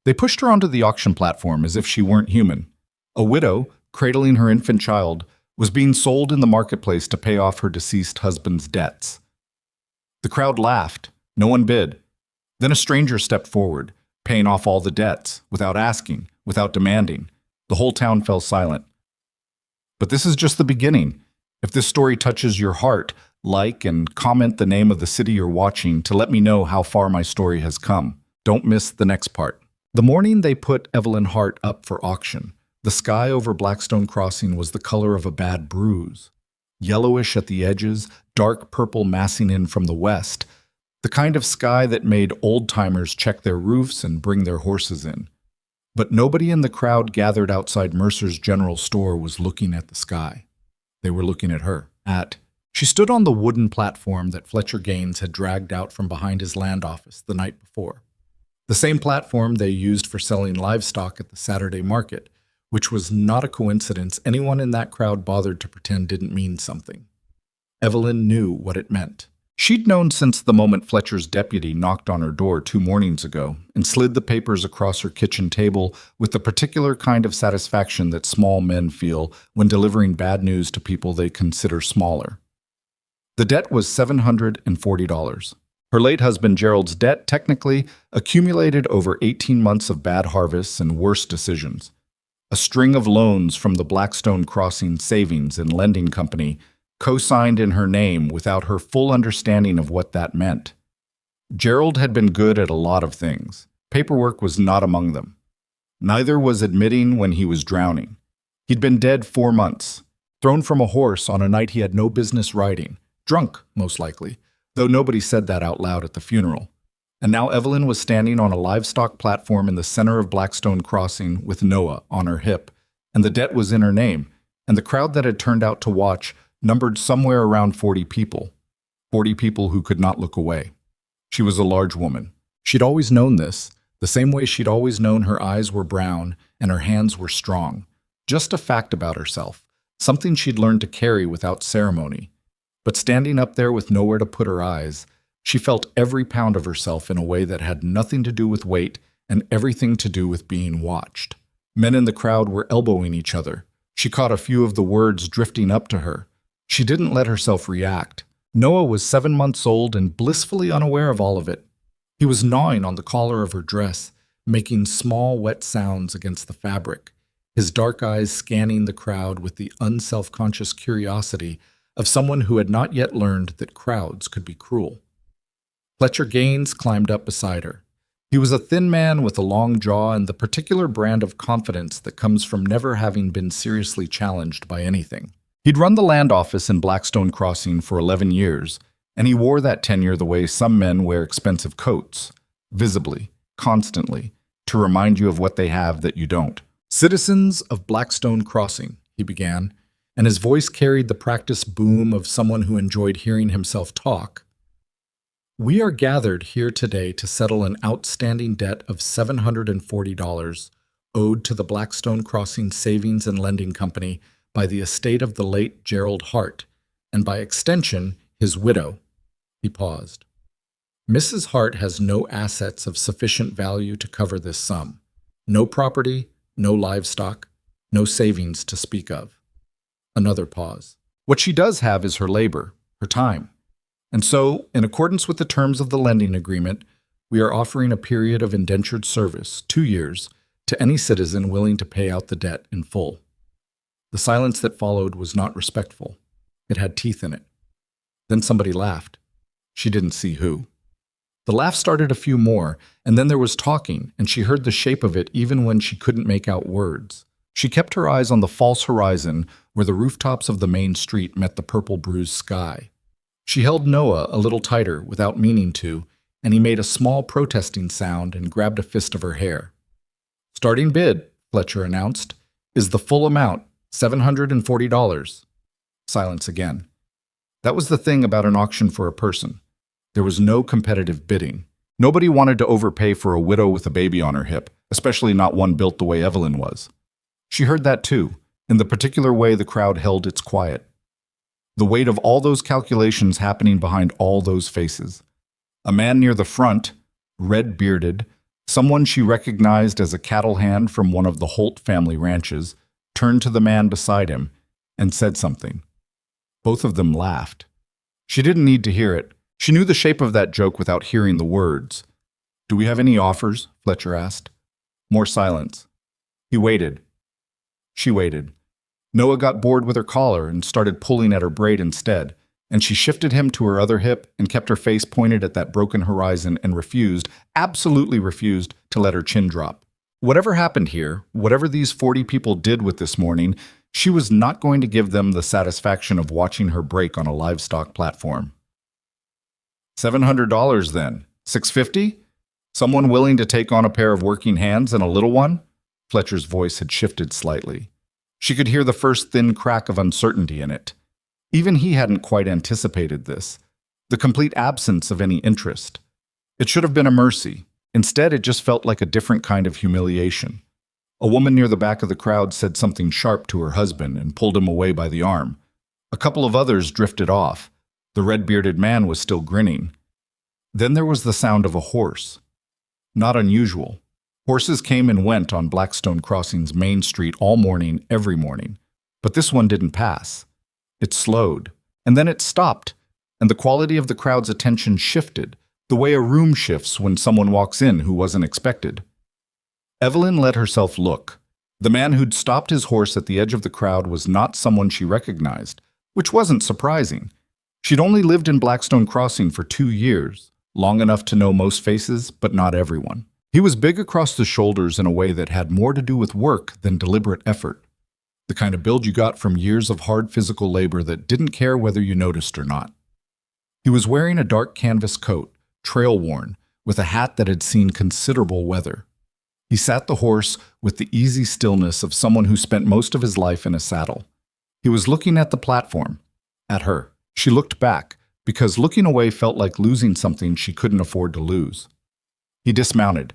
They pushed her onto the auction platform as if she weren't human. A widow, cradling her infant child, was being sold in the marketplace to pay off her deceased husband's debts. The crowd laughed. No one bid. Then a stranger stepped forward, paying off all the debts, without asking, without demanding. The whole town fell silent. But this is just the beginning. If this story touches your heart, like and comment the name of the city you're watching to let me know how far my story has come. Don't miss the next part. The morning they put Evelyn Hart up for auction, the sky over Blackstone Crossing was the color of a bad bruise. Yellowish at the edges, dark purple massing in from the west, the kind of sky that made old-timers check their roofs and bring their horses in. But nobody in the crowd gathered outside Mercer's general store was looking at the sky. They were looking at her. She stood on the wooden platform that Fletcher Gaines had dragged out from behind his land office the night before. The same platform they used for selling livestock at the Saturday market, which was not a coincidence anyone in that crowd bothered to pretend didn't mean something. Evelyn knew what it meant. She'd known since the moment Fletcher's deputy knocked on her door 2 mornings ago and slid the papers across her kitchen table with the particular kind of satisfaction that small men feel when delivering bad news to people they consider smaller. The debt was $740. Her late husband Gerald's debt technically accumulated over 18 months of bad harvests and worse decisions. A string of loans from the Blackstone Crossing Savings and Lending Company co-signed in her name without her full understanding of what that meant. Gerald had been good at a lot of things. Paperwork was not among them. Neither was admitting when he was drowning. He'd been dead 4 months, thrown from a horse on a night he had no business riding, drunk, most likely, though nobody said that out loud at the funeral. And now Evelyn was standing on a livestock platform in the center of Blackstone Crossing with Noah on her hip, and the debt was in her name, and the crowd that had turned out to watch numbered somewhere around 40 people. 40 people who could not look away. She was a large woman. She'd always known this, the same way she'd always known her eyes were brown and her hands were strong. Just a fact about herself, something she'd learned to carry without ceremony. But standing up there with nowhere to put her eyes, she felt every pound of herself in a way that had nothing to do with weight and everything to do with being watched. Men in the crowd were elbowing each other. She caught a few of the words drifting up to her. She didn't let herself react. Noah was 7 months old and blissfully unaware of all of it. He was gnawing on the collar of her dress, making small, wet sounds against the fabric, his dark eyes scanning the crowd with the unself-conscious curiosity of someone who had not yet learned that crowds could be cruel. Fletcher Gaines climbed up beside her. He was a thin man with a long jaw and the particular brand of confidence that comes from never having been seriously challenged by anything. He'd run the land office in Blackstone Crossing for 11 years, and he wore that tenure the way some men wear expensive coats, visibly, constantly, to remind you of what they have that you don't. "Citizens of Blackstone Crossing," he began, and his voice carried the practiced boom of someone who enjoyed hearing himself talk. "We are gathered here today to settle an outstanding debt of $740 owed to the Blackstone Crossing Savings and Lending Company by the estate of the late Gerald Hart, and by extension, his widow." He paused. "Mrs. Hart has no assets of sufficient value to cover this sum. No property, no livestock, no savings to speak of." Another pause. "What she does have is her labor, her time. And so, in accordance with the terms of the lending agreement, we are offering a period of indentured service, 2 years, to any citizen willing to pay out the debt in full." The silence that followed was not respectful. It had teeth in it. Then somebody laughed. She didn't see who. The laugh started a few more, and then there was talking, and she heard the shape of it even when she couldn't make out words. She kept her eyes on the false horizon where the rooftops of the main street met the purple bruised sky. She held Noah a little tighter without meaning to, and he made a small protesting sound and grabbed a fist of her hair. "Starting bid," Fletcher announced, "is the full amount, $740. Silence again. That was the thing about an auction for a person. There was no competitive bidding. Nobody wanted to overpay for a widow with a baby on her hip, especially not one built the way Evelyn was. She heard that too, in the particular way the crowd held its quiet. The weight of all those calculations happening behind all those faces. A man near the front, red-bearded, Someone she recognized as a cattle hand from one of the Holt family ranches turned to the man beside him and said something. Both of them laughed. She didn't need to hear it. She knew the shape of that joke without hearing the words. "Do we have any offers?" Fletcher asked. More silence. He waited. She waited. Noah got bored with her collar and started pulling at her braid instead, and she shifted him to her other hip and kept her face pointed at that broken horizon and refused, absolutely refused, to let her chin drop. Whatever happened here, whatever these 40 people did with this morning, she was not going to give them the satisfaction of watching her break on a livestock platform. $700 then. $650? Someone willing to take on a pair of working hands and a little one? Fletcher's voice had shifted slightly. She could hear the first thin crack of uncertainty in it. Even he hadn't quite anticipated this. The complete absence of any interest. It should have been a mercy. Instead, it just felt like a different kind of humiliation. A woman near the back of the crowd said something sharp to her husband and pulled him away by the arm. A couple of others drifted off. The red-bearded man was still grinning. Then there was the sound of a horse. Not unusual. Horses came and went on Blackstone Crossing's main street all morning, every morning. But this one didn't pass. It slowed, and then it stopped, and the quality of the crowd's attention shifted, the way a room shifts when someone walks in who wasn't expected. Evelyn let herself look. The man who'd stopped his horse at the edge of the crowd was not someone she recognized, which wasn't surprising. She'd only lived in Blackstone Crossing for 2 years, long enough to know most faces, but not everyone. He was big across the shoulders in a way that had more to do with work than deliberate effort. The kind of build you got from years of hard physical labor that didn't care whether you noticed or not. He was wearing a dark canvas coat, trail-worn, with a hat that had seen considerable weather. He sat the horse with the easy stillness of someone who spent most of his life in a saddle. He was looking at the platform, at her. She looked back, because looking away felt like losing something she couldn't afford to lose. He dismounted,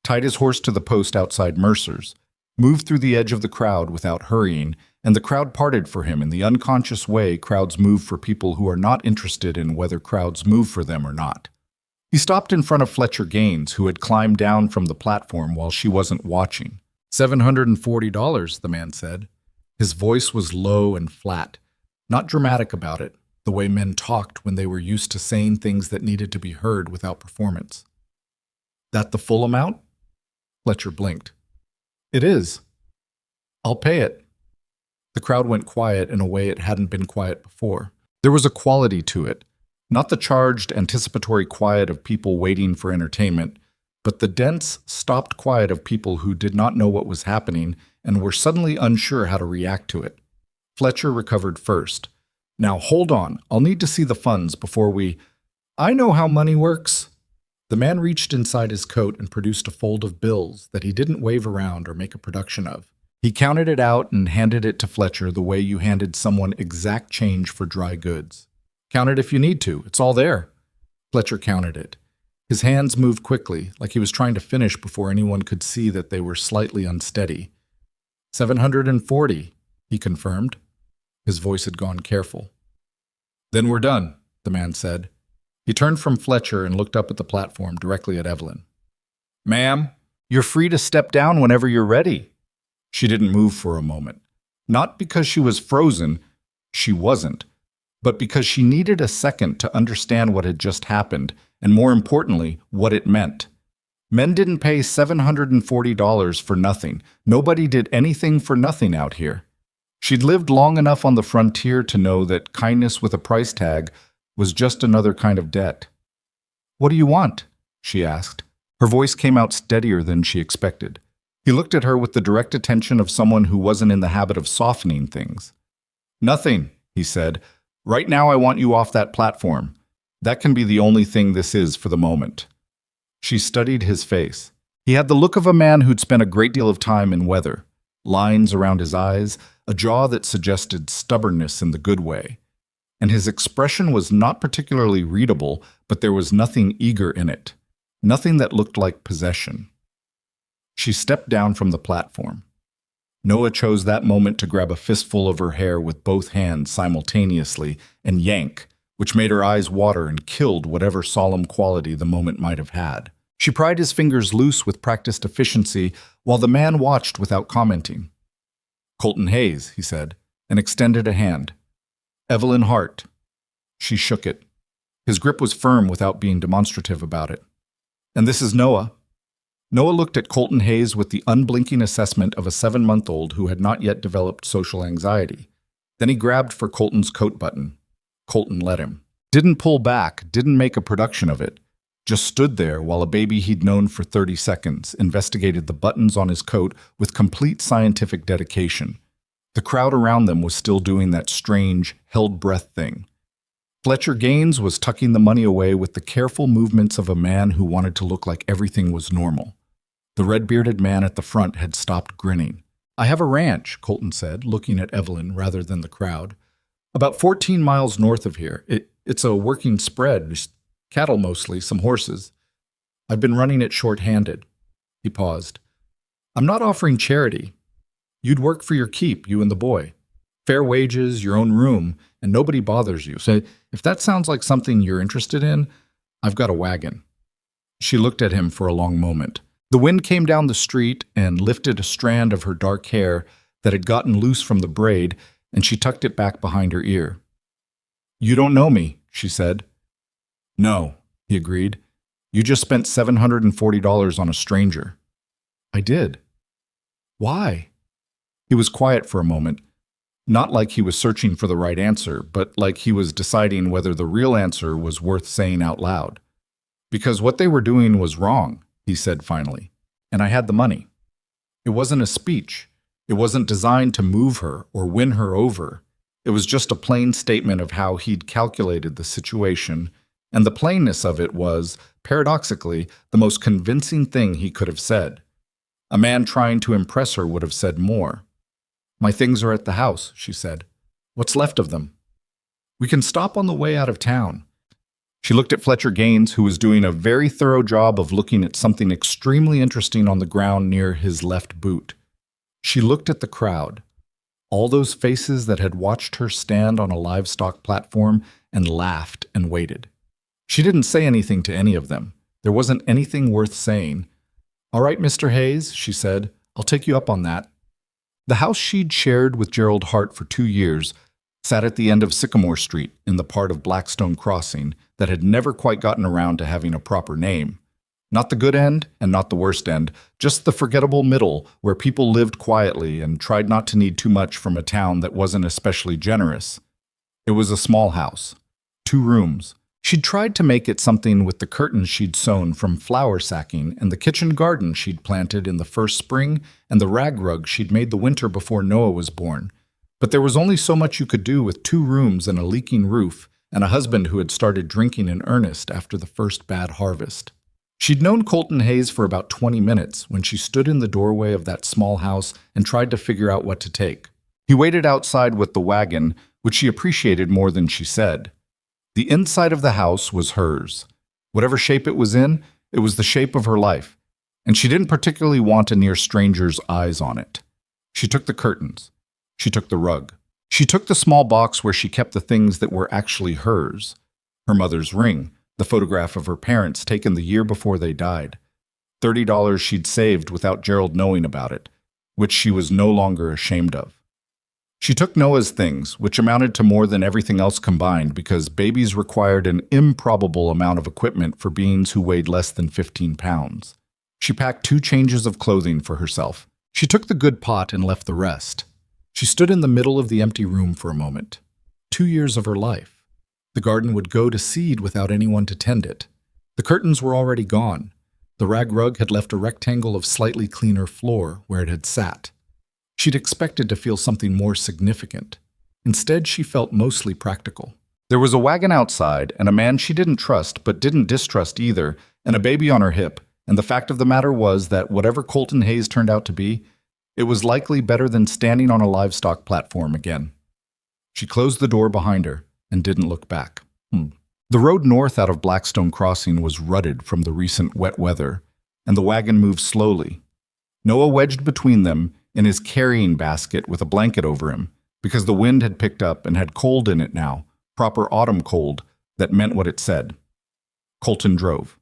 tied his horse to the post outside Mercer's, moved through the edge of the crowd without hurrying, and the crowd parted for him in the unconscious way crowds move for people who are not interested in whether crowds move for them or not. He stopped in front of Fletcher Gaines, who had climbed down from the platform while she wasn't watching. $740, the man said. His voice was low and flat, not dramatic about it, the way men talked when they were used to saying things that needed to be heard without performance. That the full amount? Fletcher blinked. It is. I'll pay it. The crowd went quiet in a way it hadn't been quiet before. There was a quality to it, not the charged, anticipatory quiet of people waiting for entertainment, but the dense, stopped quiet of people who did not know what was happening and were suddenly unsure how to react to it. Fletcher recovered first. Now hold on, I'll need to see the funds before we... I know how money works. The man reached inside his coat and produced a fold of bills that he didn't wave around or make a production of. He counted it out and handed it to Fletcher the way you handed someone exact change for dry goods. Count it if you need to, it's all there. Fletcher counted it. His hands moved quickly, like he was trying to finish before anyone could see that they were slightly unsteady. 740, he confirmed. His voice had gone careful. Then we're done, the man said. He turned from Fletcher and looked up at the platform directly at Evelyn. Ma'am, you're free to step down whenever you're ready. She didn't move for a moment. Not because she was frozen, she wasn't, but because she needed a second to understand what had just happened, and more importantly, what it meant. Men didn't pay $740 for nothing. Nobody did anything for nothing out here. She'd lived long enough on the frontier to know that kindness with a price tag was just another kind of debt. What do you want? She asked. Her voice came out steadier than she expected. He looked at her with the direct attention of someone who wasn't in the habit of softening things. Nothing, he said. Right now I want you off that platform. That can be the only thing this is for the moment. She studied his face. He had the look of a man who'd spent a great deal of time in weather. Lines around his eyes, a jaw that suggested stubbornness in the good way. And his expression was not particularly readable, but there was nothing eager in it. Nothing that looked like possession. She stepped down from the platform. Noah chose that moment to grab a fistful of her hair with both hands simultaneously and yank, which made her eyes water and killed whatever solemn quality the moment might have had. She pried his fingers loose with practiced efficiency while the man watched without commenting. "Colton Hayes," he said, and extended a hand. "Evelyn Hart." She shook it. His grip was firm without being demonstrative about it. "And this is Noah." Noah looked at Colton Hayes with the unblinking assessment of a 7-month-old who had not yet developed social anxiety. Then he grabbed for Colton's coat button. Colton let him. Didn't pull back, didn't make a production of it. Just stood there while a baby he'd known for 30 seconds investigated the buttons on his coat with complete scientific dedication. The crowd around them was still doing that strange, held breath thing. Fletcher Gaines was tucking the money away with the careful movements of a man who wanted to look like everything was normal. The red-bearded man at the front had stopped grinning. "I have a ranch," Colton said, looking at Evelyn rather than the crowd. "About 14 miles north of here. It's a working spread, cattle mostly, some horses. I've been running it short-handed." He paused. "I'm not offering charity. You'd work for your keep, you and the boy. Fair wages, your own room, and nobody bothers you. So if that sounds like something you're interested in, I've got a wagon." She looked at him for a long moment. The wind came down the street and lifted a strand of her dark hair that had gotten loose from the braid, and she tucked it back behind her ear. "You don't know me," she said. "No," he agreed. "You just spent $740 on a stranger." "I did." "Why?" He was quiet for a moment, not like he was searching for the right answer, but like he was deciding whether the real answer was worth saying out loud. "Because what they were doing was wrong," he said finally, "and I had the money." It wasn't a speech. It wasn't designed to move her or win her over. It was just a plain statement of how he'd calculated the situation, and the plainness of it was, paradoxically, the most convincing thing he could have said. A man trying to impress her would have said more. "My things are at the house," she said. "What's left of them?" "We can stop on the way out of town." She looked at Fletcher Gaines, who was doing a very thorough job of looking at something extremely interesting on the ground near his left boot. She looked at the crowd, all those faces that had watched her stand on a livestock platform, and laughed and waited. She didn't say anything to any of them. There wasn't anything worth saying. "All right, Mr. Hayes," she said, "I'll take you up on that." The house she'd shared with Gerald Hart for 2 years sat at the end of Sycamore Street in the part of Blackstone Crossing that had never quite gotten around to having a proper name. Not the good end and not the worst end, just the forgettable middle where people lived quietly and tried not to need too much from a town that wasn't especially generous. It was a small house, 2 rooms. She'd tried to make it something with the curtains she'd sewn from flower sacking and the kitchen garden she'd planted in the first spring and the rag rug she'd made the winter before Noah was born. But there was only so much you could do with 2 rooms and a leaking roof and a husband who had started drinking in earnest after the first bad harvest. She'd known Colton Hayes for about 20 minutes when she stood in the doorway of that small house and tried to figure out what to take. He waited outside with the wagon, which she appreciated more than she said. The inside of the house was hers. Whatever shape it was in, it was the shape of her life, and she didn't particularly want a near stranger's eyes on it. She took the curtains. She took the rug. She took the small box where she kept the things that were actually hers. Her mother's ring, the photograph of her parents taken the year before they died. $30 she'd saved without Gerald knowing about it, which she was no longer ashamed of. She took Noah's things, which amounted to more than everything else combined because babies required an improbable amount of equipment for beings who weighed less than 15 pounds. She packed 2 changes of clothing for herself. She took the good pot and left the rest. She stood in the middle of the empty room for a moment. 2 years of her life. The garden would go to seed without anyone to tend it. The curtains were already gone. The rag rug had left a rectangle of slightly cleaner floor where it had sat. She'd expected to feel something more significant. Instead, she felt mostly practical. There was a wagon outside, and a man she didn't trust but didn't distrust either, and a baby on her hip, and the fact of the matter was that whatever Colton Hayes turned out to be, it was likely better than standing on a livestock platform again. She closed the door behind her and didn't look back. The road north out of Blackstone Crossing was rutted from the recent wet weather, and the wagon moved slowly. Noah wedged between them in his carrying basket with a blanket over him, because the wind had picked up and had cold in it now, proper autumn cold that meant what it said. Colton drove.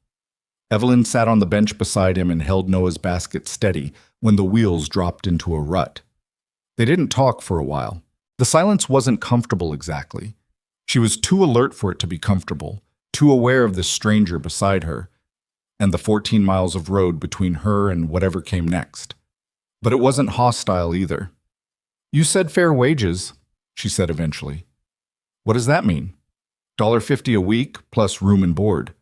Evelyn sat on the bench beside him and held Noah's basket steady when the wheels dropped into a rut. They didn't talk for a while. The silence wasn't comfortable exactly. She was too alert for it to be comfortable, too aware of this stranger beside her, and the 14 miles of road between her and whatever came next. But it wasn't hostile either. "You said fair wages," she said eventually. "What does that mean?" $1.50 a week plus room and board.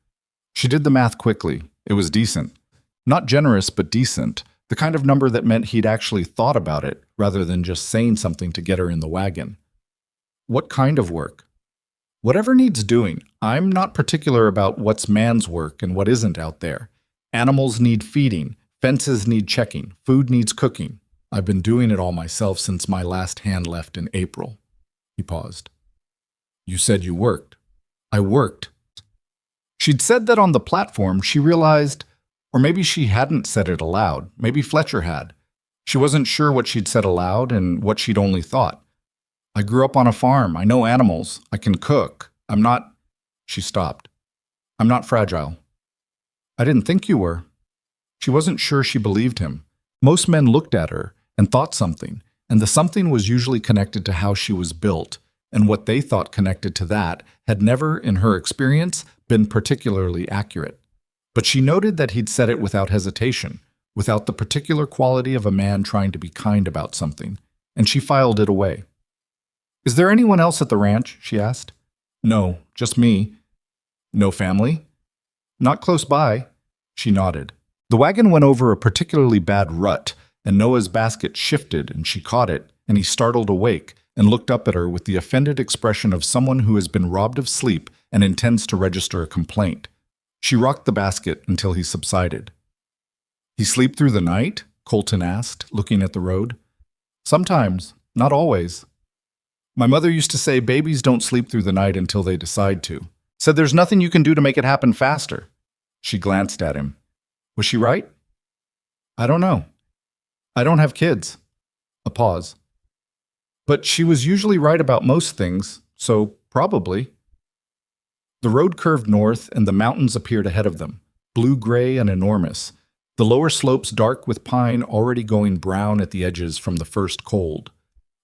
She did the math quickly. It was decent. Not generous, but decent. The kind of number that meant he'd actually thought about it, rather than just saying something to get her in the wagon. "What kind of work?" "Whatever needs doing. I'm not particular about what's man's work and what isn't out there. Animals need feeding. Fences need checking. Food needs cooking. I've been doing it all myself since my last hand left in April." He paused. "You said you worked." "I worked." She'd said that on the platform. She realized, or maybe she hadn't said it aloud. Maybe Fletcher had. She wasn't sure what she'd said aloud and what she'd only thought. "I grew up on a farm. I know animals. I can cook. I'm not—" She stopped. "I'm not fragile." "I didn't think you were." She wasn't sure she believed him. Most men looked at her and thought something, and the something was usually connected to how she was built, and what they thought connected to that had never, in her experience, been particularly accurate. But she noted that he'd said it without hesitation, without the particular quality of a man trying to be kind about something, and she filed it away. "Is there anyone else at the ranch?" she asked. "No, just me." "No family?" "Not close by." She nodded. The wagon went over a particularly bad rut, and Noah's basket shifted, and she caught it, and he startled awake and looked up at her with the offended expression of someone who has been robbed of sleep and intends to register a complaint. She rocked the basket until he subsided. "He sleep through the night?" Colton asked, looking at the road. "Sometimes, not always. My mother used to say babies don't sleep through the night until they decide to. Said there's nothing you can do to make it happen faster." She glanced at him. Was she right? "I don't know. I don't have kids." A pause. "But she was usually right about most things, so probably." The road curved north, and the mountains appeared ahead of them, blue-gray and enormous, the lower slopes dark with pine already going brown at the edges from the first cold.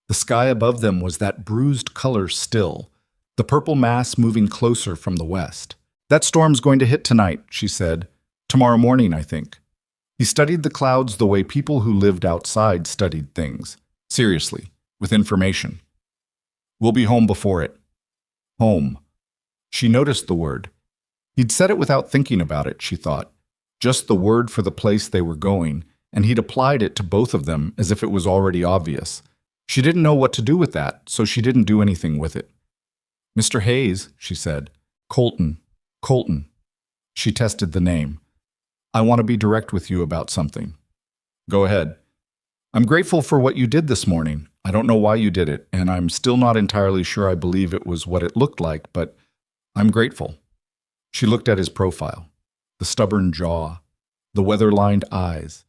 The sky above them was that bruised color still, the purple mass moving closer from the west. "That storm's going to hit tonight," she said. "Tomorrow morning, I think." He studied the clouds the way people who lived outside studied things, seriously, with information. "We'll be home before it." Home. She noticed the word. He'd said it without thinking about it, she thought. Just the word for the place they were going, and he'd applied it to both of them as if it was already obvious. She didn't know what to do with that, so she didn't do anything with it. "Mr. Hayes," she said. "Colton. Colton." She tested the name. "I want to be direct with you about something." "Go ahead." "I'm grateful for what you did this morning. I don't know why you did it, and I'm still not entirely sure I believe it was what it looked like, but I'm grateful." She looked at his profile. The stubborn jaw, the weather-lined eyes,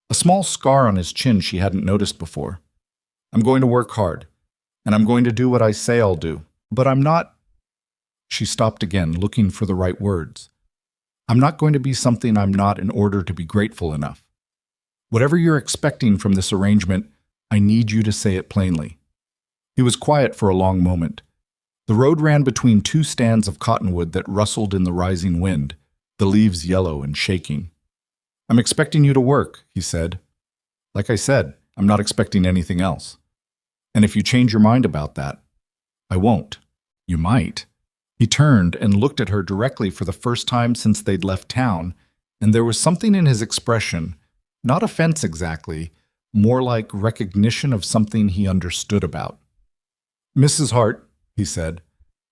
a small scar on his chin she hadn't noticed before. "I'm going to work hard, and I'm going to do what I say I'll do, but I'm not—" She stopped again, looking for the right words. "I'm not going to be something I'm not in order to be grateful enough. Whatever you're expecting from this arrangement, I need you to say it plainly." He was quiet for a long moment. The road ran between two stands of cottonwood that rustled in the rising wind, the leaves yellow and shaking. "I'm expecting you to work," he said. "Like I said, I'm not expecting anything else. And if you change your mind about that, I won't." "You might." He turned and looked at her directly for the first time since they'd left town, and there was something in his expression, not offense exactly, more like recognition of something he understood about. "Mrs. Hart," he said,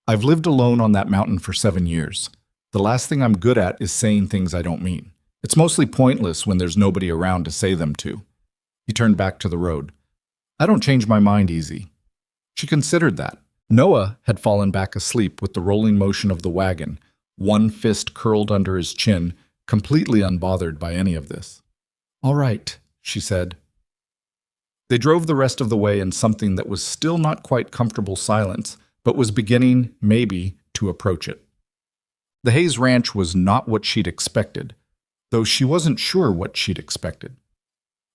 "I've lived alone on that mountain for 7 years. The last thing I'm good at is saying things I don't mean. It's mostly pointless when there's nobody around to say them to." He turned back to the road. "I don't change my mind easy." She considered that. Noah had fallen back asleep with the rolling motion of the wagon, one fist curled under his chin, completely unbothered by any of this. "All right," she said. They drove the rest of the way in something that was still not quite comfortable silence, but was beginning, maybe, to approach it. The Hayes Ranch was not what she'd expected. though she wasn't sure what she'd expected.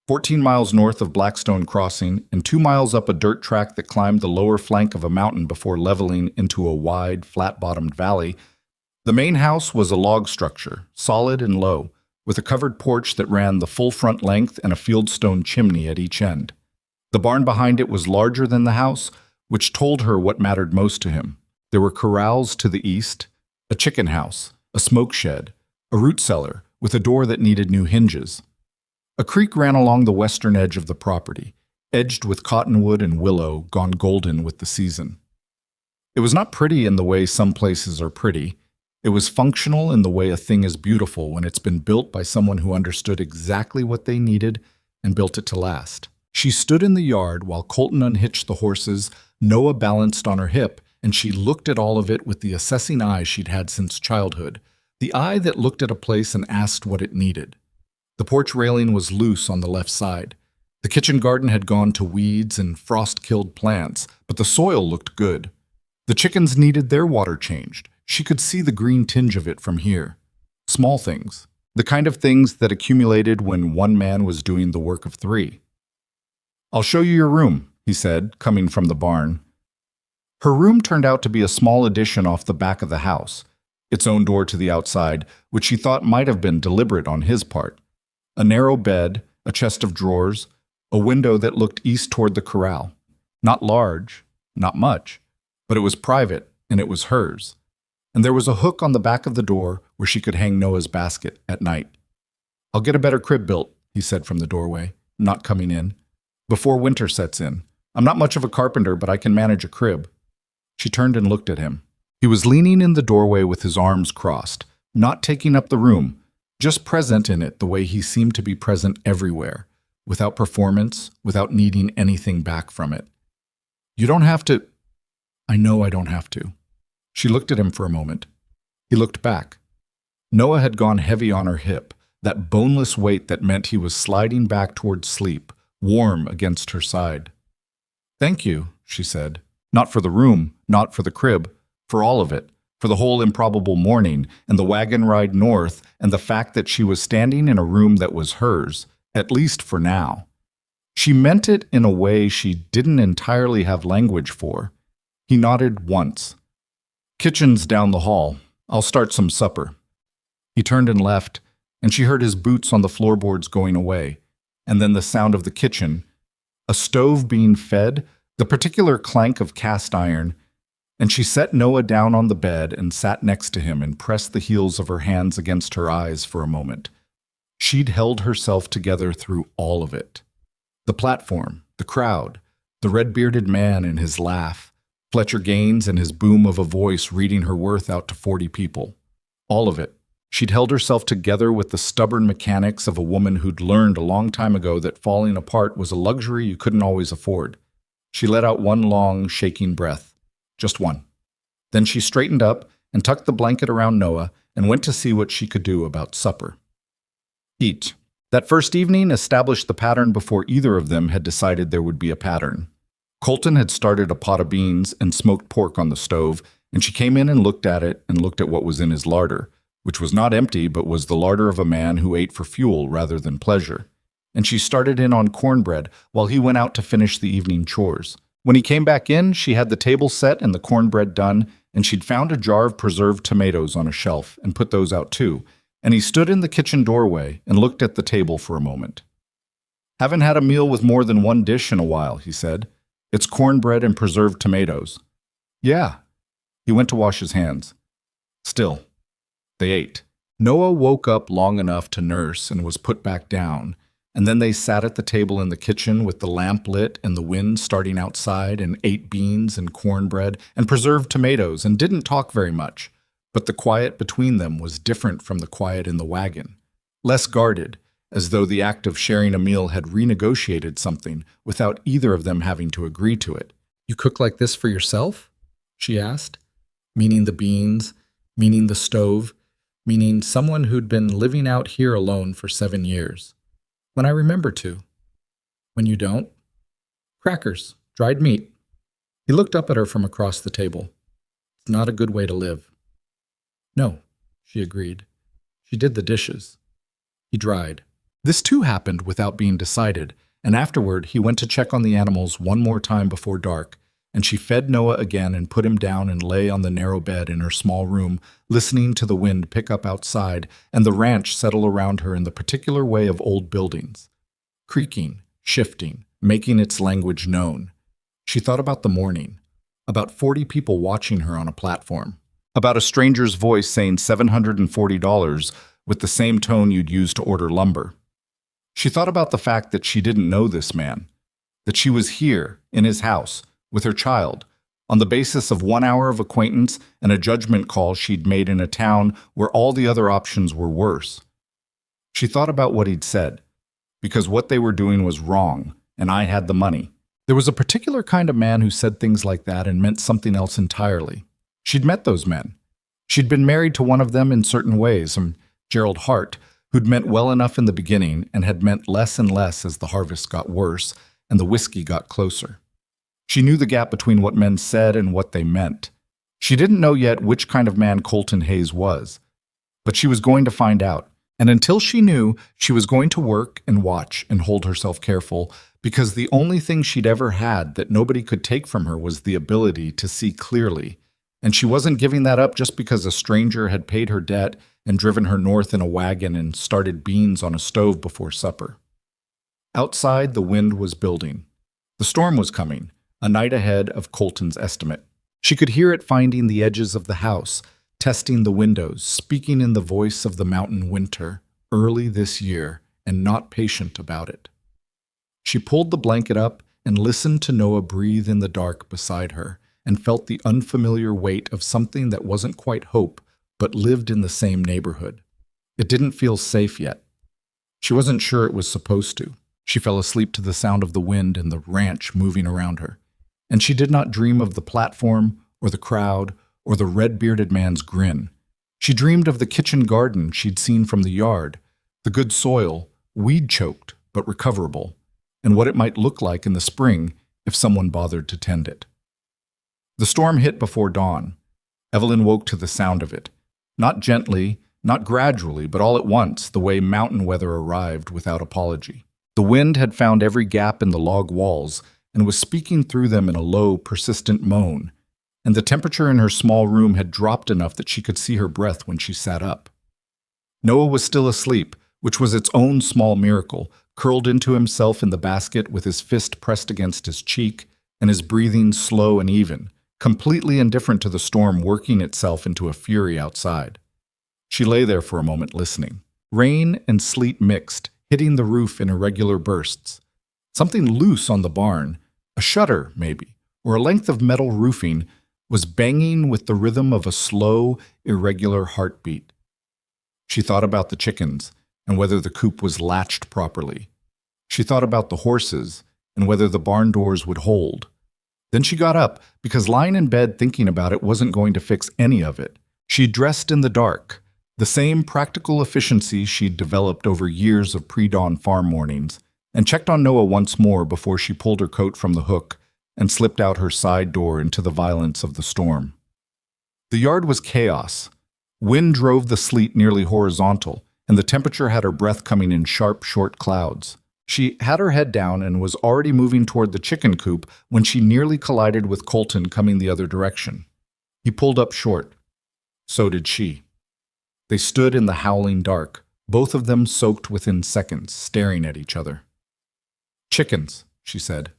14 miles north of Blackstone Crossing and 2 miles up a dirt track that climbed the lower flank of a mountain before leveling into a wide, flat-bottomed valley, the main house was a log structure, solid and low, with a covered porch that ran the full front length and a fieldstone chimney at each end. The barn behind it was larger than the house, which told her what mattered most to him. There were corrals to the east, a chicken house, a smoke shed, a root cellar with a door that needed new hinges. A creek ran along the western edge of the property, edged with cottonwood and willow gone golden with the season. It was not pretty in the way some places are pretty. It was functional in the way a thing is beautiful when it's been built by someone who understood exactly what they needed and built it to last. She stood in the yard while Colton unhitched the horses, Noah balanced on her hip, and she looked at all of it with the assessing eye she'd had since childhood, the eye that looked at a place and asked what it needed. The porch railing was loose on the left side. The kitchen garden had gone to weeds and frost-killed plants, but the soil looked good. The chickens needed their water changed. She could see the green tinge of it from here. Small things. The kind of things that accumulated when one man was doing the work of three. "I'll show you your room," he said, coming from the barn. Her room turned out to be a small addition off the back of the house, its own door to the outside, which she thought might have been deliberate on his part. A narrow bed, a chest of drawers, a window that looked east toward the corral. Not large, not much, but it was private, and it was hers. And there was a hook on the back of the door where she could hang Noah's basket at night. "I'll get a better crib built," he said from the doorway, not coming in, "before winter sets in. I'm not much of a carpenter, but I can manage a crib." She turned and looked at him. He was leaning in the doorway with his arms crossed, not taking up the room, just present in it the way he seemed to be present everywhere, without performance, without needing anything back from it. "You don't have to." "I know I don't have to." She looked at him for a moment. He looked back. Noah had gone heavy on her hip, that boneless weight that meant he was sliding back toward sleep, warm against her side. "Thank you," she said. "Not for the room, not for the crib, for all of it. For the whole improbable morning, and the wagon ride north, and the fact that she was standing in a room that was hers, at least for now." She meant it in a way she didn't entirely have language for. He nodded once. "Kitchen's down the hall. I'll start some supper." He turned and left, and she heard his boots on the floorboards going away, and then the sound of the kitchen, a stove being fed, the particular clank of cast iron, and she set Noah down on the bed and sat next to him and pressed the heels of her hands against her eyes for a moment. She'd held herself together through all of it. The platform, the crowd, the red-bearded man and his laugh, Fletcher Gaines and his boom of a voice reading her worth out to 40 people. All of it. She'd held herself together with the stubborn mechanics of a woman who'd learned a long time ago that falling apart was a luxury you couldn't always afford. She let out one long, shaking breath. Just one. Then she straightened up and tucked the blanket around Noah and went to see what she could do about supper. Eat. That first evening established the pattern before either of them had decided there would be a pattern. Colton had started a pot of beans and smoked pork on the stove, and she came in and looked at it and looked at what was in his larder, which was not empty but was the larder of a man who ate for fuel rather than pleasure. And she started in on cornbread while he went out to finish the evening chores. When he came back in, she had the table set and the cornbread done, and she'd found a jar of preserved tomatoes on a shelf and put those out too, and he stood in the kitchen doorway and looked at the table for a moment. "Haven't had a meal with more than one dish in a while," he said. "It's cornbread and preserved tomatoes." "Yeah." He went to wash his hands. Still. They ate. Noah woke up long enough to nurse and was put back down, and then they sat at the table in the kitchen with the lamp lit and the wind starting outside and ate beans and cornbread and preserved tomatoes and didn't talk very much, but the quiet between them was different from the quiet in the wagon, less guarded, as though the act of sharing a meal had renegotiated something without either of them having to agree to it. "You cook like this for yourself?" she asked, meaning the beans, meaning the stove, meaning someone who'd been living out here alone for 7 years. "When I remember to." "When you don't?" "Crackers, dried meat." He looked up at her from across the table. "It's not a good way to live." "No," she agreed. She did the dishes. He dried. This too happened without being decided, and afterward he went to check on the animals one more time before dark, and she fed Noah again and put him down and lay on the narrow bed in her small room, listening to the wind pick up outside and the ranch settle around her in the particular way of old buildings, creaking, shifting, making its language known. She thought about the morning, about 40 people watching her on a platform, about a stranger's voice saying $740 with the same tone you'd use to order lumber. She thought about the fact that she didn't know this man, that she was here, in his house, with her child, on the basis of 1 hour of acquaintance and a judgment call she'd made in a town where all the other options were worse. She thought about what he'd said, because what they were doing was wrong, and I had the money. There was a particular kind of man who said things like that and meant something else entirely. She'd met those men. She'd been married to one of them in certain ways, Gerald Hart, who'd meant well enough in the beginning and had meant less and less as the harvest got worse and the whiskey got closer. She knew the gap between what men said and what they meant. She didn't know yet which kind of man Colton Hayes was, but she was going to find out. And until she knew, she was going to work and watch and hold herself careful, because the only thing she'd ever had that nobody could take from her was the ability to see clearly. And she wasn't giving that up just because a stranger had paid her debt and driven her north in a wagon and started beans on a stove before supper. Outside, the wind was building. The storm was coming, a night ahead of Colton's estimate. She could hear it finding the edges of the house, testing the windows, speaking in the voice of the mountain winter, early this year, and not patient about it. She pulled the blanket up and listened to Noah breathe in the dark beside her, and felt the unfamiliar weight of something that wasn't quite hope, but lived in the same neighborhood. It didn't feel safe yet. She wasn't sure it was supposed to. She fell asleep to the sound of the wind and the ranch moving around her. And she did not dream of the platform, or the crowd, or the red-bearded man's grin. She dreamed of the kitchen garden she'd seen from the yard, the good soil, weed-choked but recoverable, and what it might look like in the spring if someone bothered to tend it. The storm hit before dawn. Evelyn woke to the sound of it. Not gently, not gradually, but all at once, the way mountain weather arrived without apology. The wind had found every gap in the log walls and was speaking through them in a low, persistent moan, and the temperature in her small room had dropped enough that she could see her breath when she sat up. Noah was still asleep, which was its own small miracle, curled into himself in the basket with his fist pressed against his cheek and his breathing slow and even, completely indifferent to the storm working itself into a fury outside. She lay there for a moment listening. Rain and sleet mixed, hitting the roof in irregular bursts. Something loose on the barn, a shutter maybe, or a length of metal roofing, was banging with the rhythm of a slow, irregular heartbeat. She thought about the chickens and whether the coop was latched properly. She thought about the horses and whether the barn doors would hold. Then she got up, because lying in bed thinking about it wasn't going to fix any of it. She dressed in the dark, the same practical efficiency she'd developed over years of pre-dawn farm mornings, and checked on Noah once more before she pulled her coat from the hook and slipped out her side door into the violence of the storm. The yard was chaos. Wind drove the sleet nearly horizontal, and the temperature had her breath coming in sharp, short clouds. She had her head down and was already moving toward the chicken coop when she nearly collided with Colton coming the other direction. He pulled up short. So did she. They stood in the howling dark, both of them soaked within seconds, staring at each other. "Chickens," she said.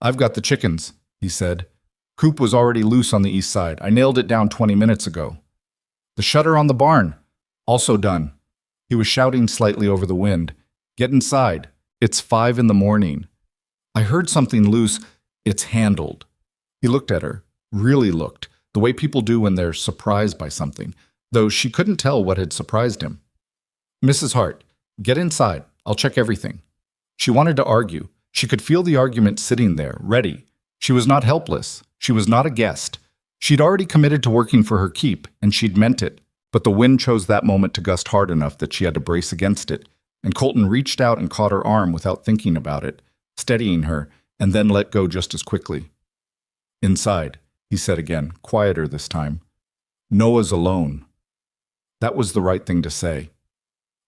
"I've got the chickens," he said. "Coop was already loose on the east side. I nailed it down 20 minutes ago. The shutter on the barn, also done." He was shouting slightly over the wind. "Get inside. It's 5 in the morning. I heard something loose. It's handled." He looked at her, really looked, the way people do when they're surprised by something, though she couldn't tell what had surprised him. "Mrs. Hart, get inside. I'll check everything." She wanted to argue. She could feel the argument sitting there, ready. She was not helpless. She was not a guest. She'd already committed to working for her keep, and she'd meant it. But the wind chose that moment to gust hard enough that she had to brace against it, and Colton reached out and caught her arm without thinking about it, steadying her, and then let go just as quickly. "Inside," he said again, quieter this time. "Noah's alone." That was the right thing to say.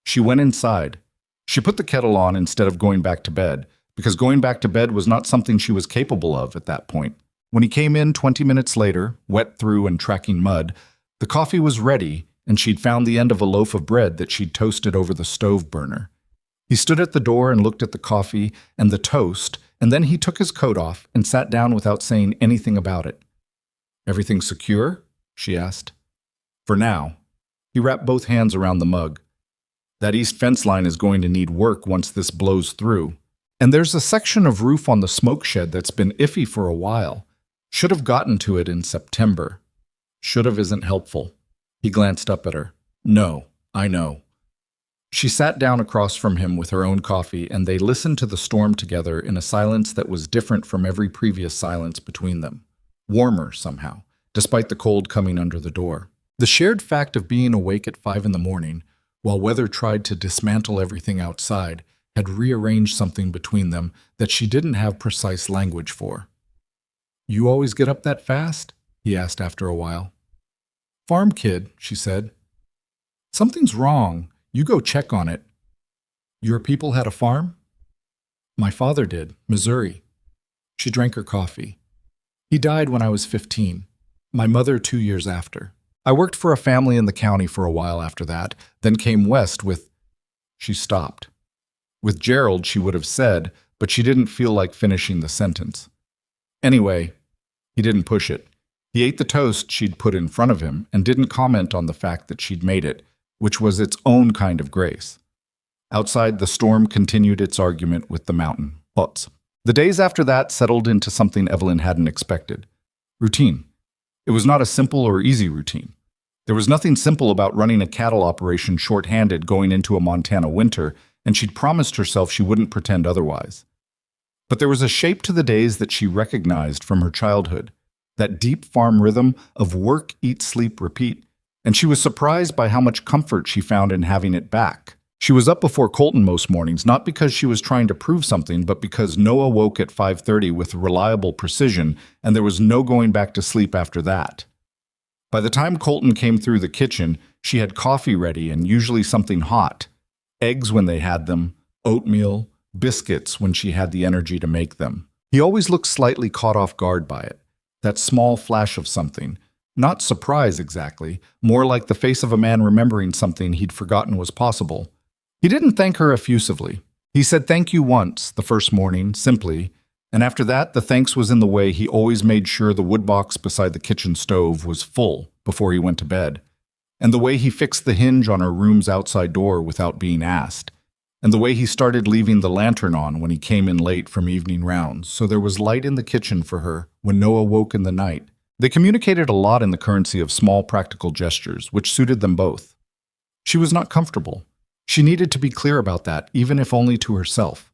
She went inside. She put the kettle on instead of going back to bed, because going back to bed was not something she was capable of at that point. When he came in 20 minutes later, wet through and tracking mud, the coffee was ready, and she'd found the end of a loaf of bread that she'd toasted over the stove burner. He stood at the door and looked at the coffee and the toast, and then he took his coat off and sat down without saying anything about it. "Everything secure?" she asked. "For now." He wrapped both hands around the mug. "That east fence line is going to need work once this blows through. And there's a section of roof on the smoke shed that's been iffy for a while. Should have gotten to it in September." Should have isn't helpful. He glanced up at her. "No, I know." She sat down across from him with her own coffee, and they listened to the storm together in a silence that was different from every previous silence between them. Warmer, somehow, despite the cold coming under the door. The shared fact of being awake at 5 in the morning, while weather tried to dismantle everything outside, had rearranged something between them that she didn't have precise language for. "You always get up that fast?" he asked after a while. "Farm kid," she said. "Something's wrong. You go check on it." "Your people had a farm?" "My father did, Missouri." She drank her coffee. "He died when I was 15. My mother 2 years after. I worked for a family in the county for a while after that, then came west with—" She stopped. With Gerald, she would have said, but she didn't feel like finishing the sentence. Anyway, he didn't push it. He ate the toast she'd put in front of him and didn't comment on the fact that she'd made it, which was its own kind of grace. Outside, the storm continued its argument with the mountain. Thoughts. The days after that settled into something Evelyn hadn't expected. Routine. It was not a simple or easy routine. There was nothing simple about running a cattle operation short-handed going into a Montana winter, and she'd promised herself she wouldn't pretend otherwise. But there was a shape to the days that she recognized from her childhood, that deep farm rhythm of work, eat, sleep, repeat, and she was surprised by how much comfort she found in having it back. She was up before Colton most mornings, not because she was trying to prove something, but because Noah woke at 5:30 with reliable precision, and there was no going back to sleep after that. By the time Colton came through the kitchen, she had coffee ready and usually something hot. Eggs when they had them, oatmeal, biscuits when she had the energy to make them. He always looked slightly caught off guard by it. That small flash of something. Not surprise exactly, more like the face of a man remembering something he'd forgotten was possible. He didn't thank her effusively. He said thank you once, the first morning, simply, and after that the thanks was in the way he always made sure the wood box beside the kitchen stove was full before he went to bed, and the way he fixed the hinge on her room's outside door without being asked, and the way he started leaving the lantern on when he came in late from evening rounds, so there was light in the kitchen for her when Noah woke in the night. They communicated a lot in the currency of small practical gestures, which suited them both. She was not comfortable. She needed to be clear about that, even if only to herself.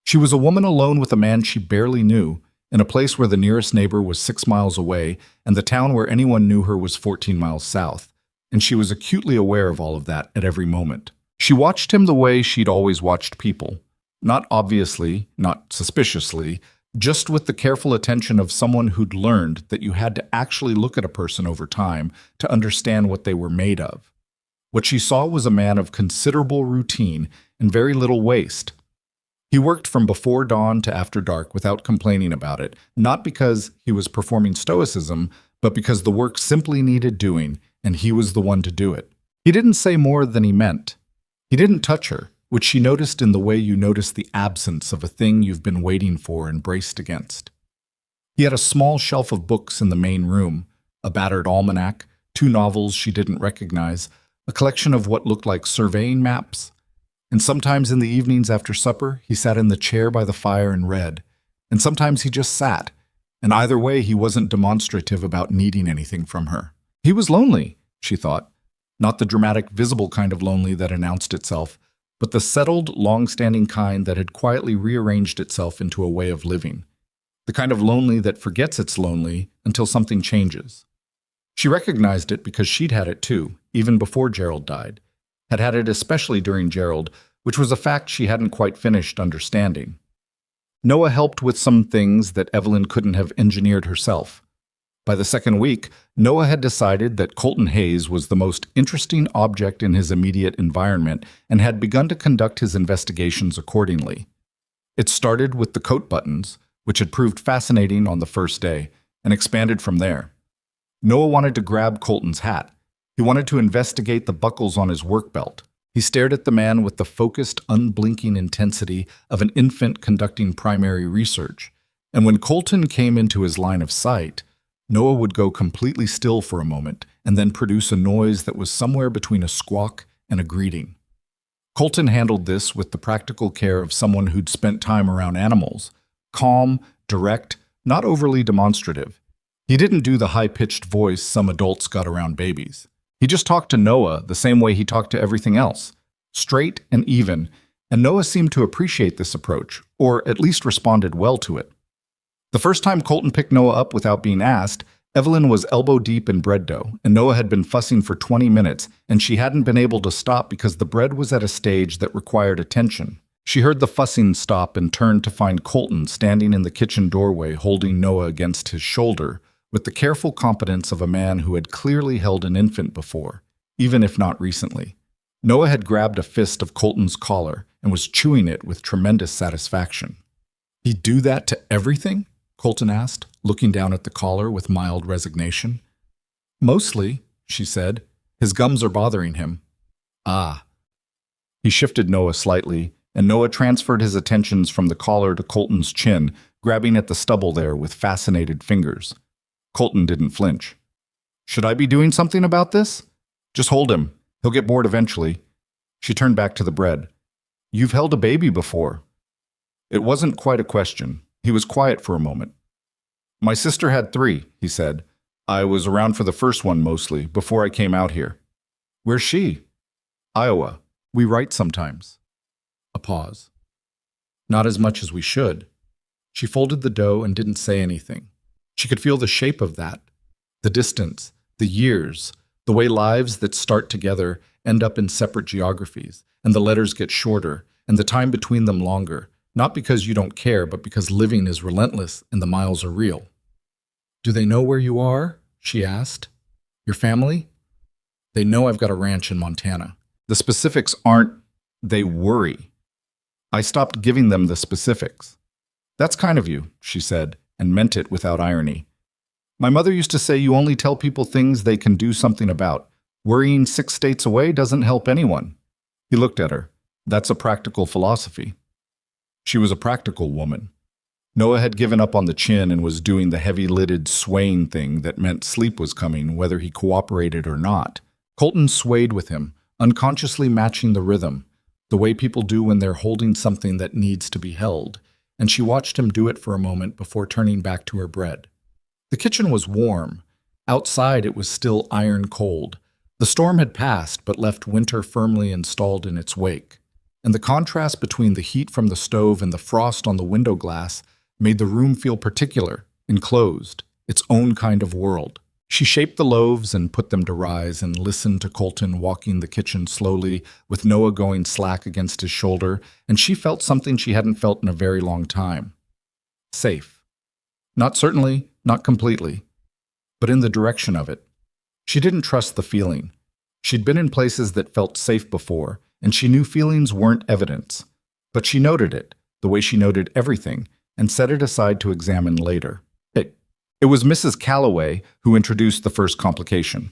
She was a woman alone with a man she barely knew, in a place where the nearest neighbor was 6 miles away, and the town where anyone knew her was 14 miles south, and she was acutely aware of all of that at every moment. She watched him the way she'd always watched people. Not obviously, not suspiciously, just with the careful attention of someone who'd learned that you had to actually look at a person over time to understand what they were made of. What she saw was a man of considerable routine and very little waste. He worked from before dawn to after dark without complaining about it, not because he was performing stoicism, but because the work simply needed doing, and he was the one to do it. He didn't say more than he meant. He didn't touch her, which she noticed in the way you notice the absence of a thing you've been waiting for and braced against. He had a small shelf of books in the main room, a battered almanac, 2 novels she didn't recognize, a collection of what looked like surveying maps. And sometimes in the evenings after supper, he sat in the chair by the fire and read. And sometimes he just sat. And either way, he wasn't demonstrative about needing anything from her. He was lonely, she thought. Not the dramatic, visible kind of lonely that announced itself, but the settled, long-standing kind that had quietly rearranged itself into a way of living. The kind of lonely that forgets it's lonely until something changes. She recognized it because she'd had it too, even before Gerald died. Had had it especially during Gerald, which was a fact she hadn't quite finished understanding. Noah helped with some things that Evelyn couldn't have engineered herself. By the second week, Noah had decided that Colton Hayes was the most interesting object in his immediate environment and had begun to conduct his investigations accordingly. It started with the coat buttons, which had proved fascinating on the first day, and expanded from there. Noah wanted to grab Colton's hat. He wanted to investigate the buckles on his work belt. He stared at the man with the focused, unblinking intensity of an infant conducting primary research. And when Colton came into his line of sight, Noah would go completely still for a moment and then produce a noise that was somewhere between a squawk and a greeting. Colton handled this with the practical care of someone who'd spent time around animals. Calm, direct, not overly demonstrative. He didn't do the high-pitched voice some adults got around babies. He just talked to Noah the same way he talked to everything else, straight and even, and Noah seemed to appreciate this approach, or at least responded well to it. The first time Colton picked Noah up without being asked, Evelyn was elbow-deep in bread dough, and Noah had been fussing for 20 minutes, and she hadn't been able to stop because the bread was at a stage that required attention. She heard the fussing stop and turned to find Colton standing in the kitchen doorway holding Noah against his shoulder, with the careful competence of a man who had clearly held an infant before, even if not recently. Noah had grabbed a fist of Colton's collar and was chewing it with tremendous satisfaction. "He'd do that to everything?" Colton asked, looking down at the collar with mild resignation. "Mostly," she said. "His gums are bothering him." "Ah." He shifted Noah slightly, and Noah transferred his attentions from the collar to Colton's chin, grabbing at the stubble there with fascinated fingers. Colton didn't flinch. "Should I be doing something about this?" "Just hold him. He'll get bored eventually." She turned back to the bread. "You've held a baby before." It wasn't quite a question. He was quiet for a moment. "My sister had 3, he said. "I was around for the first one mostly, before I came out here." "Where's she?" "Iowa. We write sometimes." A pause. "Not as much as we should." She folded the dough and didn't say anything. She could feel the shape of that, the distance, the years, the way lives that start together end up in separate geographies, and the letters get shorter, and the time between them longer, not because you don't care, but because living is relentless and the miles are real. "Do they know where you are?" she asked. "Your family?" "They know I've got a ranch in Montana." "The specifics aren't, they worry." I stopped giving them the specifics. "That's kind of you," she said, and meant it without irony. "My mother used to say you only tell people things they can do something about. Worrying 6 states away doesn't help anyone." He looked at her. "That's a practical philosophy." She was a practical woman. Noah had given up on the chin and was doing the heavy-lidded swaying thing that meant sleep was coming whether he cooperated or not. Colton swayed with him, unconsciously matching the rhythm, the way people do when they're holding something that needs to be held, and she watched him do it for a moment before turning back to her bread. The kitchen was warm. Outside it was still iron cold. The storm had passed but left winter firmly installed in its wake, and the contrast between the heat from the stove and the frost on the window glass made the room feel particular, enclosed, its own kind of world. She shaped the loaves and put them to rise and listened to Colton walking the kitchen slowly, with Noah going slack against his shoulder, and she felt something she hadn't felt in a very long time. Safe. Not certainly, not completely, but in the direction of it. She didn't trust the feeling. She'd been in places that felt safe before, and she knew feelings weren't evidence. But she noted it, the way she noted everything, and set it aside to examine later. It was Mrs. Calloway who introduced the first complication.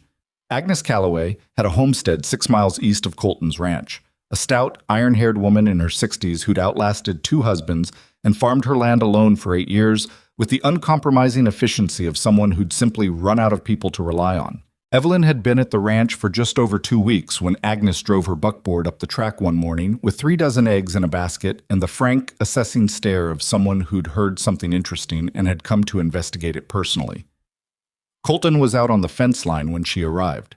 Agnes Calloway had a homestead 6 miles east of Colton's ranch, a stout, iron-haired woman in her 60s who'd outlasted 2 husbands and farmed her land alone for 8 years with the uncompromising efficiency of someone who'd simply run out of people to rely on. Evelyn had been at the ranch for just over 2 weeks when Agnes drove her buckboard up the track one morning with 3 dozen eggs in a basket and the frank, assessing stare of someone who'd heard something interesting and had come to investigate it personally. Colton was out on the fence line when she arrived.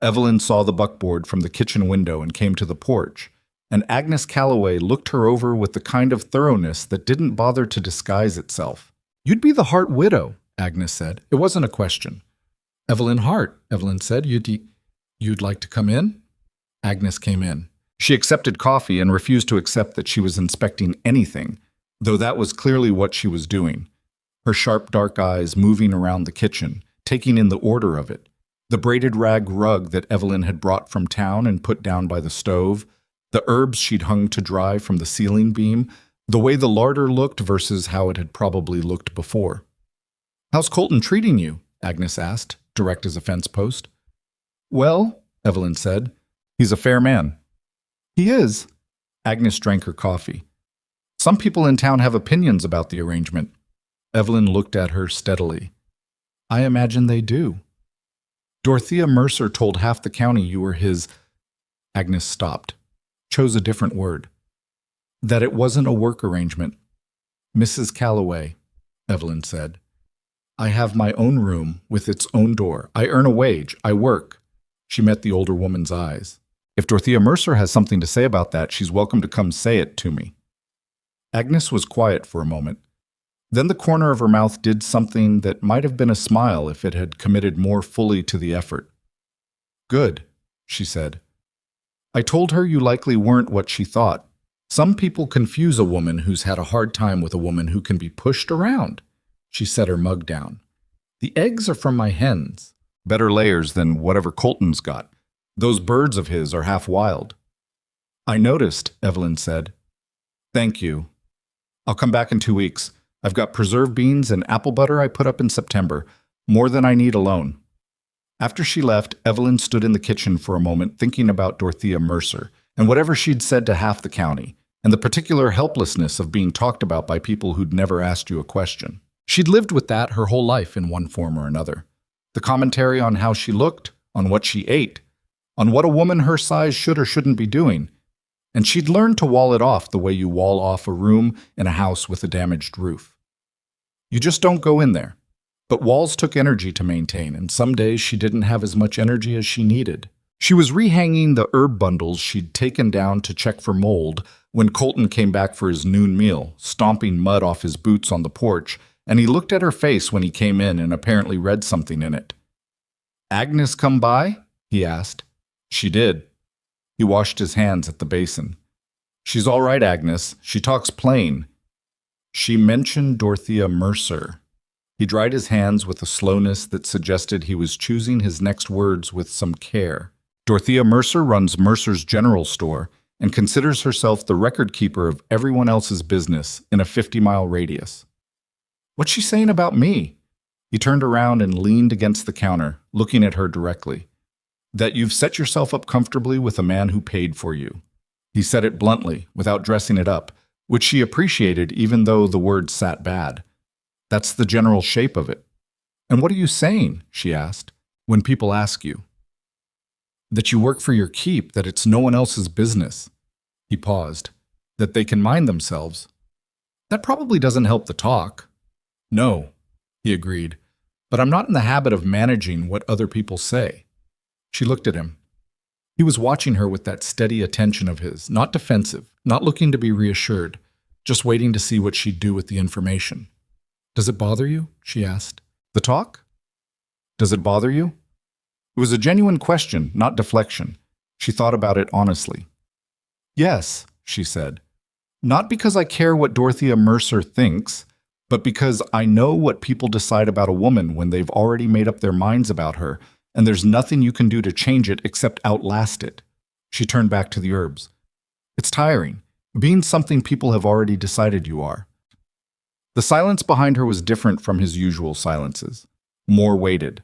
Evelyn saw the buckboard from the kitchen window and came to the porch, and Agnes Calloway looked her over with the kind of thoroughness that didn't bother to disguise itself. "You'd be the Hart widow," Agnes said. It wasn't a question. "Evelyn Hart," Evelyn said. You'd like to come in?" Agnes came in. She accepted coffee and refused to accept that she was inspecting anything, though that was clearly what she was doing. Her sharp dark eyes moving around the kitchen, taking in the order of it. The braided rag rug that Evelyn had brought from town and put down by the stove, the herbs she'd hung to dry from the ceiling beam, the way the larder looked versus how it had probably looked before. "How's Colton treating you?" Agnes asked, direct as a fence post. "Well," Evelyn said, "he's a fair man." "He is." Agnes drank her coffee. "Some people in town have opinions about the arrangement." Evelyn looked at her steadily. "I imagine they do." "Dorothea Mercer told half the county you were his—" Agnes stopped, chose a different word. "That it wasn't a work arrangement." "Mrs. Calloway," Evelyn said. "I have my own room with its own door. I earn a wage. I work." She met the older woman's eyes. "If Dorothea Mercer has something to say about that, she's welcome to come say it to me." Agnes was quiet for a moment. Then the corner of her mouth did something that might have been a smile if it had committed more fully to the effort. "Good," she said. "I told her you likely weren't what she thought. Some people confuse a woman who's had a hard time with a woman who can be pushed around." She set her mug down. "The eggs are from my hens. Better layers than whatever Colton's got. Those birds of his are half wild." "I noticed," Evelyn said. "Thank you. I'll come back in 2 weeks. I've got preserved beans and apple butter I put up in September, more than I need alone." After she left, Evelyn stood in the kitchen for a moment thinking about Dorothea Mercer and whatever she'd said to half the county, and the particular helplessness of being talked about by people who'd never asked you a question. She'd lived with that her whole life in one form or another. The commentary on how she looked, on what she ate, on what a woman her size should or shouldn't be doing, and she'd learned to wall it off the way you wall off a room in a house with a damaged roof. You just don't go in there. But walls took energy to maintain, and some days she didn't have as much energy as she needed. She was rehanging the herb bundles she'd taken down to check for mold when Colton came back for his noon meal, stomping mud off his boots on the porch, and he looked at her face when he came in and apparently read something in it. "Agnes come by?" he asked. She did. He washed his hands at the basin. "She's all right, Agnes. She talks plain." "She mentioned Dorothea Mercer." He dried his hands with a slowness that suggested he was choosing his next words with some care. "Dorothea Mercer runs Mercer's General Store and considers herself the record keeper of everyone else's business in a 50-mile radius." "What's she saying about me?" He turned around and leaned against the counter, looking at her directly. "That you've set yourself up comfortably with a man who paid for you." He said it bluntly, without dressing it up, which she appreciated even though the words sat bad. "That's the general shape of it." "And what are you saying?" she asked. "When people ask you." "That you work for your keep, that it's no one else's business." He paused. "That they can mind themselves." "That probably doesn't help the talk." "No," he agreed, "but I'm not in the habit of managing what other people say." She looked at him. He was watching her with that steady attention of his, not defensive, not looking to be reassured, just waiting to see what she'd do with the information. "Does it bother you?" she asked. "The talk? Does it bother you?" It was a genuine question, not deflection. She thought about it honestly. "Yes," she said. "Not because I care what Dorothea Mercer thinks, but because I know what people decide about a woman when they've already made up their minds about her, and there's nothing you can do to change it except outlast it." She turned back to the herbs. "It's tiring, being something people have already decided you are." The silence behind her was different from his usual silences, more weighted.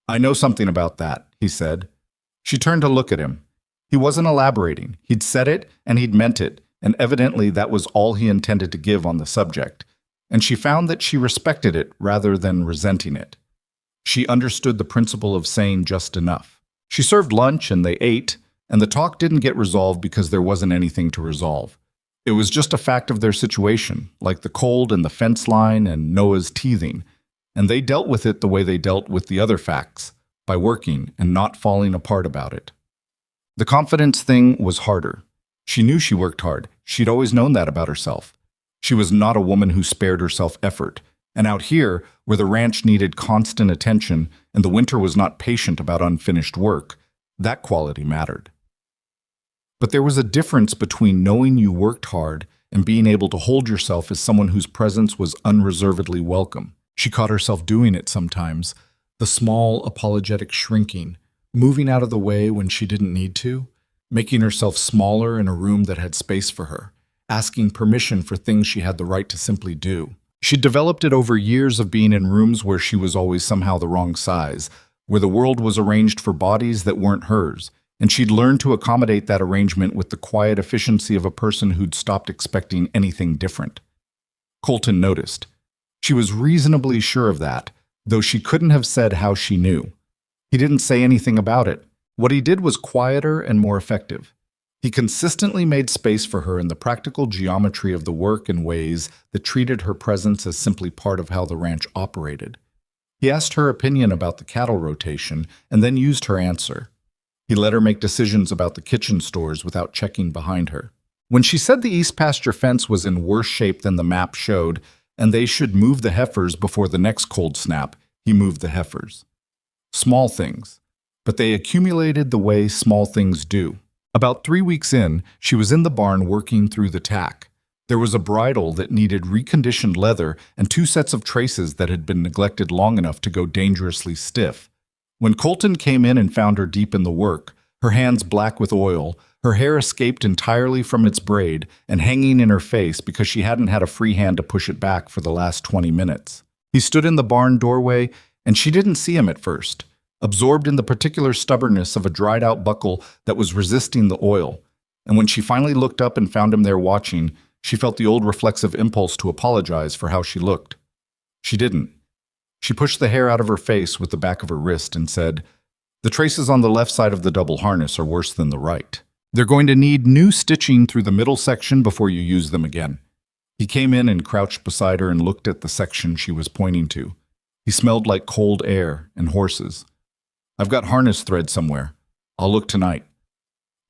"I know something about that," he said. She turned to look at him. He wasn't elaborating. He'd said it, and he'd meant it, and evidently that was all he intended to give on the subject, and she found that she respected it rather than resenting it. She understood the principle of saying just enough. She served lunch, and they ate, and the talk didn't get resolved because there wasn't anything to resolve. It was just a fact of their situation, like the cold and the fence line and Noah's teething, and they dealt with it the way they dealt with the other facts, by working and not falling apart about it. The confidence thing was harder. She knew she worked hard. She'd always known that about herself. She was not a woman who spared herself effort, and out here, where the ranch needed constant attention and the winter was not patient about unfinished work, that quality mattered. But there was a difference between knowing you worked hard and being able to hold yourself as someone whose presence was unreservedly welcome. She caught herself doing it sometimes, The small, apologetic shrinking, moving out of the way when she didn't need to, making herself smaller in a room that had space for her, asking permission for things she had the right to simply do. She'd developed it over years of being in rooms where she was always somehow the wrong size, where the world was arranged for bodies that weren't hers, and she'd learned to accommodate that arrangement with the quiet efficiency of a person who'd stopped expecting anything different. Colton noticed. She was reasonably sure of that, though she couldn't have said how she knew. He didn't say anything about it. What he did was quieter and more effective. He consistently made space for her in the practical geometry of the work in ways that treated her presence as simply part of how the ranch operated. He asked her opinion about the cattle rotation and then used her answer. He let her make decisions about the kitchen stores without checking behind her. When she said the east pasture fence was in worse shape than the map showed, and they should move the heifers before the next cold snap, he moved the heifers. Small things, but they accumulated the way small things do. About 3 weeks in, she was in the barn working through the tack. There was a bridle that needed reconditioned leather and 2 sets of traces that had been neglected long enough to go dangerously stiff. When Colton came in and found her deep in the work, her hands black with oil, her hair escaped entirely from its braid and hanging in her face because she hadn't had a free hand to push it back for the last 20 minutes. He stood in the barn doorway, and she didn't see him at first, absorbed in the particular stubbornness of a dried-out buckle that was resisting the oil. And when she finally looked up and found him there watching, she felt the old reflexive impulse to apologize for how she looked. She didn't. She pushed the hair out of her face with the back of her wrist and said, "The traces on the left side of the double harness are worse than the right. They're going to need new stitching through the middle section before you use them again." He came in and crouched beside her and looked at the section she was pointing to. He smelled like cold air and horses. "I've got harness thread somewhere. I'll look tonight."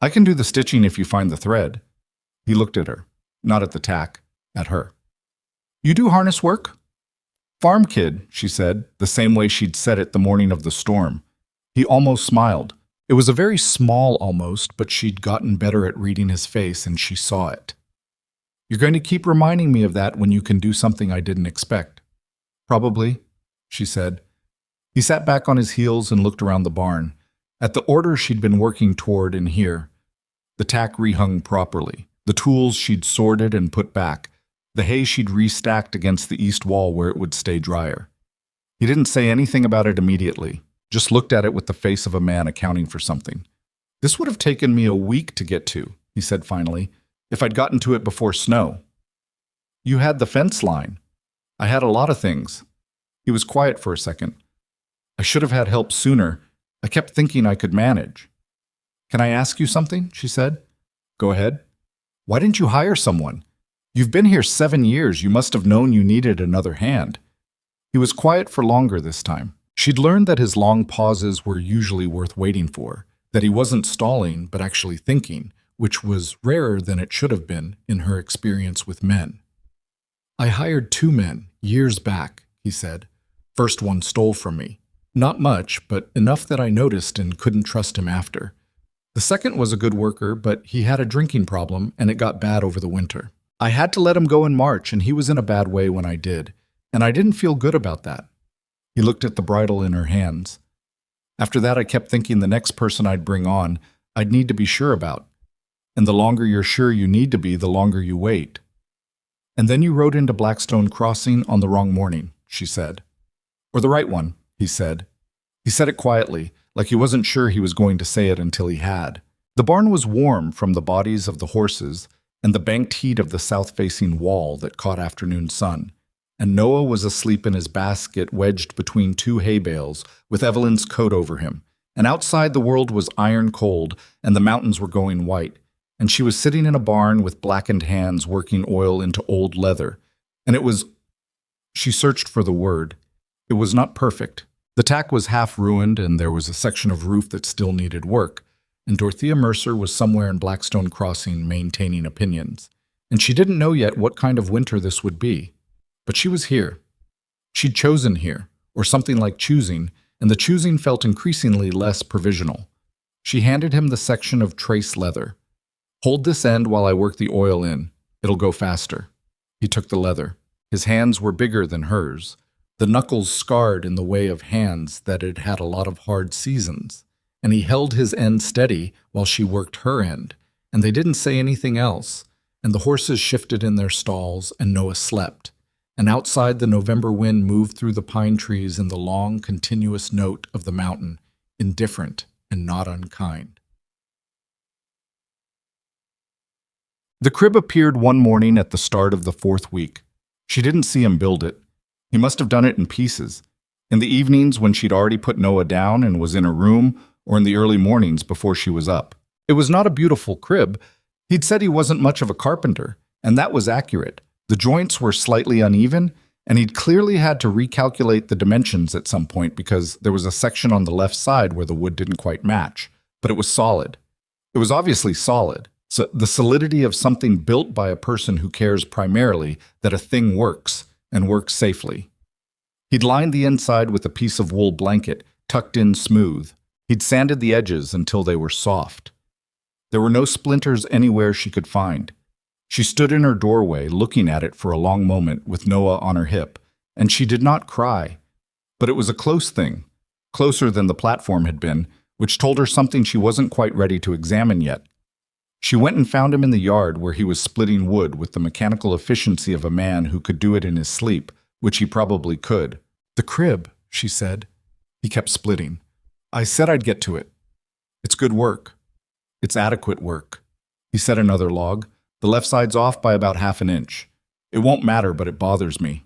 "I can do the stitching if you find the thread." He looked at her, not at the tack, at her. "You do harness work?" "Farm kid," she said, the same way she'd said it the morning of the storm. He almost smiled. It was a very small almost, but she'd gotten better at reading his face and she saw it. "You're going to keep reminding me of that when you can do something I didn't expect." "Probably," she said. He sat back on his heels and looked around the barn, at the order she'd been working toward in here. The tack rehung properly, the tools she'd sorted and put back, the hay she'd restacked against the east wall where it would stay drier. He didn't say anything about it immediately, just looked at it with the face of a man accounting for something. "This would have taken me a week to get to," he said finally, "if I'd gotten to it before snow." "You had the fence line." "I had a lot of things." He was quiet for a second. "I should have had help sooner. I kept thinking I could manage." "Can I ask you something?" she said. "Go ahead." "Why didn't you hire someone? You've been here 7 years. You must have known you needed another hand." He was quiet for longer this time. She'd learned that his long pauses were usually worth waiting for, that he wasn't stalling but actually thinking, which was rarer than it should have been in her experience with men. "I hired 2 men, years back," he said. "First one stole from me. Not much, but enough that I noticed and couldn't trust him after. The second was a good worker, but he had a drinking problem and it got bad over the winter. I had to let him go in March and he was in a bad way when I did, and I didn't feel good about that." He looked at the bridle in her hands. "After that I kept thinking the next person I'd bring on, I'd need to be sure about. And the longer you're sure you need to be, the longer you wait." "And then you rode into Blackstone Crossing on the wrong morning," she said. "Or the right one," he said. He said it quietly, like he wasn't sure he was going to say it until he had. The barn was warm from the bodies of the horses and the banked heat of the south-facing wall that caught afternoon sun, and Noah was asleep in his basket wedged between 2 hay bales with Evelyn's coat over him, and outside the world was iron cold and the mountains were going white, and she was sitting in a barn with blackened hands working oil into old leather, and it was— She searched for the word. It was not perfect. The tack was half ruined and there was a section of roof that still needed work, and Dorothea Mercer was somewhere in Blackstone Crossing maintaining opinions, and she didn't know yet what kind of winter this would be. But she was here. She'd chosen here, or something like choosing, and the choosing felt increasingly less provisional. She handed him the section of trace leather. "Hold this end while I work the oil in. It'll go faster." He took the leather. His hands were bigger than hers. the knuckles scarred in the way of hands that had had a lot of hard seasons, and he held his end steady while she worked her end, and they didn't say anything else, and the horses shifted in their stalls, and Noah slept, and outside the November wind moved through the pine trees in the long, continuous note of the mountain, indifferent and not unkind. The crib appeared one morning at the start of the 4th week. She didn't see him build it. He must have done it in pieces. In the evenings when she'd already put Noah down and was in her room, or in the early mornings before she was up. It was not a beautiful crib. He'd said he wasn't much of a carpenter, and that was accurate. The joints were slightly uneven, and he'd clearly had to recalculate the dimensions at some point because there was a section on the left side where the wood didn't quite match, but it was solid. It was obviously solid. So the solidity of something built by a person who cares primarily that a thing works, and works safely. He'd lined the inside with a piece of wool blanket, tucked in smooth. He'd sanded the edges until they were soft. There were no splinters anywhere she could find. She stood in her doorway, looking at it for a long moment with Noah on her hip, and she did not cry. But it was a close thing, closer than the platform had been, which told her something she wasn't quite ready to examine yet. She went and found him in the yard where he was splitting wood with the mechanical efficiency of a man who could do it in his sleep, which he probably could. "The crib," she said. He kept splitting. "I said I'd get to it. It's good work. It's adequate work." He set another log. "The left side's off by about half an inch. It won't matter, but it bothers me."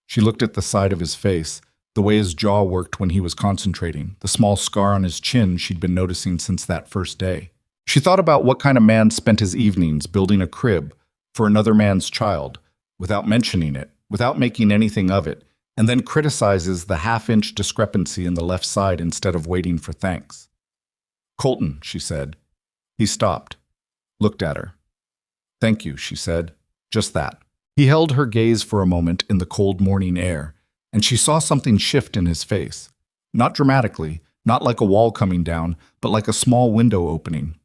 She looked at the side of his face, the way his jaw worked when he was concentrating, the small scar on his chin she'd been noticing since that first day. She thought about what kind of man spent his evenings building a crib for another man's child, without mentioning it, without making anything of it, and then criticizes the half-inch discrepancy in the left side instead of waiting for thanks. "Colton," she said. He stopped, looked at her. "Thank you," she said. Just that. He held her gaze for a moment in the cold morning air, and she saw something shift in his face. Not dramatically, not like a wall coming down, but like a small window opening.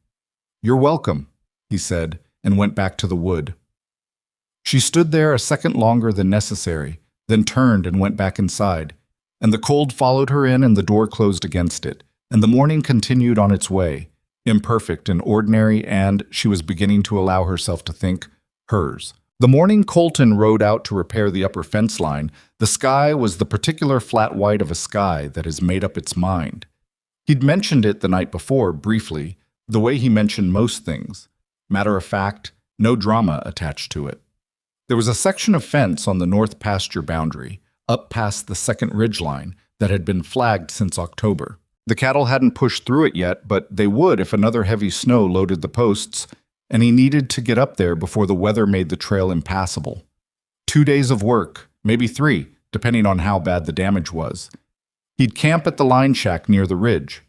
"You're welcome," he said, and went back to the wood. She stood there a second longer than necessary, then turned and went back inside, and the cold followed her in and the door closed against it, and the morning continued on its way, imperfect and ordinary and, she was beginning to allow herself to think, hers. The morning Colton rode out to repair the upper fence line, the sky was the particular flat white of a sky that has made up its mind. He'd mentioned it the night before, briefly, the way he mentioned most things. Matter of fact, no drama attached to it. There was a section of fence on the north pasture boundary, up past the second ridge line, that had been flagged since October. The cattle hadn't pushed through it yet, but they would if another heavy snow loaded the posts, and he needed to get up there before the weather made the trail impassable. 2 days of work, maybe 3, depending on how bad the damage was. He'd camp at the line shack near the ridge.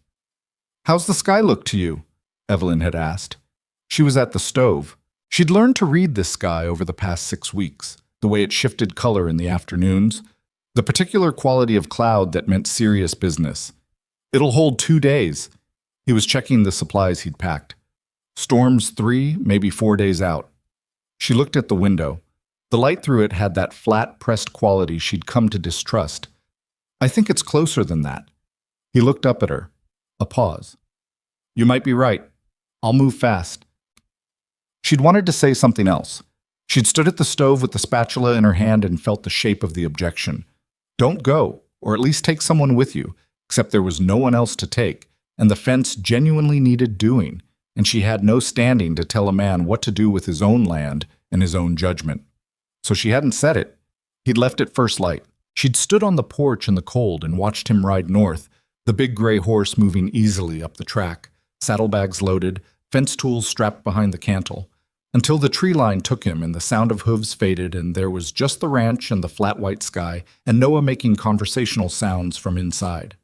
"How's the sky look to you?" Evelyn had asked. She was at the stove. She'd learned to read this sky over the past 6 weeks, the way it shifted color in the afternoons, the particular quality of cloud that meant serious business. "It'll hold 2 days. He was checking the supplies he'd packed. "Storms 3, maybe 4 days out." She looked at the window. The light through it had that flat, pressed quality she'd come to distrust. "I think it's closer than that." He looked up at her. A pause. "You might be right. I'll move fast." She'd wanted to say something else. She'd stood at the stove with the spatula in her hand and felt the shape of the objection. Don't go, or at least take someone with you, except there was no one else to take, and the fence genuinely needed doing, and she had no standing to tell a man what to do with his own land and his own judgment. So she hadn't said it. He'd left at first light. She'd stood on the porch in the cold and watched him ride north, the big gray horse moving easily up the track, saddlebags loaded, fence tools strapped behind the cantle, until the tree line took him and the sound of hooves faded and there was just the ranch and the flat white sky and Noah making conversational sounds from inside.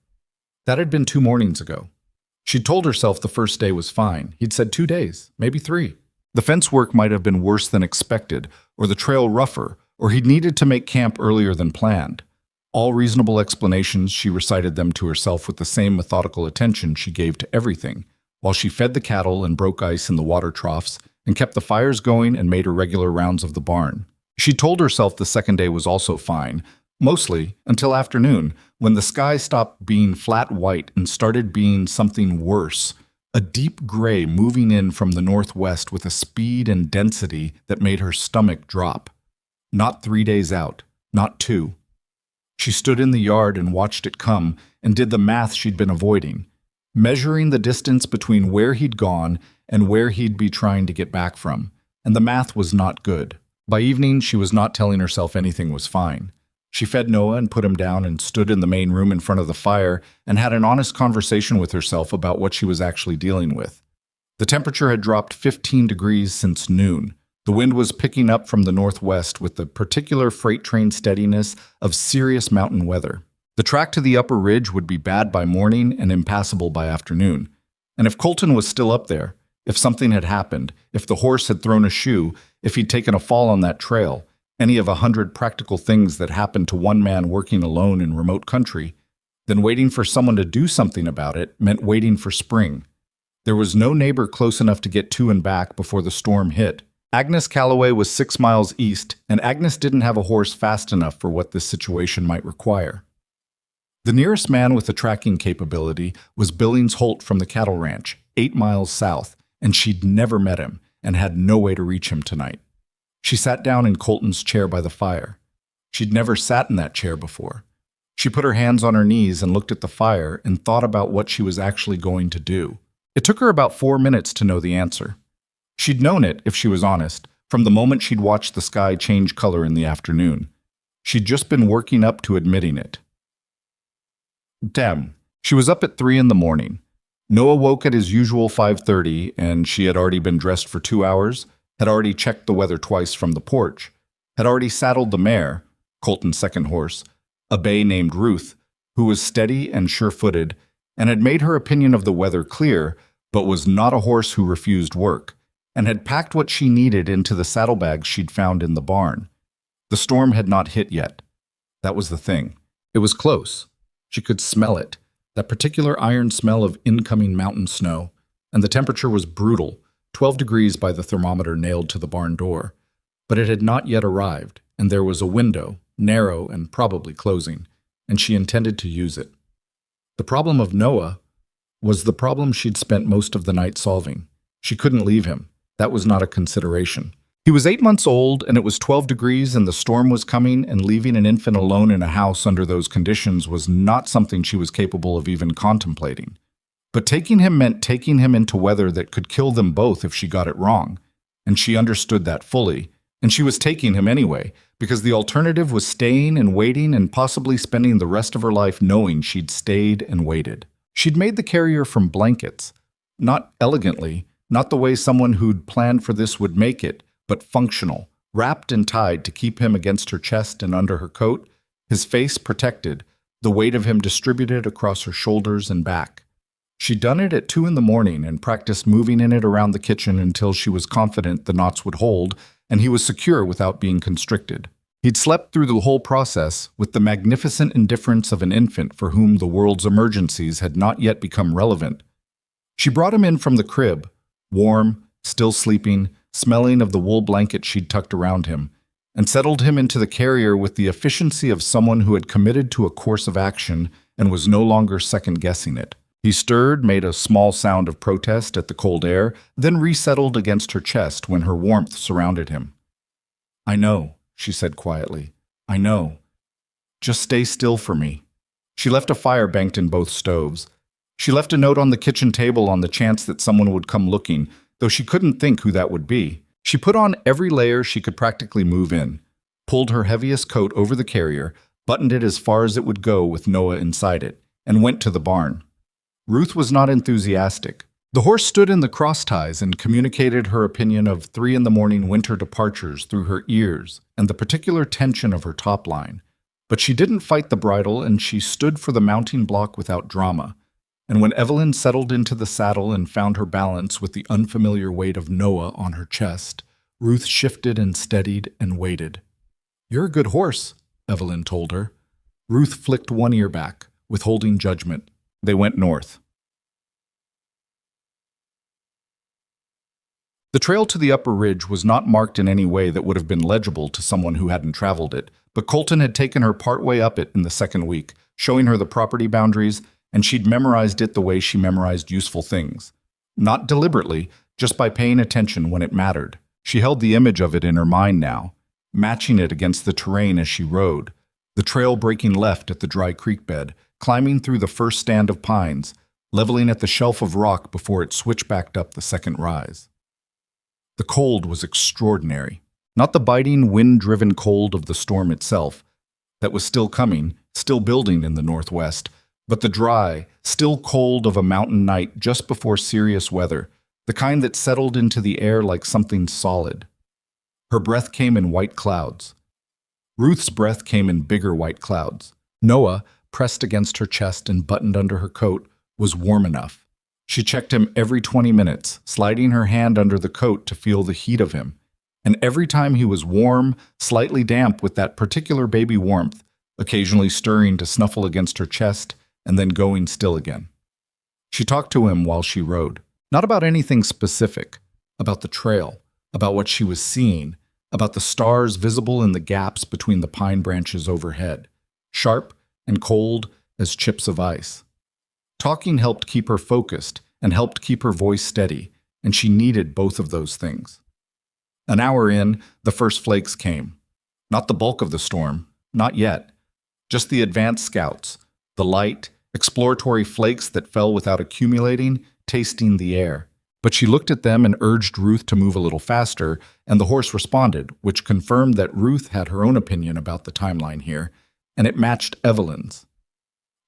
That had been 2 mornings ago. She'd told herself the first day was fine. He'd said 2 days, maybe 3. The fence work might have been worse than expected, or the trail rougher, or he'd needed to make camp earlier than planned. All reasonable explanations, she recited them to herself with the same methodical attention she gave to everything, while she fed the cattle and broke ice in the water troughs and kept the fires going and made her regular rounds of the barn. She told herself the second day was also fine, Mostly until afternoon, when the sky stopped being flat white and started being something worse, a deep gray moving in from the northwest with a speed and density that made her stomach drop. Not 3 days out, not 2. She stood in the yard and watched it come and did the math she'd been avoiding, measuring the distance between where he'd gone and where he'd be trying to get back from, and the math was not good. By evening, she was not telling herself anything was fine. She fed Noah and put him down and stood in the main room in front of the fire and had an honest conversation with herself about what she was actually dealing with. The temperature had dropped 15 degrees since noon. The wind was picking up from the northwest with the particular freight train steadiness of serious mountain weather. The track to the upper ridge would be bad by morning and impassable by afternoon. And if Colton was still up there, if something had happened, if the horse had thrown a shoe, if he'd taken a fall on that trail, any of 100 practical things that happened to one man working alone in remote country, then waiting for someone to do something about it meant waiting for spring. There was no neighbor close enough to get to and back before the storm hit. Agnes Calloway was 6 miles east, and Agnes didn't have a horse fast enough for what this situation might require. The nearest man with a tracking capability was Billings Holt from the cattle ranch, 8 miles south, and she'd never met him and had no way to reach him tonight. She sat down in Colton's chair by the fire. She'd never sat in that chair before. She put her hands on her knees and looked at the fire and thought about what she was actually going to do. It took her about 4 minutes to know the answer. She'd known it, if she was honest, from the moment she'd watched the sky change color in the afternoon. She'd just been working up to admitting it. Damn. She was up at 3 in the morning. Noah woke at his usual 5:30, and she had already been dressed for 2 hours, had already checked the weather twice from the porch, had already saddled the mare, Colton's second horse, a bay named Ruth, who was steady and sure-footed, and had made her opinion of the weather clear, but was not a horse who refused work, and had packed what she needed into the saddlebags she'd found in the barn. The storm had not hit yet. That was the thing. It was close. She could smell it, that particular iron smell of incoming mountain snow, and the temperature was brutal, 12 degrees by the thermometer nailed to the barn door. But it had not yet arrived, and there was a window, narrow and probably closing, and she intended to use it. The problem of Noah was the problem she'd spent most of the night solving. She couldn't leave him. That was not a consideration. He was 8 months old, and it was 12 degrees, and the storm was coming, and leaving an infant alone in a house under those conditions was not something she was capable of even contemplating. But taking him meant taking him into weather that could kill them both if she got it wrong, and she understood that fully, and she was taking him anyway, because the alternative was staying and waiting and possibly spending the rest of her life knowing she'd stayed and waited. She'd made the carrier from blankets, not elegantly, not the way someone who'd planned for this would make it, but functional, wrapped and tied to keep him against her chest and under her coat, his face protected, the weight of him distributed across her shoulders and back. She'd done it at 2 in the morning and practiced moving in it around the kitchen until she was confident the knots would hold and he was secure without being constricted. He'd slept through the whole process with the magnificent indifference of an infant for whom the world's emergencies had not yet become relevant. She brought him in from the crib, warm, still sleeping, smelling of the wool blanket she'd tucked around him, and settled him into the carrier with the efficiency of someone who had committed to a course of action and was no longer second-guessing it. He stirred, made a small sound of protest at the cold air, then resettled against her chest when her warmth surrounded him. "I know," she said quietly. "I know. Just stay still for me." She left a fire banked in both stoves. She left a note on the kitchen table on the chance that someone would come looking, though she couldn't think who that would be. She put on every layer she could practically move in, pulled her heaviest coat over the carrier, buttoned it as far as it would go with Noah inside it, and went to the barn. Ruth was not enthusiastic. The horse stood in the cross ties and communicated her opinion of 3 in the morning winter departures through her ears and the particular tension of her top line. But she didn't fight the bridle, and she stood for the mounting block without drama. And when Evelyn settled into the saddle and found her balance with the unfamiliar weight of Noah on her chest, Ruth shifted and steadied and waited. "You're a good horse," Evelyn told her. Ruth flicked one ear back, withholding judgment. They went north. The trail to the upper ridge was not marked in any way that would have been legible to someone who hadn't traveled it, but Colton had taken her partway up it in the second week, showing her the property boundaries, and she'd memorized it the way she memorized useful things. Not deliberately, just by paying attention when it mattered. She held the image of it in her mind now, matching it against the terrain as she rode, the trail breaking left at the dry creek bed, climbing through the first stand of pines, leveling at the shelf of rock before it switchbacked up the second rise. The cold was extraordinary. Not the biting, wind-driven cold of the storm itself, that was still coming, still building in the northwest, but the dry, still cold of a mountain night just before serious weather, the kind that settled into the air like something solid. Her breath came in white clouds. Ruth's breath came in bigger white clouds. Noah, pressed against her chest and buttoned under her coat, was warm enough. She checked him every 20 minutes, sliding her hand under the coat to feel the heat of him. And every time he was warm, slightly damp with that particular baby warmth, occasionally stirring to snuffle against her chest and then going still again. She talked to him while she rode, not about anything specific, about the trail, about what she was seeing, about the stars visible in the gaps between the pine branches overhead, sharp and cold as chips of ice. Talking helped keep her focused and helped keep her voice steady, and she needed both of those things. An hour in, the first flakes came. Not the bulk of the storm, not yet. Just the advanced scouts, the light, exploratory flakes that fell without accumulating, tasting the air. But she looked at them and urged Ruth to move a little faster, and the horse responded, which confirmed that Ruth had her own opinion about the timeline here, and it matched Evelyn's.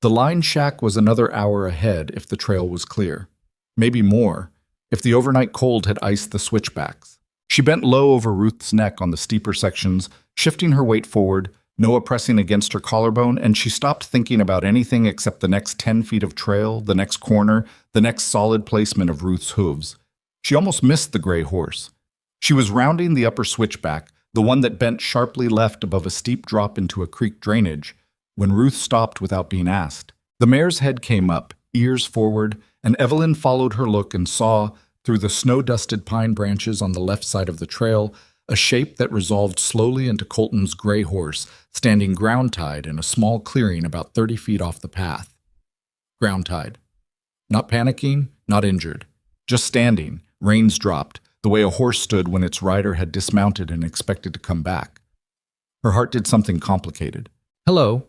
The line shack was another hour ahead if the trail was clear. Maybe more, if the overnight cold had iced the switchbacks. She bent low over Ruth's neck on the steeper sections, shifting her weight forward, Noah pressing against her collarbone, and she stopped thinking about anything except the next 10 feet of trail, the next corner, the next solid placement of Ruth's hooves. She almost missed the gray horse. She was rounding the upper switchback, the one that bent sharply left above a steep drop into a creek drainage, when Ruth stopped without being asked. The mare's head came up, ears forward, and Evelyn followed her look and saw, through the snow-dusted pine branches on the left side of the trail, a shape that resolved slowly into Colton's gray horse, standing ground-tied in a small clearing about 30 feet off the path. Ground-tied. Not panicking, not injured. Just standing, reins dropped, the way a horse stood when its rider had dismounted and expected to come back. Her heart did something complicated. "Hello,"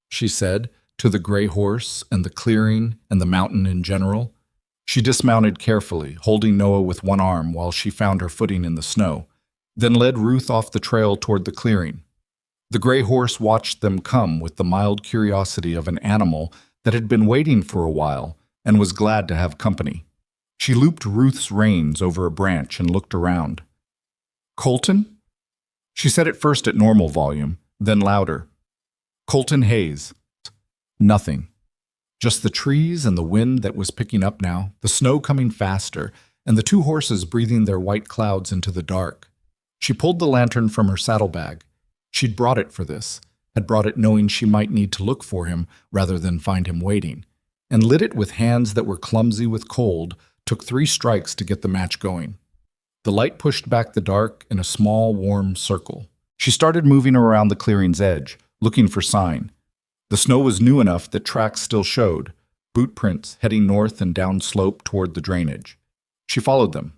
she said, to the gray horse and the clearing and the mountain in general. She dismounted carefully, holding Noah with one arm while she found her footing in the snow, then led Ruth off the trail toward the clearing. The gray horse watched them come with the mild curiosity of an animal that had been waiting for a while and was glad to have company. She looped Ruth's reins over a branch and looked around. "Colton?" She said it first at normal volume, then louder. "Colton Hayes." Nothing. Just the trees and the wind that was picking up now, the snow coming faster, and the two horses breathing their white clouds into the dark. She pulled the lantern from her saddlebag. She'd brought it for this, had brought it knowing she might need to look for him rather than find him waiting, and lit it with hands that were clumsy with cold, took 3 strikes to get the match going. The light pushed back the dark in a small, warm circle. She started moving around the clearing's edge, looking for sign. The snow was new enough that tracks still showed, boot prints heading north and down slope toward the drainage. She followed them.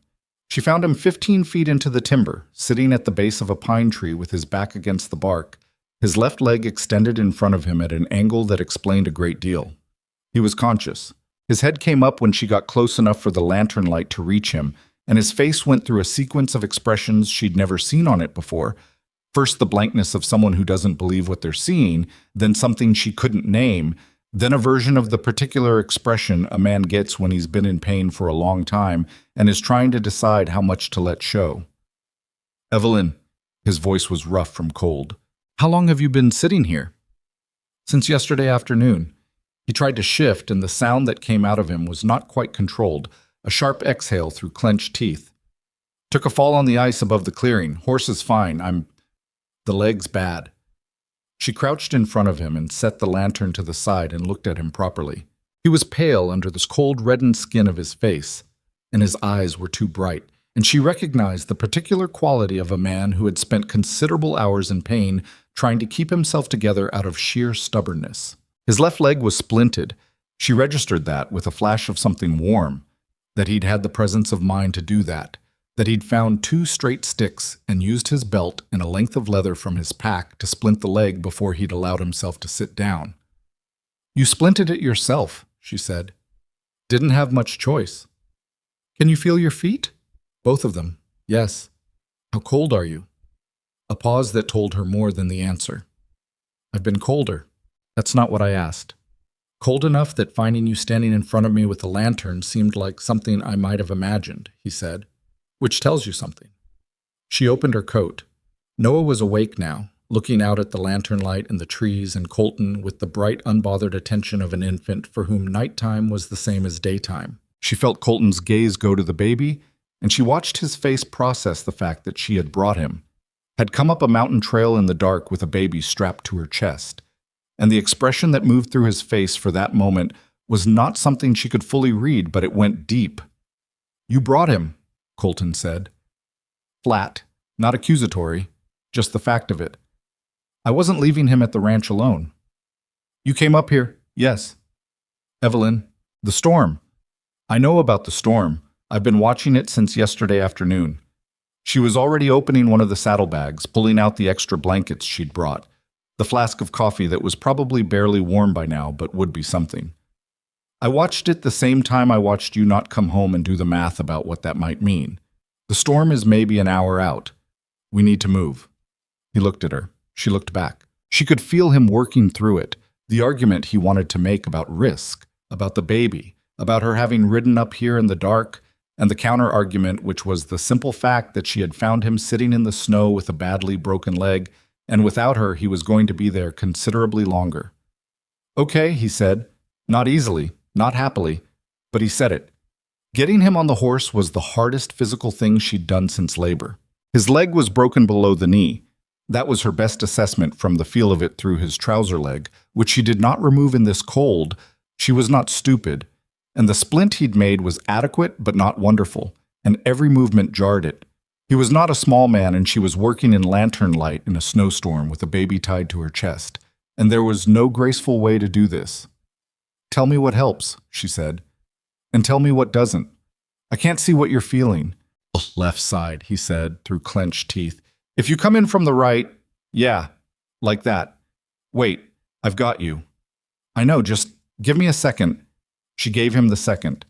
She found him 15 feet into the timber, sitting at the base of a pine tree with his back against the bark, his left leg extended in front of him at an angle that explained a great deal. He was conscious. His head came up when she got close enough for the lantern light to reach him, and his face went through a sequence of expressions she'd never seen on it before. First the blankness of someone who doesn't believe what they're seeing, then something she couldn't name, then a version of the particular expression a man gets when he's been in pain for a long time and is trying to decide how much to let show. "Evelyn," his voice was rough from cold. "How long have you been sitting here?" "Since yesterday afternoon." He tried to shift, and the sound that came out of him was not quite controlled, a sharp exhale through clenched teeth. "Took a fall on the ice above the clearing. Horse is fine. The leg's bad." She crouched in front of him and set the lantern to the side and looked at him properly. He was pale under the cold reddened skin of his face, and his eyes were too bright, and she recognized the particular quality of a man who had spent considerable hours in pain trying to keep himself together out of sheer stubbornness. His left leg was splinted. She registered that with a flash of something warm, that he'd had the presence of mind to do that he'd found 2 straight sticks and used his belt and a length of leather from his pack to splint the leg before he'd allowed himself to sit down. "You splinted it yourself," she said. "Didn't have much choice." "Can you feel your feet?" "Both of them, yes." "How cold are you?" A pause that told her more than the answer. "I've been colder." "That's not what I asked." "Cold enough that finding you standing in front of me with a lantern seemed like something I might have imagined," he said. "Which tells you something." She opened her coat. Noah was awake now, looking out at the lantern light and the trees, and Colton with the bright, unbothered attention of an infant for whom nighttime was the same as daytime. She felt Colton's gaze go to the baby, and she watched his face process the fact that she had brought him, had come up a mountain trail in the dark with a baby strapped to her chest. And the expression that moved through his face for that moment was not something she could fully read, but it went deep. "You brought him," Colton said. Flat, not accusatory, just the fact of it. "I wasn't leaving him at the ranch alone." "You came up here?" "Yes." "Evelyn, the storm." "I know about the storm. I've been watching it since yesterday afternoon." She was already opening one of the saddlebags, pulling out the extra blankets she'd brought, the flask of coffee that was probably barely warm by now, but would be something. "I watched it the same time I watched you not come home and do the math about what that might mean. The storm is maybe an hour out. We need to move." He looked at her. She looked back. She could feel him working through it, the argument he wanted to make about risk, about the baby, about her having ridden up here in the dark, and the counter-argument, which was the simple fact that she had found him sitting in the snow with a badly broken leg, and without her he was going to be there considerably longer. "Okay," he said, not easily, not happily, but he said it. Getting him on the horse was the hardest physical thing she'd done since labor. His leg was broken below the knee. That was her best assessment from the feel of it through his trouser leg, which she did not remove in this cold. She was not stupid. And the splint he'd made was adequate but not wonderful, and every movement jarred it. He was not a small man, and she was working in lantern light in a snowstorm with a baby tied to her chest, and there was no graceful way to do this. "Tell me what helps," she said. "And tell me what doesn't. I can't see what you're feeling." "Left side," he said through clenched teeth. "If you come in from the right, yeah, like that. Wait, I've got you." "I know, just give me a second." She gave him the second.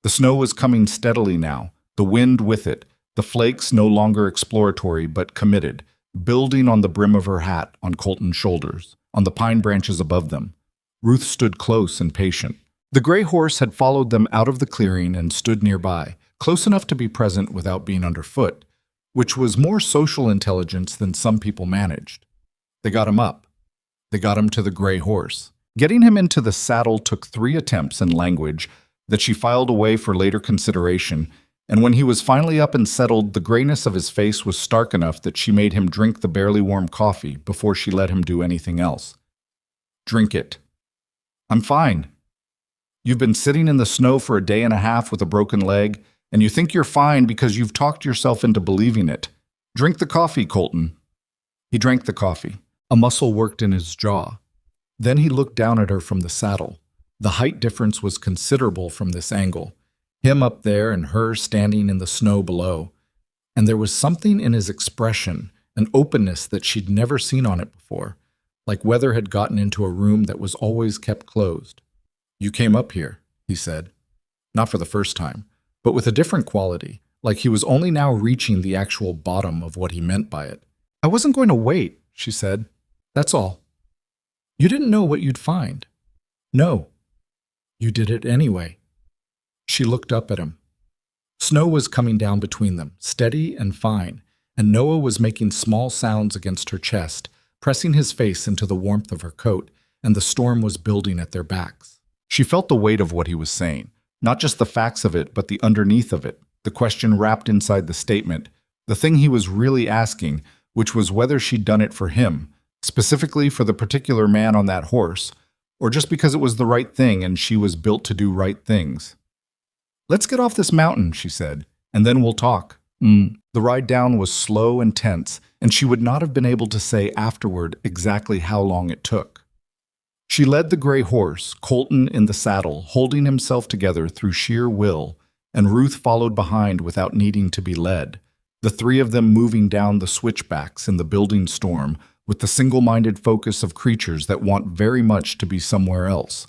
The snow was coming steadily now, the wind with it, the flakes no longer exploratory but committed, building on the brim of her hat, on Colton's shoulders, on the pine branches above them. Ruth stood close and patient. The gray horse had followed them out of the clearing and stood nearby, close enough to be present without being underfoot, which was more social intelligence than some people managed. They got him up. They got him to the gray horse. Getting him into the saddle took 3 attempts in language that she filed away for later consideration, and when he was finally up and settled, the grayness of his face was stark enough that she made him drink the barely warm coffee before she let him do anything else. "Drink it." "I'm fine." "You've been sitting in the snow for a day and a half with a broken leg, and you think you're fine because you've talked yourself into believing it. Drink the coffee, Colton." He drank the coffee. A muscle worked in his jaw. Then he looked down at her from the saddle. The height difference was considerable from this angle. Him up there and her standing in the snow below. And there was something in his expression, an openness that she'd never seen on it before, like weather had gotten into a room that was always kept closed. "You came up here," he said. Not for the first time, but with a different quality, like he was only now reaching the actual bottom of what he meant by it. "I wasn't going to wait," she said. "That's all." "You didn't know what you'd find." "No." "You did it anyway." She looked up at him. Snow was coming down between them, steady and fine, and Noah was making small sounds against her chest, pressing his face into the warmth of her coat, and the storm was building at their backs. She felt the weight of what he was saying, not just the facts of it, but the underneath of it, the question wrapped inside the statement, the thing he was really asking, which was whether she'd done it for him, specifically for the particular man on that horse, or just because it was the right thing and she was built to do right things. "Let's get off this mountain," she said. And then we'll talk. The ride down was slow and tense, and she would not have been able to say afterward exactly how long it took. She led the gray horse, Colton in the saddle, holding himself together through sheer will, and Ruth followed behind without needing to be led, the three of them moving down the switchbacks in the building storm with the single-minded focus of creatures that want very much to be somewhere else.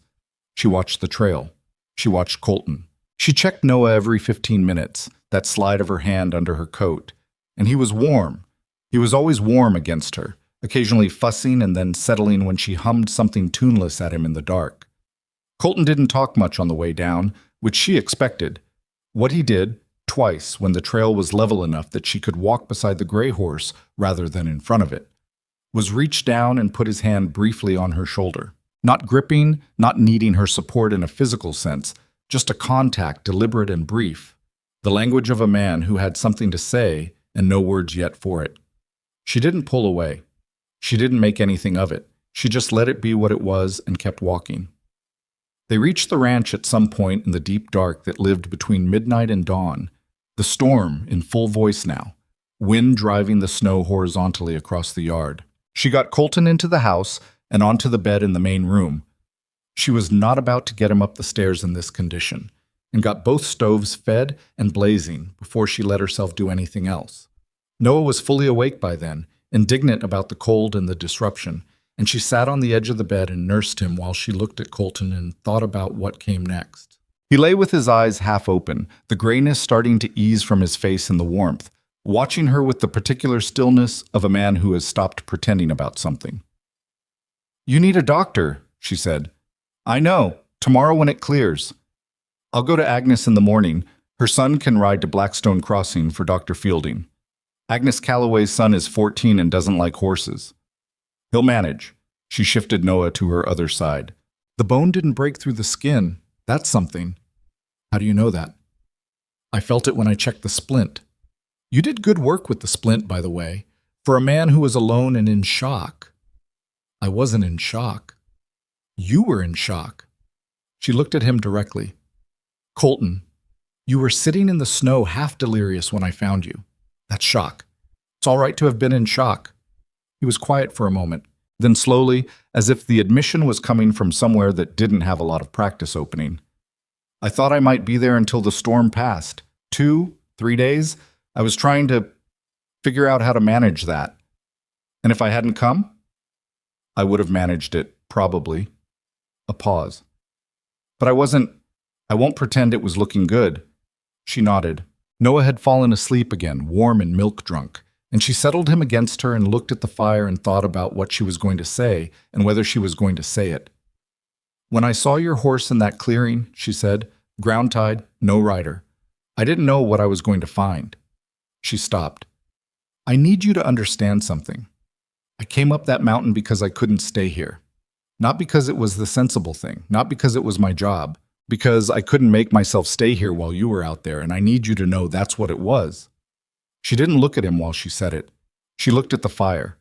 She watched the trail. She watched Colton. She checked Noah every 15 minutes, that slide of her hand under her coat, and he was warm. He was always warm against her, occasionally fussing and then settling when she hummed something tuneless at him in the dark. Colton didn't talk much on the way down, which she expected. What he did, twice when the trail was level enough that she could walk beside the gray horse rather than in front of it, was reach down and put his hand briefly on her shoulder. Not gripping, not needing her support in a physical sense, just a contact, deliberate and brief. The language of a man who had something to say and no words yet for it. She didn't pull away. She didn't make anything of it. She just let it be what it was and kept walking. They reached the ranch at some point in the deep dark that lived between midnight and dawn, the storm in full voice now, wind driving the snow horizontally across the yard. She got Colton into the house and onto the bed in the main room. She was not about to get him up the stairs in this condition, and got both stoves fed and blazing before she let herself do anything else. Noah was fully awake by then, indignant about the cold and the disruption, and she sat on the edge of the bed and nursed him while she looked at Colton and thought about what came next. He lay with his eyes half open, the grayness starting to ease from his face in the warmth, watching her with the particular stillness of a man who has stopped pretending about something. "You need a doctor," she said. "I know. Tomorrow when it clears. I'll go to Agnes in the morning. Her son can ride to Blackstone Crossing for Dr. Fielding. Agnes Calloway's son is 14 and doesn't like horses. He'll manage." She shifted Noah to her other side. "The bone didn't break through the skin. That's something." "How do you know that?" "I felt it when I checked the splint." "You did good work with the splint, by the way, for a man who was alone and in shock." "I wasn't in shock. You were in shock." She looked at him directly. "Colton, you were sitting in the snow half delirious when I found you. That's shock. It's all right to have been in shock." He was quiet for a moment. Then slowly, as if the admission was coming from somewhere that didn't have a lot of practice opening. "I thought I might be there until the storm passed. 2, 3 days. I was trying to figure out how to manage that. And if I hadn't come, I would have managed it, probably." A pause. "But I won't pretend it was looking good." She nodded. Noah had fallen asleep again, warm and milk-drunk, and she settled him against her and looked at the fire and thought about what she was going to say and whether she was going to say it. "When I saw your horse in that clearing," she said, "ground-tied, no rider, I didn't know what I was going to find." She stopped. "I need you to understand something. I came up that mountain because I couldn't stay here. Not because it was the sensible thing, not because it was my job, because I couldn't make myself stay here while you were out there, and I need you to know that's what it was." She didn't look at him while she said it. She looked at the fire.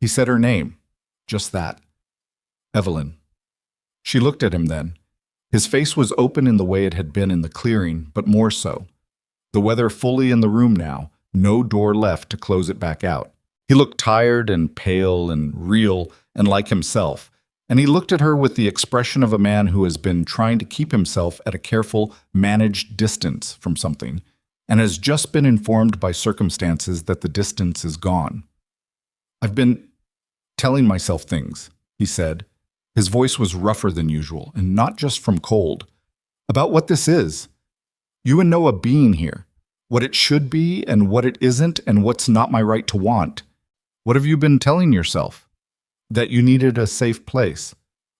He said her name, just that. "Evelyn." She looked at him then. His face was open in the way it had been in the clearing, but more so. The weather fully in the room now, no door left to close it back out. He looked tired and pale and real and like himself, and he looked at her with the expression of a man who has been trying to keep himself at a careful, managed distance from something, and has just been informed by circumstances that the distance is gone. "I've been telling myself things," he said. His voice was rougher than usual, and not just from cold. "About what this is. You and Noah being here. What it should be and what it isn't and what's not my right to want. What have you been telling yourself? That you needed a safe place.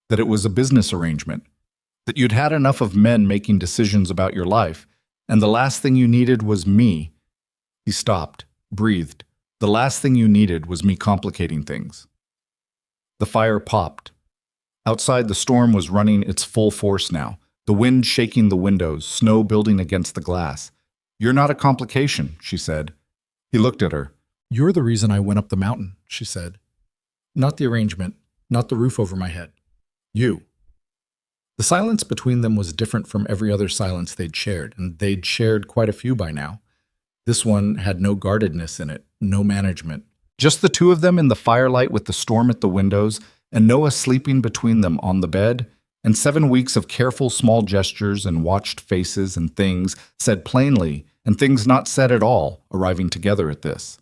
That it was a business arrangement. That you'd had enough of men making decisions about your life, and the last thing you needed was me." He stopped, breathed. "The last thing you needed was me complicating things." The fire popped. Outside, the storm was running its full force now, the wind shaking the windows, snow building against the glass. "You're not a complication," she said. He looked at her. "You're the reason I went up the mountain," she said. "Not the arrangement, not the roof over my head. You." The silence between them was different from every other silence they'd shared, and they'd shared quite a few by now. This one had no guardedness in it, no management. Just the two of them in the firelight with the storm at the windows, and Noah sleeping between them on the bed, and 7 weeks of careful small gestures and watched faces and things said plainly and things not said at all arriving together at this.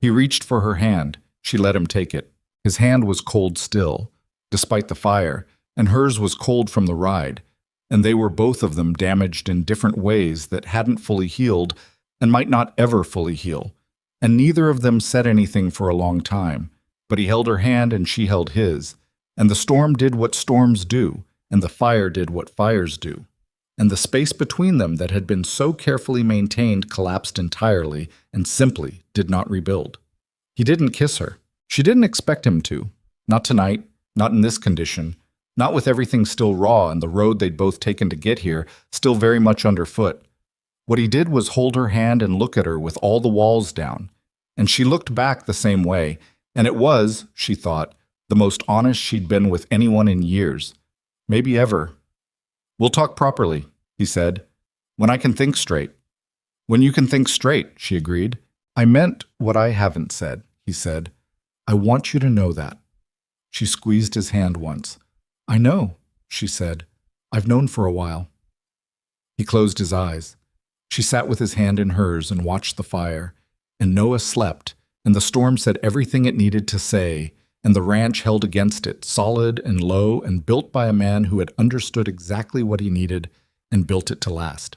He reached for her hand. She let him take it. His hand was cold still, despite the fire, and hers was cold from the ride, and they were both of them damaged in different ways that hadn't fully healed and might not ever fully heal, and neither of them said anything for a long time, but he held her hand and she held his, and the storm did what storms do, and the fire did what fires do, and the space between them that had been so carefully maintained collapsed entirely and simply did not rebuild. He didn't kiss her. She didn't expect him to. Not tonight, not in this condition, not with everything still raw and the road they'd both taken to get here still very much underfoot. What he did was hold her hand and look at her with all the walls down, and she looked back the same way, and it was, she thought, the most honest she'd been with anyone in years. Maybe ever. "We'll talk properly," he said. "When I can think straight." "When you can think straight," she agreed. "I meant what I haven't said," he said. "I want you to know that." She squeezed his hand once. "I know," she said. "I've known for a while." He closed his eyes. She sat with his hand in hers and watched the fire, and Noah slept, and the storm said everything it needed to say, and the ranch held against it, solid and low and built by a man who had understood exactly what he needed and built it to last.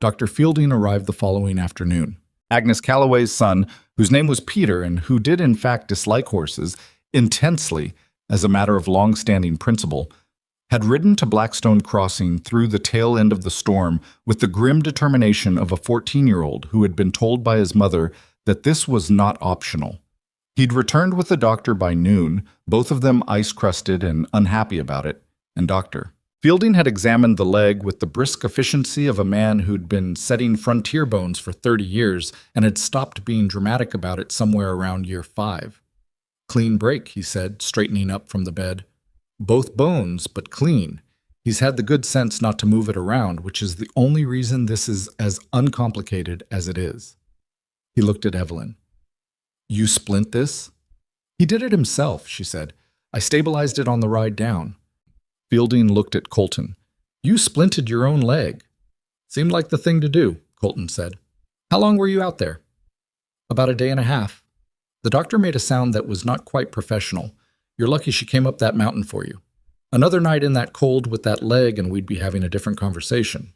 Dr. Fielding arrived the following afternoon. Agnes Calloway's son, whose name was Peter and who did in fact dislike horses intensely as a matter of long-standing principle, had ridden to Blackstone Crossing through the tail end of the storm with the grim determination of a 14-year-old who had been told by his mother that this was not optional. He'd returned with the doctor by noon, both of them ice-crusted and unhappy about it, and Dr. Fielding had examined the leg with the brisk efficiency of a man who'd been setting frontier bones for 30 years and had stopped being dramatic about it somewhere around year 5. "Clean break," he said, straightening up from the bed. "Both bones, but clean. He's had the good sense not to move it around, which is the only reason this is as uncomplicated as it is." He looked at Evelyn. "You splint this?" "He did it himself," she said. "I stabilized it on the ride down." Fielding looked at Colton. "You splinted your own leg." "Seemed like the thing to do," Colton said. "How long were you out there?" "About a day and a half." The doctor made a sound that was not quite professional. "You're lucky she came up that mountain for you. Another night in that cold with that leg and we'd be having a different conversation."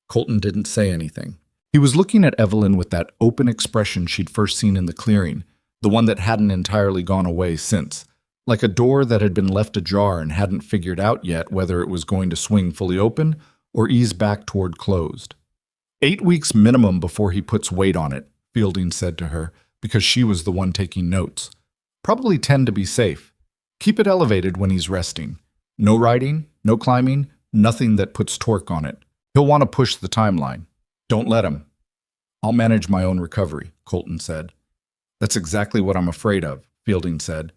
Colton didn't say anything. He was looking at Evelyn with that open expression she'd first seen in the clearing, the one that hadn't entirely gone away since, like a door that had been left ajar and hadn't figured out yet whether it was going to swing fully open or ease back toward closed. 8 weeks minimum before he puts weight on it, Fielding said to her, because she was the one taking notes. Probably 10 to be safe. Keep it elevated when he's resting. No riding, no climbing, nothing that puts torque on it. He'll want to push the timeline. Don't let him. "I'll manage my own recovery," Colton said. "That's exactly what I'm afraid of," Fielding said.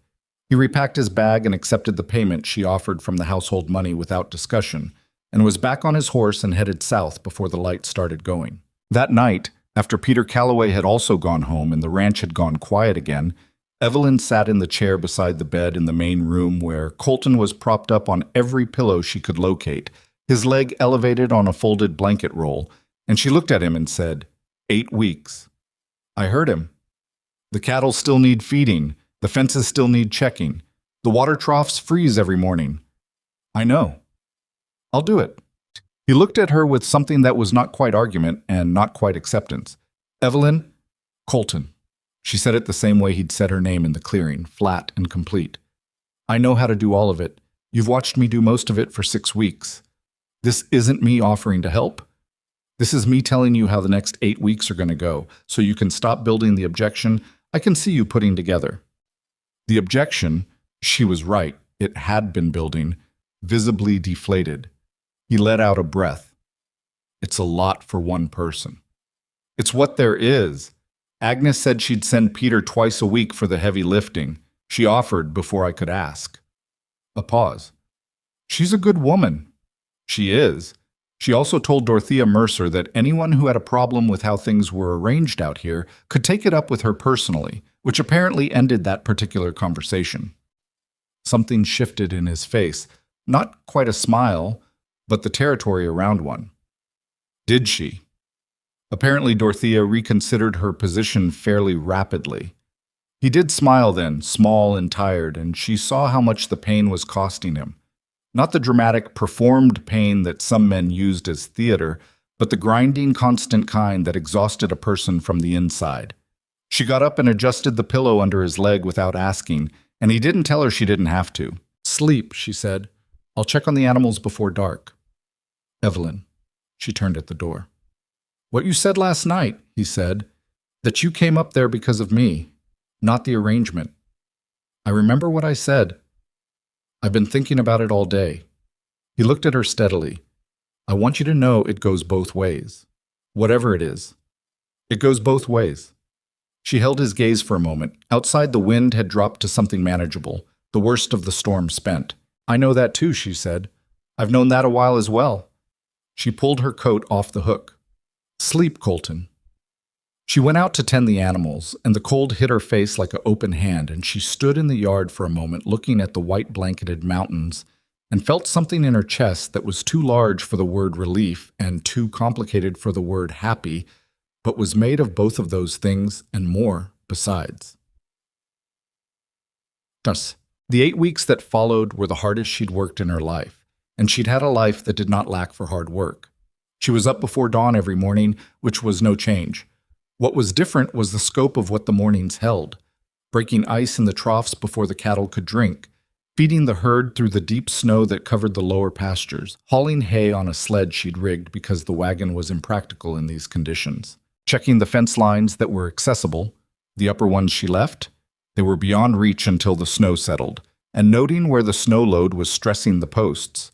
He repacked his bag and accepted the payment she offered from the household money without discussion, and was back on his horse and headed south before the light started going. That night, after Peter Calloway had also gone home and the ranch had gone quiet again, Evelyn sat in the chair beside the bed in the main room where Colton was propped up on every pillow she could locate, his leg elevated on a folded blanket roll, and she looked at him and said, 8 weeks. I heard him. The cattle still need feeding. The fences still need checking. The water troughs freeze every morning. I know. I'll do it. He looked at her with something that was not quite argument and not quite acceptance. Evelyn, Colton. She said it the same way he'd said her name in the clearing, flat and complete. I know how to do all of it. You've watched me do most of it for 6 weeks. This isn't me offering to help. This is me telling you how the next 8 weeks are going to go, so you can stop building the objection I can see you putting together. The objection, she was right, it had been building, visibly deflated. He let out a breath. It's a lot for one person. It's what there is. Agnes said she'd send Peter twice a week for the heavy lifting. She offered before I could ask. A pause. She's a good woman. She is. She also told Dorothea Mercer that anyone who had a problem with how things were arranged out here could take it up with her personally, which apparently ended that particular conversation. Something shifted in his face. Not quite a smile, but the territory around one. Did she? Apparently, Dorothea reconsidered her position fairly rapidly. He did smile then, small and tired, and she saw how much the pain was costing him. Not the dramatic, performed pain that some men used as theater, but the grinding, constant kind that exhausted a person from the inside. She got up and adjusted the pillow under his leg without asking, and he didn't tell her she didn't have to. "Sleep," she said. "I'll check on the animals before dark." "Evelyn." She turned at the door. "What you said last night," he said, "that you came up there because of me, not the arrangement. I remember what I said. I've been thinking about it all day." He looked at her steadily. "I want you to know it goes both ways. Whatever it is. It goes both ways." She held his gaze for a moment. Outside, the wind had dropped to something manageable, the worst of the storm spent. "I know that too," she said. "I've known that a while as well." She pulled her coat off the hook. "Sleep, Colton." She went out to tend the animals, and the cold hit her face like an open hand, and she stood in the yard for a moment looking at the white-blanketed mountains and felt something in her chest that was too large for the word relief and too complicated for the word happy, but was made of both of those things and more besides. Thus, the 8 weeks that followed were the hardest she'd worked in her life, and she'd had a life that did not lack for hard work. She was up before dawn every morning, which was no change. What was different was the scope of what the mornings held: breaking ice in the troughs before the cattle could drink, feeding the herd through the deep snow that covered the lower pastures, hauling hay on a sled she'd rigged because the wagon was impractical in these conditions, checking the fence lines that were accessible, the upper ones she left, they were beyond reach until the snow settled, and noting where the snow load was stressing the posts,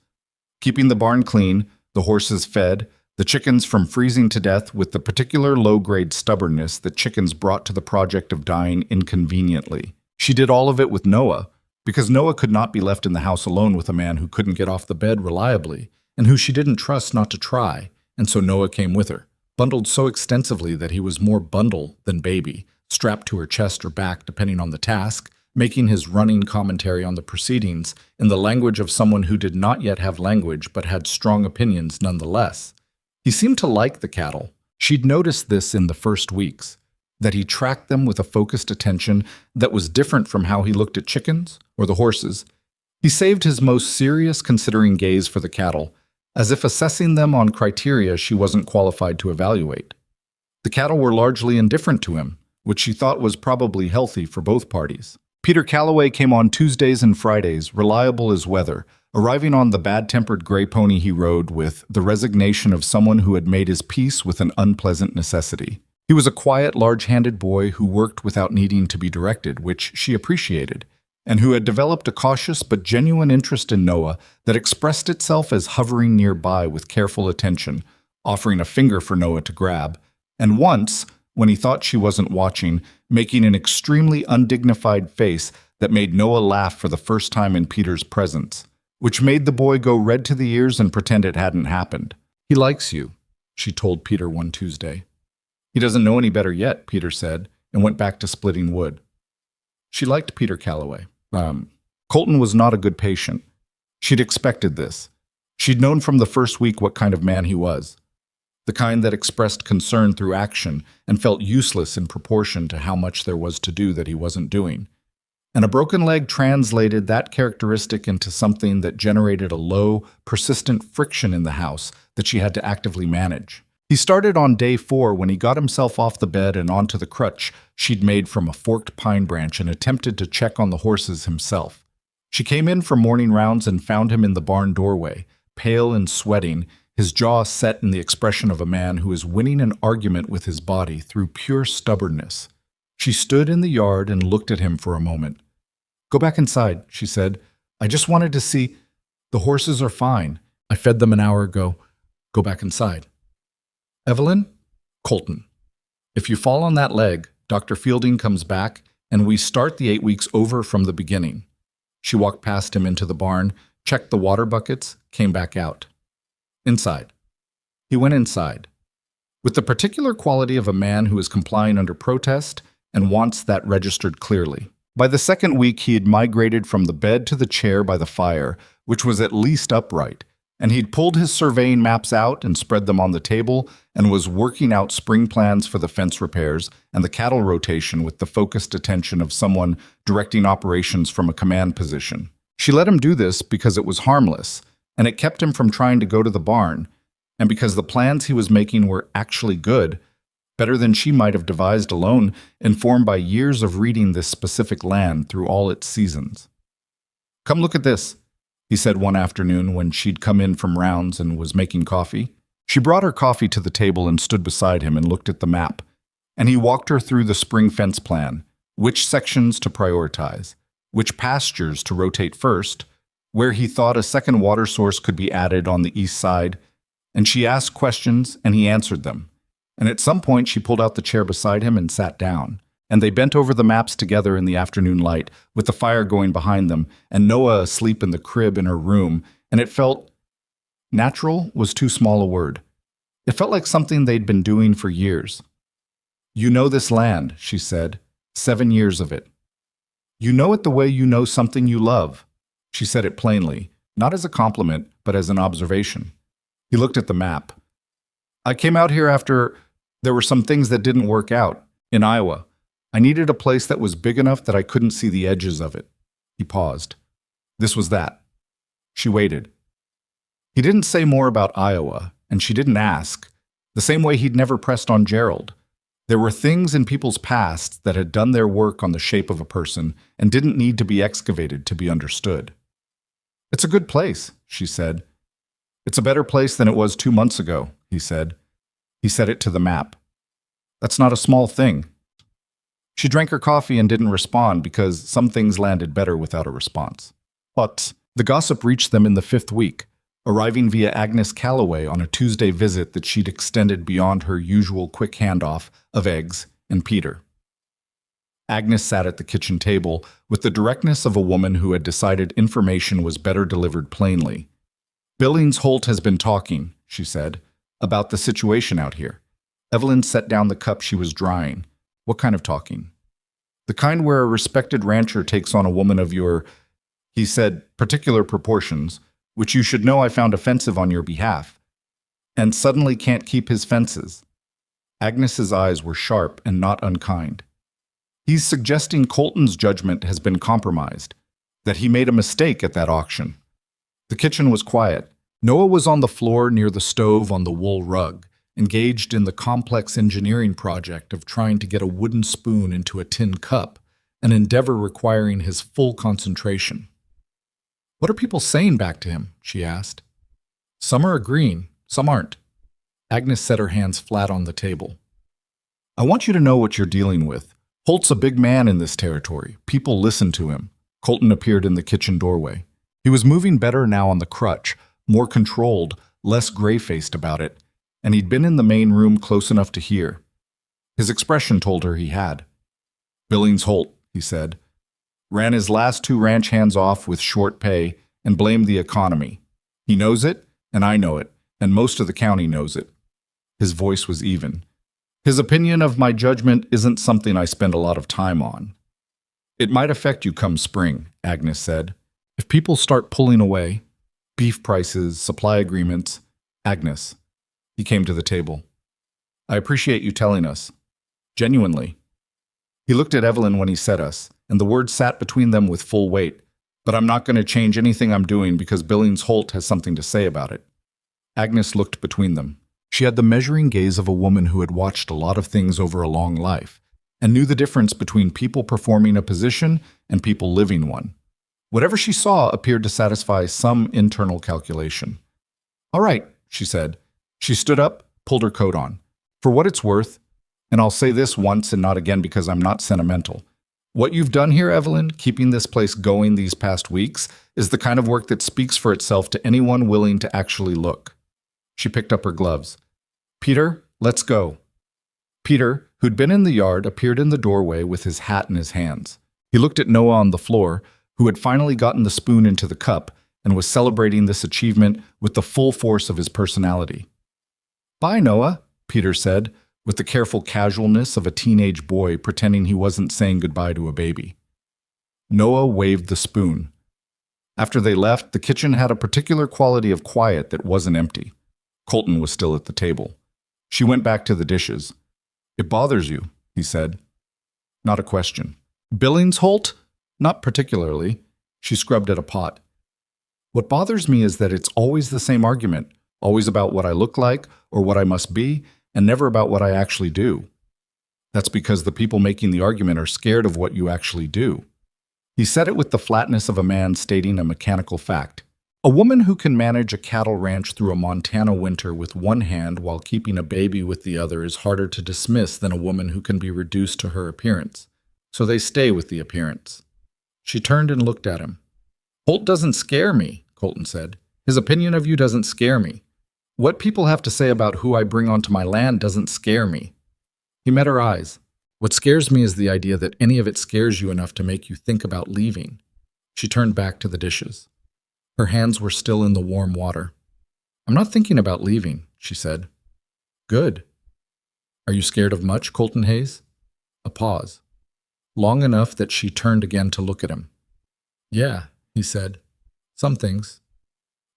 keeping the barn clean, the horses fed, the chickens from freezing to death with the particular low-grade stubbornness that chickens brought to the project of dying inconveniently. She did all of it with Noah, because Noah could not be left in the house alone with a man who couldn't get off the bed reliably, and who she didn't trust not to try, and so Noah came with her, bundled so extensively that he was more bundle than baby, strapped to her chest or back depending on the task, making his running commentary on the proceedings in the language of someone who did not yet have language but had strong opinions nonetheless. He seemed to like the cattle. She'd noticed this in the first weeks, that he tracked them with a focused attention that was different from how he looked at chickens or the horses. He saved his most serious considering gaze for the cattle, as if assessing them on criteria she wasn't qualified to evaluate. The cattle were largely indifferent to him, which she thought was probably healthy for both parties. Peter Calloway came on Tuesdays and Fridays, reliable as weather, arriving on the bad-tempered gray pony he rode with the resignation of someone who had made his peace with an unpleasant necessity. He was a quiet, large-handed boy who worked without needing to be directed, which she appreciated, and who had developed a cautious but genuine interest in Noah that expressed itself as hovering nearby with careful attention, offering a finger for Noah to grab, and once, when he thought she wasn't watching, making an extremely undignified face that made Noah laugh for the first time in Peter's presence, which made the boy go red to the ears and pretend it hadn't happened. "He likes you," she told Peter one Tuesday. "He doesn't know any better yet," Peter said, and went back to splitting wood. She liked Peter Calloway. Colton was not a good patient. She'd expected this. She'd known from the first week what kind of man he was. The kind that expressed concern through action and felt useless in proportion to how much there was to do that he wasn't doing. And a broken leg translated that characteristic into something that generated a low, persistent friction in the house that she had to actively manage. He started on day 4 when he got himself off the bed and onto the crutch she'd made from a forked pine branch and attempted to check on the horses himself. She came in for morning rounds and found him in the barn doorway, pale and sweating, his jaw set in the expression of a man who is winning an argument with his body through pure stubbornness. She stood in the yard and looked at him for a moment. "Go back inside," she said. "I just wanted to see. The horses are fine. I fed them an hour ago. Go back inside." "Evelyn?" "Colton. If you fall on that leg, Dr. Fielding comes back, and we start the 8 weeks over from the beginning." She walked past him into the barn, checked the water buckets, came back out. Inside. He went inside. With the particular quality of a man who is complying under protest and wants that registered clearly. By the second week, he had migrated from the bed to the chair by the fire, which was at least upright, and he'd pulled his surveying maps out and spread them on the table and was working out spring plans for the fence repairs and the cattle rotation with the focused attention of someone directing operations from a command position. She let him do this because it was harmless, and it kept him from trying to go to the barn, and because the plans he was making were actually good, better than she might have devised alone, informed by years of reading this specific land through all its seasons. "Come look at this," he said one afternoon when she'd come in from rounds and was making coffee. She brought her coffee to the table and stood beside him and looked at the map, and he walked her through the spring fence plan, which sections to prioritize, which pastures to rotate first, where he thought a second water source could be added on the east side, and she asked questions and he answered them. And at some point she pulled out the chair beside him and sat down, and they bent over the maps together in the afternoon light, with the fire going behind them, and Noah asleep in the crib in her room, and it felt natural was too small a word. It felt like something they'd been doing for years. "You know this land," she said, 7 years of it. "You know it the way you know something you love." She said it plainly, not as a compliment, but as an observation. He looked at the map. "I came out here after there were some things that didn't work out, in Iowa. I needed a place that was big enough that I couldn't see the edges of it." He paused. This was that. She waited. He didn't say more about Iowa, and she didn't ask, the same way he'd never pressed on Gerald. There were things in people's pasts that had done their work on the shape of a person and didn't need to be excavated to be understood. "It's a good place," she said. "It's a better place than it was 2 months ago," he said. He said it to the map. "That's not a small thing." She drank her coffee and didn't respond because some things landed better without a response. But the gossip reached them in the 5th week, arriving via Agnes Calloway on a Tuesday visit that she'd extended beyond her usual quick handoff of eggs and Peter. Agnes sat at the kitchen table with the directness of a woman who had decided information was better delivered plainly. "Billings Holt has been talking," she said, "about the situation out here." Evelyn set down the cup she was drying. "What kind of talking?" "The kind where a respected rancher takes on a woman of your," he said, "particular proportions, which you should know I found offensive on your behalf, and suddenly can't keep his fences." Agnes's eyes were sharp and not unkind. "He's suggesting Colton's judgment has been compromised, that he made a mistake at that auction." The kitchen was quiet. Noah was on the floor near the stove on the wool rug, engaged in the complex engineering project of trying to get a wooden spoon into a tin cup, an endeavor requiring his full concentration. "What are people saying back to him?" she asked. "Some are agreeing, some aren't." Agnes set her hands flat on the table. "I want you to know what you're dealing with. Holt's a big man in this territory. People listen to him." Colton appeared in the kitchen doorway. He was moving better now on the crutch, more controlled, less gray-faced about it, and he'd been in the main room close enough to hear. His expression told her he had. "Billings Holt," he said, "ran his last 2 ranch hands off with short pay and blamed the economy. He knows it, and I know it, and most of the county knows it." His voice was even. "His opinion of my judgment isn't something I spend a lot of time on." "It might affect you come spring," Agnes said. "If people start pulling away, beef prices, supply agreements." "Agnes." He came to the table. "I appreciate you telling us. Genuinely." He looked at Evelyn when he said us, and the words sat between them with full weight. "But I'm not going to change anything I'm doing because Billings Holt has something to say about it." Agnes looked between them. She had the measuring gaze of a woman who had watched a lot of things over a long life, and knew the difference between people performing a position and people living one. Whatever she saw appeared to satisfy some internal calculation. "All right," she said. She stood up, pulled her coat on. "For what it's worth, and I'll say this once and not again because I'm not sentimental, what you've done here, Evelyn, keeping this place going these past weeks, is the kind of work that speaks for itself to anyone willing to actually look." She picked up her gloves. "Peter, let's go." Peter, who'd been in the yard, appeared in the doorway with his hat in his hands. He looked at Noah on the floor, who had finally gotten the spoon into the cup, and was celebrating this achievement with the full force of his personality. "Bye, Noah," Peter said, with the careful casualness of a teenage boy pretending he wasn't saying goodbye to a baby. Noah waved the spoon. After they left, the kitchen had a particular quality of quiet that wasn't empty. Colton was still at the table. She went back to the dishes. "It bothers you," he said. Not a question. "Billings, Holt?" "Not particularly." She scrubbed at a pot. "What bothers me is that it's always the same argument, always about what I look like or what I must be, and never about what I actually do." "That's because the people making the argument are scared of what you actually do." He said it with the flatness of a man stating a mechanical fact. A woman who can manage a cattle ranch through a Montana winter with one hand while keeping a baby with the other is harder to dismiss than a woman who can be reduced to her appearance. So they stay with the appearance. She turned and looked at him. "Holt doesn't scare me," Colton said. "His opinion of you doesn't scare me. What people have to say about who I bring onto my land doesn't scare me." He met her eyes. "What scares me is the idea that any of it scares you enough to make you think about leaving." She turned back to the dishes. Her hands were still in the warm water. "I'm not thinking about leaving," she said. "Good." "Are you scared of much, Colton Hayes?" A pause. Long enough that she turned again to look at him. "Yeah," he said. "Some things."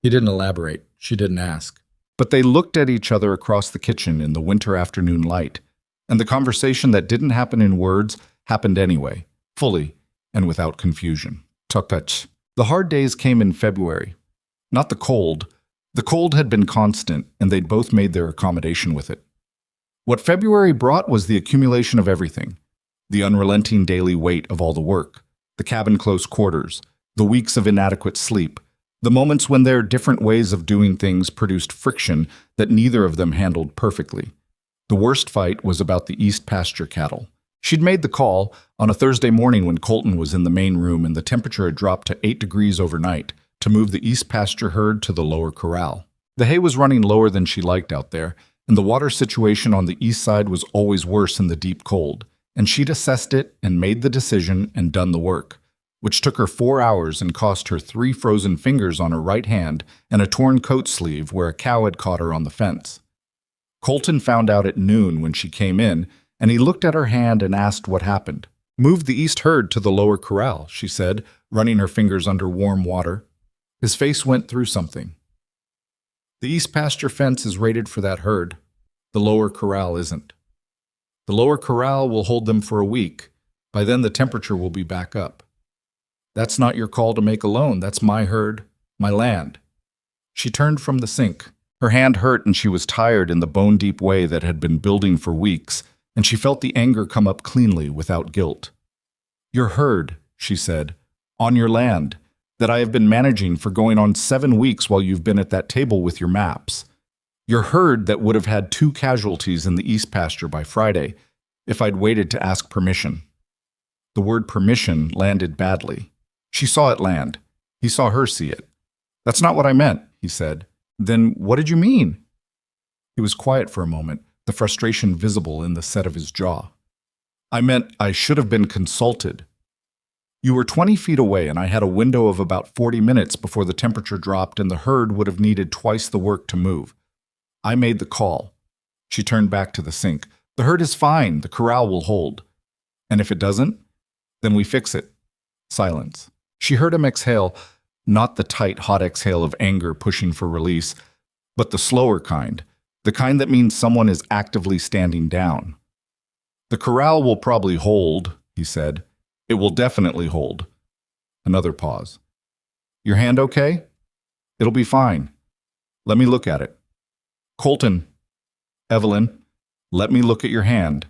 He didn't elaborate. She didn't ask. But they looked at each other across the kitchen in the winter afternoon light, and the conversation that didn't happen in words happened anyway, fully and without confusion. Tukach. The hard days came in February. Not the cold. The cold had been constant, and they'd both made their accommodation with it. What February brought was the accumulation of everything. The unrelenting daily weight of all the work, the cabin close quarters, the weeks of inadequate sleep, the moments when their different ways of doing things produced friction that neither of them handled perfectly. The worst fight was about the East pasture cattle. She'd made the call on a Thursday morning when Colton was in the main room and the temperature had dropped to 8 degrees overnight to move the East pasture herd to the lower corral. The hay was running lower than she liked out there, and the water situation on the east side was always worse in the deep cold, and she'd assessed it and made the decision and done the work, which took her 4 hours and cost her 3 frozen fingers on her right hand and a torn coat sleeve where a cow had caught her on the fence. Colton found out at noon when she came in, and he looked at her hand and asked what happened. "Moved the east herd to the lower corral," she said, running her fingers under warm water. His face went through something. "The east pasture fence is rated for that herd. The lower corral isn't. The lower corral will hold them for a week. By then the temperature will be back up. That's not your call to make alone. That's my herd, my land." She turned from the sink. Her hand hurt and she was tired in the bone-deep way that had been building for weeks, and she felt the anger come up cleanly without guilt. "Your herd," she said, "on your land, that I have been managing for going on 7 weeks while you've been at that table with your maps. Your herd that would have had 2 casualties in the east pasture by Friday, if I'd waited to ask permission." The word permission landed badly. She saw it land. He saw her see it. "That's not what I meant," he said. "Then what did you mean?" He was quiet for a moment, the frustration visible in the set of his jaw. "I meant I should have been consulted. You were 20 feet away and I had a window of about 40 minutes before the temperature dropped and the herd would have needed twice the work to move. I made the call." She turned back to the sink. "The herd is fine. The corral will hold. And if it doesn't, then we fix it." Silence. She heard him exhale, not the tight, hot exhale of anger pushing for release, but the slower kind, the kind that means someone is actively standing down. "The corral will probably hold," he said. "It will definitely hold." Another pause. "Your hand okay?" "It'll be fine. Let me look at it." "Colton." "Evelyn, let me look at your hand."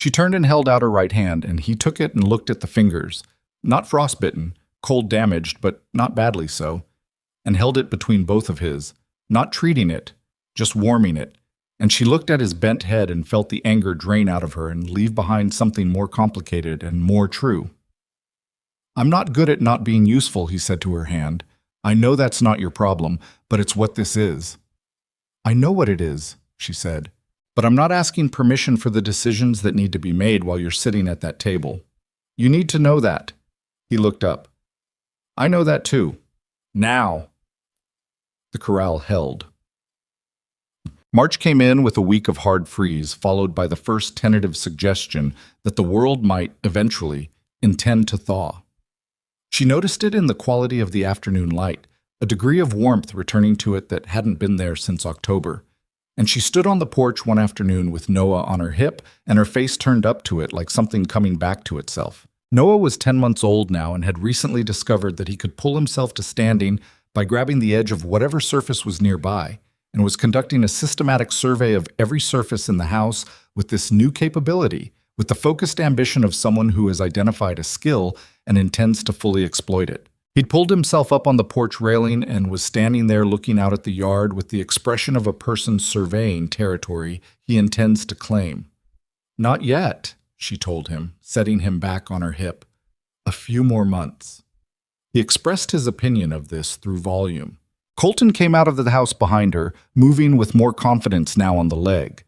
She turned and held out her right hand, and he took it and looked at the fingers, not frostbitten, cold damaged, but not badly so, and held it between both of his, not treating it, just warming it, and she looked at his bent head and felt the anger drain out of her and leave behind something more complicated and more true. "I'm not good at not being useful," he said to her hand. "I know that's not your problem, but it's what this is." "I know what it is," she said, "but I'm not asking permission for the decisions that need to be made while you're sitting at that table. You need to know that." He looked up. "I know that too. Now. The corral held. March came in with a week of hard freeze, followed by the first tentative suggestion that the world might, eventually, intend to thaw. She noticed it in the quality of the afternoon light, a degree of warmth returning to it that hadn't been there since October. And she stood on the porch one afternoon with Noah on her hip and her face turned up to it like something coming back to itself. Noah was 10 months old now and had recently discovered that he could pull himself to standing by grabbing the edge of whatever surface was nearby, and was conducting a systematic survey of every surface in the house with this new capability, with the focused ambition of someone who has identified a skill and intends to fully exploit it. He'd pulled himself up on the porch railing and was standing there looking out at the yard with the expression of a person surveying territory he intends to claim. "Not yet," she told him, setting him back on her hip. "A few more months." He expressed his opinion of this through volume. Colton came out of the house behind her, moving with more confidence now on the leg.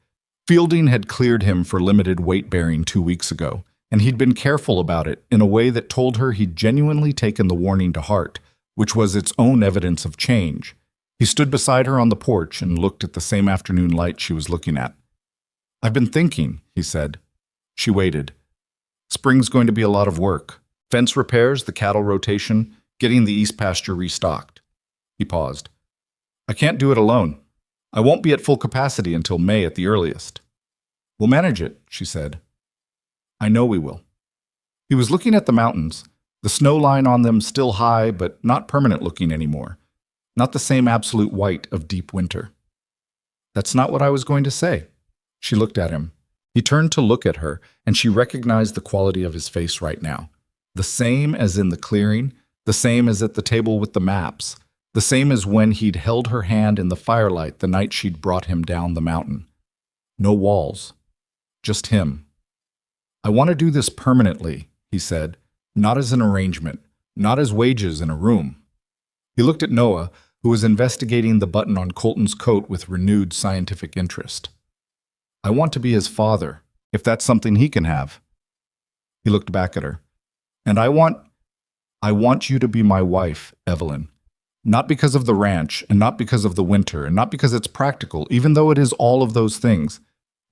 Fielding had cleared him for limited weight-bearing 2 weeks ago, and he'd been careful about it in a way that told her he'd genuinely taken the warning to heart, which was its own evidence of change. He stood beside her on the porch and looked at the same afternoon light she was looking at. "I've been thinking," he said. She waited. "Spring's going to be a lot of work. Fence repairs, the cattle rotation, getting the east pasture restocked." He paused. "I can't do it alone. I won't be at full capacity until May at the earliest." "We'll manage it," she said. "I know we will." He was looking at the mountains, the snow line on them still high but not permanent looking anymore, not the same absolute white of deep winter. "That's not what I was going to say." She looked at him. He turned to look at her, and she recognized the quality of his face right now. The same as in the clearing, the same as at the table with the maps, the same as when he'd held her hand in the firelight the night she'd brought him down the mountain. No walls, just him. "I want to do this permanently," he said, "not as an arrangement, not as wages in a room." He looked at Noah, who was investigating the button on Colton's coat with renewed scientific interest. "I want to be his father, if that's something he can have." He looked back at her. "And I want you to be my wife, Evelyn. Not because of the ranch, and not because of the winter, and not because it's practical, even though it is all of those things.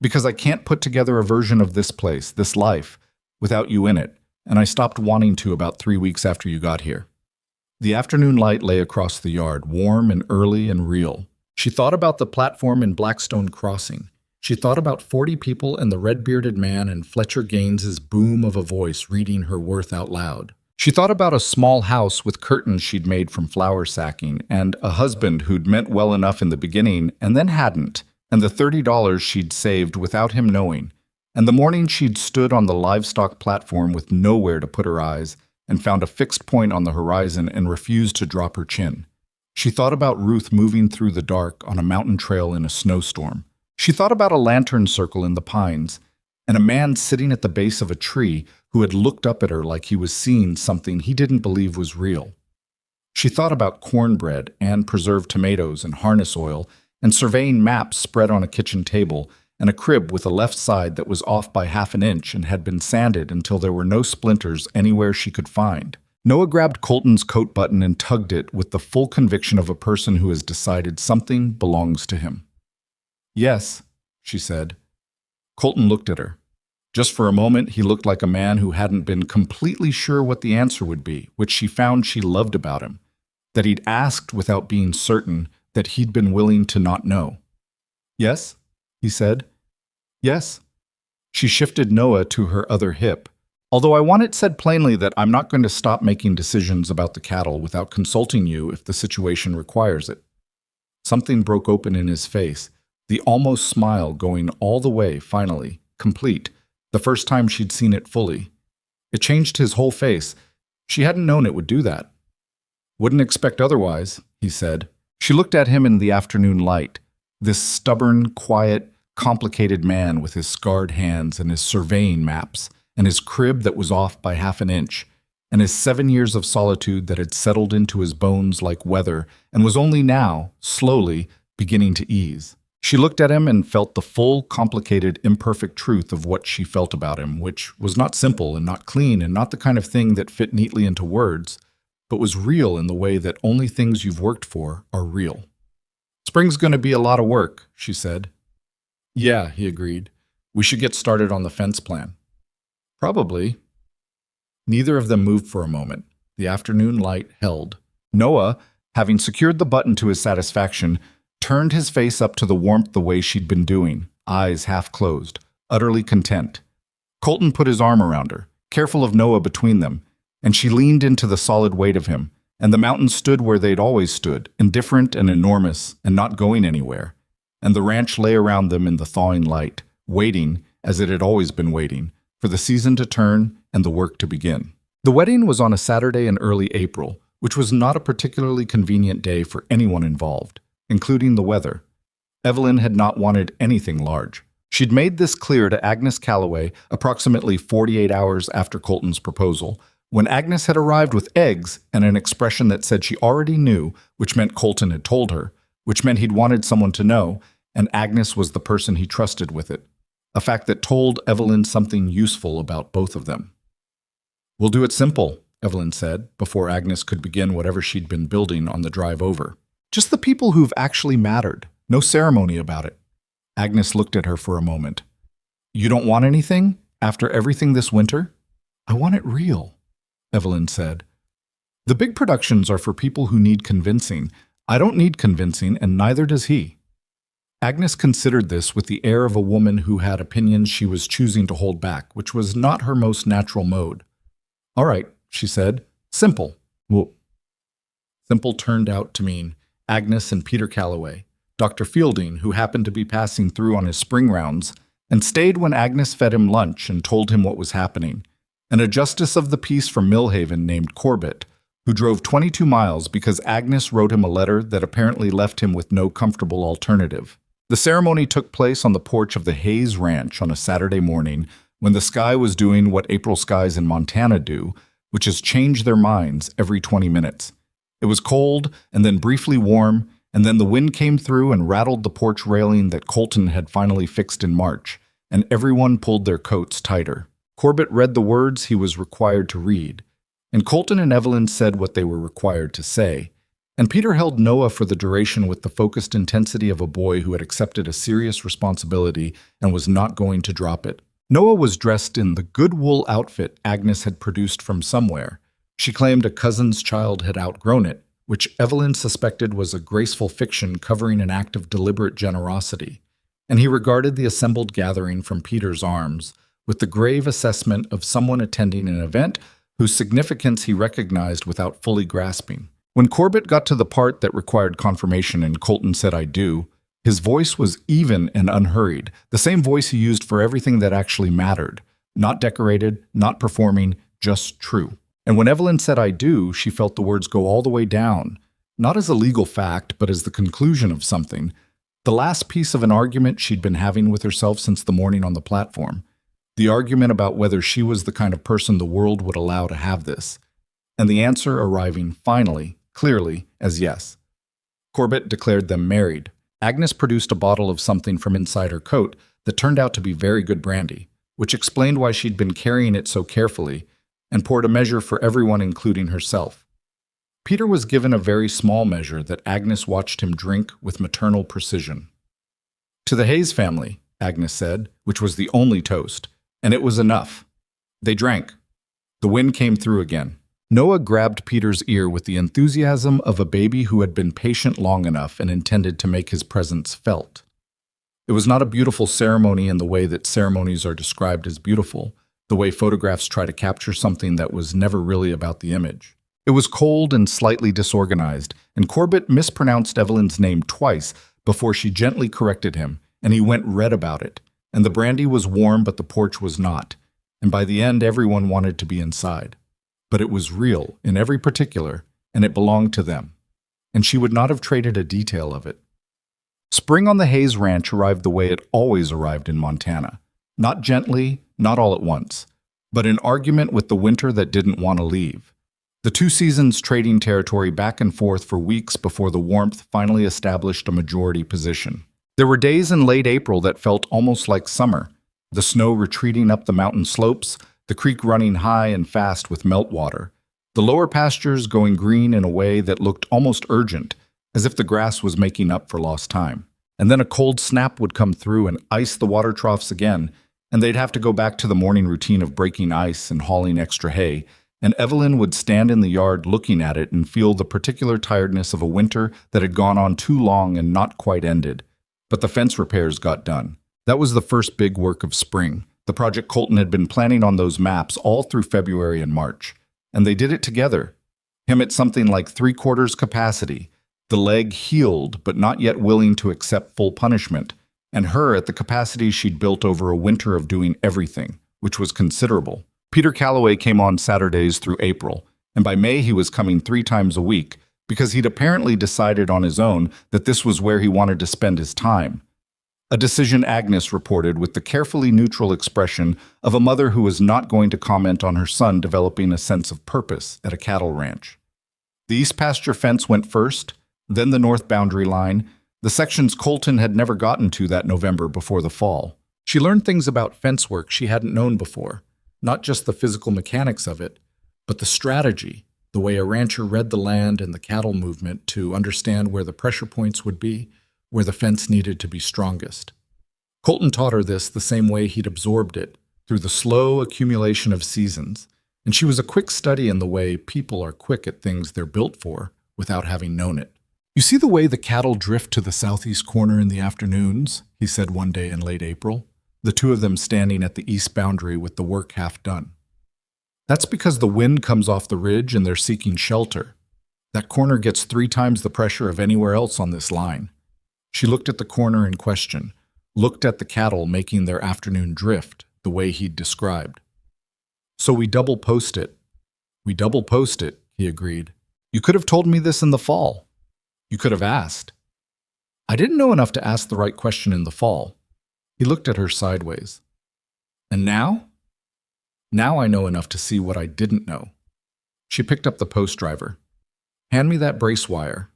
Because I can't put together a version of this place, this life, without you in it, and I stopped wanting to about 3 weeks after you got here." The afternoon light lay across the yard, warm and early and real. She thought about the platform in Blackstone Crossing. She thought about 40 people and the red-bearded man and Fletcher Gaines's boom of a voice reading her worth out loud. She thought about a small house with curtains she'd made from flour sacking, and a husband who'd meant well enough in the beginning and then hadn't, and the $30 she'd saved without him knowing, and the morning she'd stood on the livestock platform with nowhere to put her eyes and found a fixed point on the horizon and refused to drop her chin. She thought about Ruth moving through the dark on a mountain trail in a snowstorm. She thought about a lantern circle in the pines, and a man sitting at the base of a tree who had looked up at her like he was seeing something he didn't believe was real. She thought about cornbread and preserved tomatoes and harness oil, and surveying maps spread on a kitchen table, and a crib with a left side that was off by 1/2 inch and had been sanded until there were no splinters anywhere she could find. Noah grabbed Colton's coat button and tugged it with the full conviction of a person who has decided something belongs to him. "Yes," she said. Colton looked at her. Just for a moment, he looked like a man who hadn't been completely sure what the answer would be, which she found she loved about him, that he'd asked without being certain, that he'd been willing to not know. "Yes," he said. "Yes." She shifted Noah to her other hip. "Although I want it said plainly that I'm not going to stop making decisions about the cattle without consulting you if the situation requires it." Something broke open in his face, the almost smile going all the way, finally, complete, the first time she'd seen it fully. It changed his whole face. She hadn't known it would do that. "Wouldn't expect otherwise," he said. She looked at him in the afternoon light, this stubborn, quiet, complicated man with his scarred hands and his surveying maps, and his crib that was off by 1/2 inch, and his 7 years of solitude that had settled into his bones like weather and was only now, slowly, beginning to ease. She looked at him and felt the full, complicated, imperfect truth of what she felt about him, which was not simple and not clean and not the kind of thing that fit neatly into words, but was real in the way that only things you've worked for are real. "Spring's going to be a lot of work," she said. "Yeah," he agreed. "We should get started on the fence plan." "Probably." Neither of them moved for a moment. The afternoon light held. Noah, having secured the button to his satisfaction, turned his face up to the warmth the way she'd been doing, eyes half closed, utterly content. Colton put his arm around her, careful of Noah between them, and she leaned into the solid weight of him, and the mountains stood where they'd always stood, indifferent and enormous, and not going anywhere. And the ranch lay around them in the thawing light, waiting, as it had always been waiting, for the season to turn and the work to begin. The wedding was on a Saturday in early April, which was not a particularly convenient day for anyone involved, including the weather. Evelyn had not wanted anything large. She'd made this clear to Agnes Calloway approximately 48 hours after Colton's proposal, when Agnes had arrived with eggs and an expression that said she already knew, which meant Colton had told her, which meant he'd wanted someone to know, and Agnes was the person he trusted with it. A fact that told Evelyn something useful about both of them. "We'll do it simple," Evelyn said, before Agnes could begin whatever she'd been building on the drive over. "Just the people who've actually mattered. No ceremony about it." Agnes looked at her for a moment. "You don't want anything? After everything this winter?" "I want it real," Evelyn said. "The big productions are for people who need convincing. I don't need convincing, and neither does he." Agnes considered this with the air of a woman who had opinions she was choosing to hold back, which was not her most natural mode. "All right," she said. "Simple." Well, simple turned out to mean Agnes and Peter Calloway, Dr. Fielding, who happened to be passing through on his spring rounds, and stayed when Agnes fed him lunch and told him what was happening, and a justice of the peace from Millhaven named Corbett, who drove 22 miles because Agnes wrote him a letter that apparently left him with no comfortable alternative. The ceremony took place on the porch of the Hayes Ranch on a Saturday morning when the sky was doing what April skies in Montana do, which is change their minds every 20 minutes. It was cold and then briefly warm, and then the wind came through and rattled the porch railing that Colton had finally fixed in March, and everyone pulled their coats tighter. Corbett read the words he was required to read, and Colton and Evelyn said what they were required to say, and Peter held Noah for the duration with the focused intensity of a boy who had accepted a serious responsibility and was not going to drop it. Noah was dressed in the good wool outfit Agnes had produced from somewhere. She claimed a cousin's child had outgrown it, which Evelyn suspected was a graceful fiction covering an act of deliberate generosity, and he regarded the assembled gathering from Peter's arms with the grave assessment of someone attending an event whose significance he recognized without fully grasping. When Corbett got to the part that required confirmation and Colton said, "I do," his voice was even and unhurried, the same voice he used for everything that actually mattered, not decorated, not performing, just true. And when Evelyn said, "I do," she felt the words go all the way down, not as a legal fact, but as the conclusion of something, the last piece of an argument she'd been having with herself since the morning on the platform, the argument about whether she was the kind of person the world would allow to have this, and the answer arriving finally, clearly, as yes. Corbett declared them married. Agnes produced a bottle of something from inside her coat that turned out to be very good brandy, which explained why she'd been carrying it so carefully, and poured a measure for everyone, including herself. Peter was given a very small measure that Agnes watched him drink with maternal precision. "To the Hayes family," Agnes said, which was the only toast, and it was enough. They drank. The wind came through again. Noah grabbed Peter's ear with the enthusiasm of a baby who had been patient long enough and intended to make his presence felt. It was not a beautiful ceremony in the way that ceremonies are described as beautiful, the way photographs try to capture something that was never really about the image. It was cold and slightly disorganized, and Corbett mispronounced Evelyn's name twice before she gently corrected him, and he went red about it. And the brandy was warm, but the porch was not, and by the end everyone wanted to be inside. But it was real in every particular, and it belonged to them, and she would not have traded a detail of it. Spring on the Hayes Ranch arrived the way it always arrived in Montana, not gently, not all at once, but in argument with the winter that didn't want to leave. The two seasons trading territory back and forth for weeks before the warmth finally established a majority position. There were days in late April that felt almost like summer, the snow retreating up the mountain slopes, the creek running high and fast with meltwater, The lower pastures going green in a way that looked almost urgent, as if the grass was making up for lost time. And then a cold snap would come through and ice the water troughs again, and they'd have to go back to the morning routine of breaking ice and hauling extra hay, and Evelyn would stand in the yard looking at it and feel the particular tiredness of a winter that had gone on too long and not quite ended. But the fence repairs got done. That was the first big work of spring. The project Colton had been planning on those maps all through February and March. And they did it together. Him at something like 3/4 capacity, the leg healed but not yet willing to accept full punishment, and her at the capacity she'd built over a winter of doing everything, which was considerable. Peter Calloway came on Saturdays through April, and by May he was coming 3 times a week, because he'd apparently decided on his own that this was where he wanted to spend his time. A decision Agnes reported with the carefully neutral expression of a mother who was not going to comment on her son developing a sense of purpose at a cattle ranch. The east pasture fence went first, then the north boundary line, the sections Colton had never gotten to that November before the fall. She learned things about fence work she hadn't known before, not just the physical mechanics of it, but the strategy, the way a rancher read the land and the cattle movement to understand where the pressure points would be, where the fence needed to be strongest. Colton taught her this the same way he'd absorbed it, through the slow accumulation of seasons, and she was a quick study in the way people are quick at things they're built for without having known it. "You see the way the cattle drift to the southeast corner in the afternoons?" he said one day in late April, the two of them standing at the east boundary with the work half done. "That's because the wind comes off the ridge and they're seeking shelter. That corner gets 3 times the pressure of anywhere else on this line." She looked at the corner in question, looked at the cattle making their afternoon drift the way he'd described. "So we double post it." "We double post it," he agreed. "You could have told me this in the fall. You could have asked." "I didn't know enough to ask the right question in the fall." He looked at her sideways. "And now?" "Now I know enough to see what I didn't know." She picked up the post driver. "Hand me that brace wire."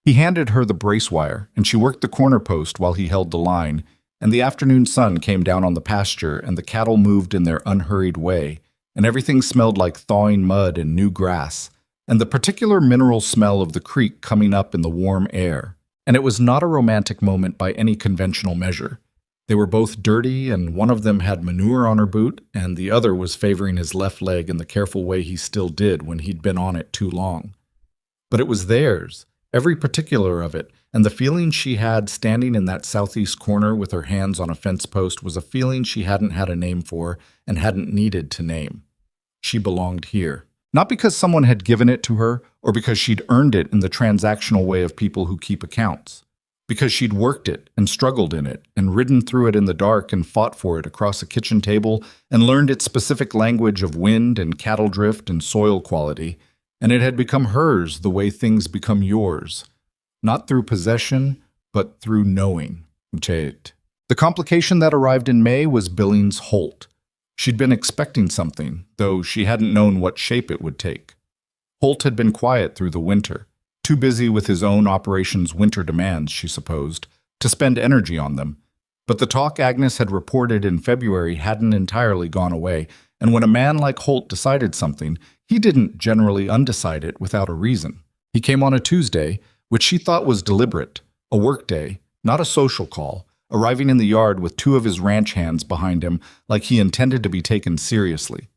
He handed her the brace wire, and she worked the corner post while he held the line, and the afternoon sun came down on the pasture, and the cattle moved in their unhurried way, and everything smelled like thawing mud and new grass, and the particular mineral smell of the creek coming up in the warm air. And it was not a romantic moment by any conventional measure. They were both dirty, and one of them had manure on her boot, and the other was favoring his left leg in the careful way he still did when he'd been on it too long. But it was theirs, every particular of it, and the feeling she had standing in that southeast corner with her hands on a fence post was a feeling she hadn't had a name for and hadn't needed to name. She belonged here. Not because someone had given it to her, or because she'd earned it in the transactional way of people who keep accounts. Because she'd worked it and struggled in it and ridden through it in the dark and fought for it across a kitchen table and learned its specific language of wind and cattle drift and soil quality, and it had become hers the way things become yours. Not through possession, but through knowing. The complication that arrived in May was Billings Holt. She'd been expecting something, though she hadn't known what shape it would take. Holt had been quiet through the winter, too busy with his own operation's winter demands, she supposed, to spend energy on them. But the talk Agnes had reported in February hadn't entirely gone away, and when a man like Holt decided something, he didn't generally undecide it without a reason. He came on a Tuesday, which she thought was deliberate, a work day, not a social call, arriving in the yard with 2 of his ranch hands behind him like he intended to be taken seriously.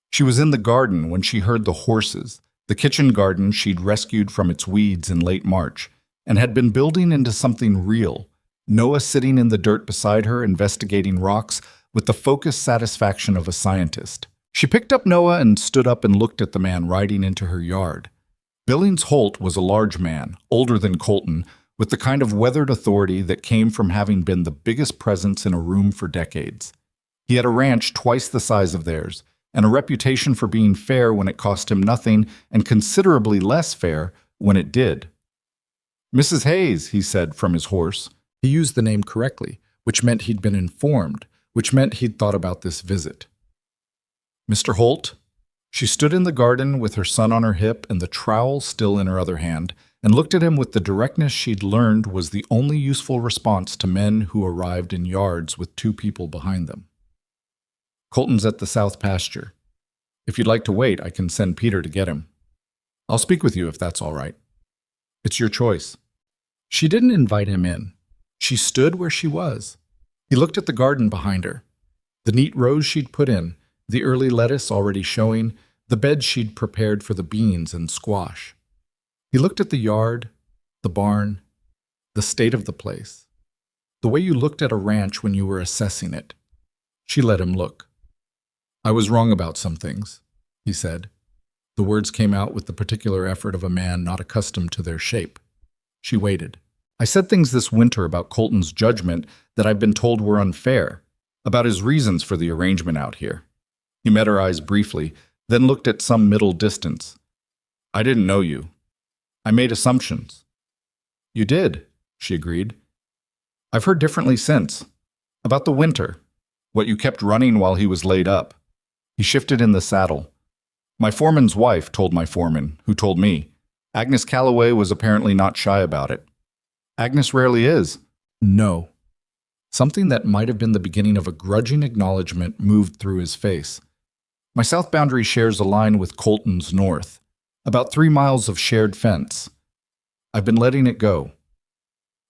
She was in the garden when she heard the horses, the kitchen garden she'd rescued from its weeds in late March, and had been building into something real, Noah sitting in the dirt beside her investigating rocks with the focused satisfaction of a scientist. She picked up Noah and stood up and looked at the man riding into her yard. Billings Holt was a large man, older than Colton, with the kind of weathered authority that came from having been the biggest presence in a room for decades. He had a ranch twice the size of theirs, and a reputation for being fair when it cost him nothing and considerably less fair when it did. "Mrs. Hayes," he said from his horse. He used the name correctly, which meant he'd been informed, which meant he'd thought about this visit. "Mr. Holt?" She stood in the garden with her son on her hip and the trowel still in her other hand, and looked at him with the directness she'd learned was the only useful response to men who arrived in yards with 2 people behind them. "Colton's at the south pasture." If you'd like to wait, I can send Peter to get him. I'll speak with you if that's all right. It's your choice. She didn't invite him in. She stood where she was. He looked at the garden behind her, the neat rows she'd put in, the early lettuce already showing, the bed she'd prepared for the beans and squash. He looked at the yard, the barn, the state of the place, the way you looked at a ranch when you were assessing it. She let him look. I was wrong about some things, he said. The words came out with the particular effort of a man not accustomed to their shape. She waited. I said things this winter about Colton's judgment that I've been told were unfair, about his reasons for the arrangement out here. He met her eyes briefly, then looked at some middle distance. I didn't know you. I made assumptions. You did, she agreed. I've heard differently since. About the winter. What you kept running while he was laid up. He shifted in the saddle. My foreman's wife told my foreman, who told me. Agnes Calloway was apparently not shy about it. Agnes rarely is. No. Something that might have been the beginning of a grudging acknowledgement moved through his face. My south boundary shares a line with Colton's north. About 3 miles of shared fence. I've been letting it go.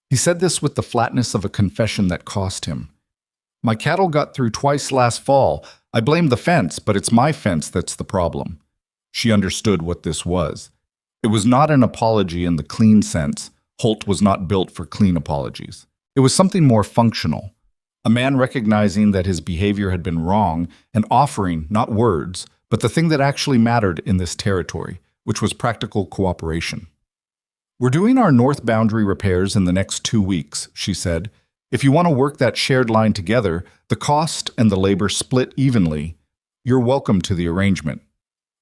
He said this with the flatness of a confession that cost him. My cattle got through twice last fall. I blame the fence, but it's my fence that's the problem. She understood what this was. It was not an apology in the clean sense. Holt was not built for clean apologies. It was something more functional. A man recognizing that his behavior had been wrong and offering, not words, but the thing that actually mattered in this territory, which was practical cooperation. We're doing our north boundary repairs in the next 2 weeks, she said. If you want to work that shared line together, the cost and the labor split evenly. You're welcome to the arrangement.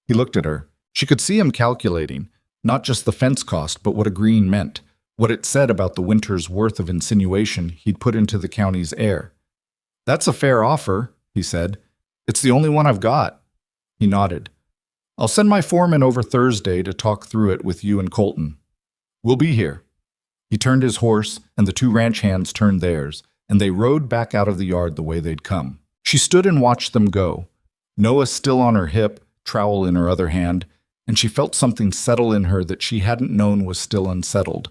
He looked at her. She could see him calculating, not just the fence cost, but what agreeing meant, what it said about the winter's worth of insinuation he'd put into the county's air. That's a fair offer, he said. It's the only one I've got. He nodded. I'll send my foreman over Thursday to talk through it with you and Colton. We'll be here. He turned his horse, and the 2 ranch hands turned theirs, and they rode back out of the yard the way they'd come. She stood and watched them go, Noah still on her hip, trowel in her other hand, and she felt something settle in her that she hadn't known was still unsettled.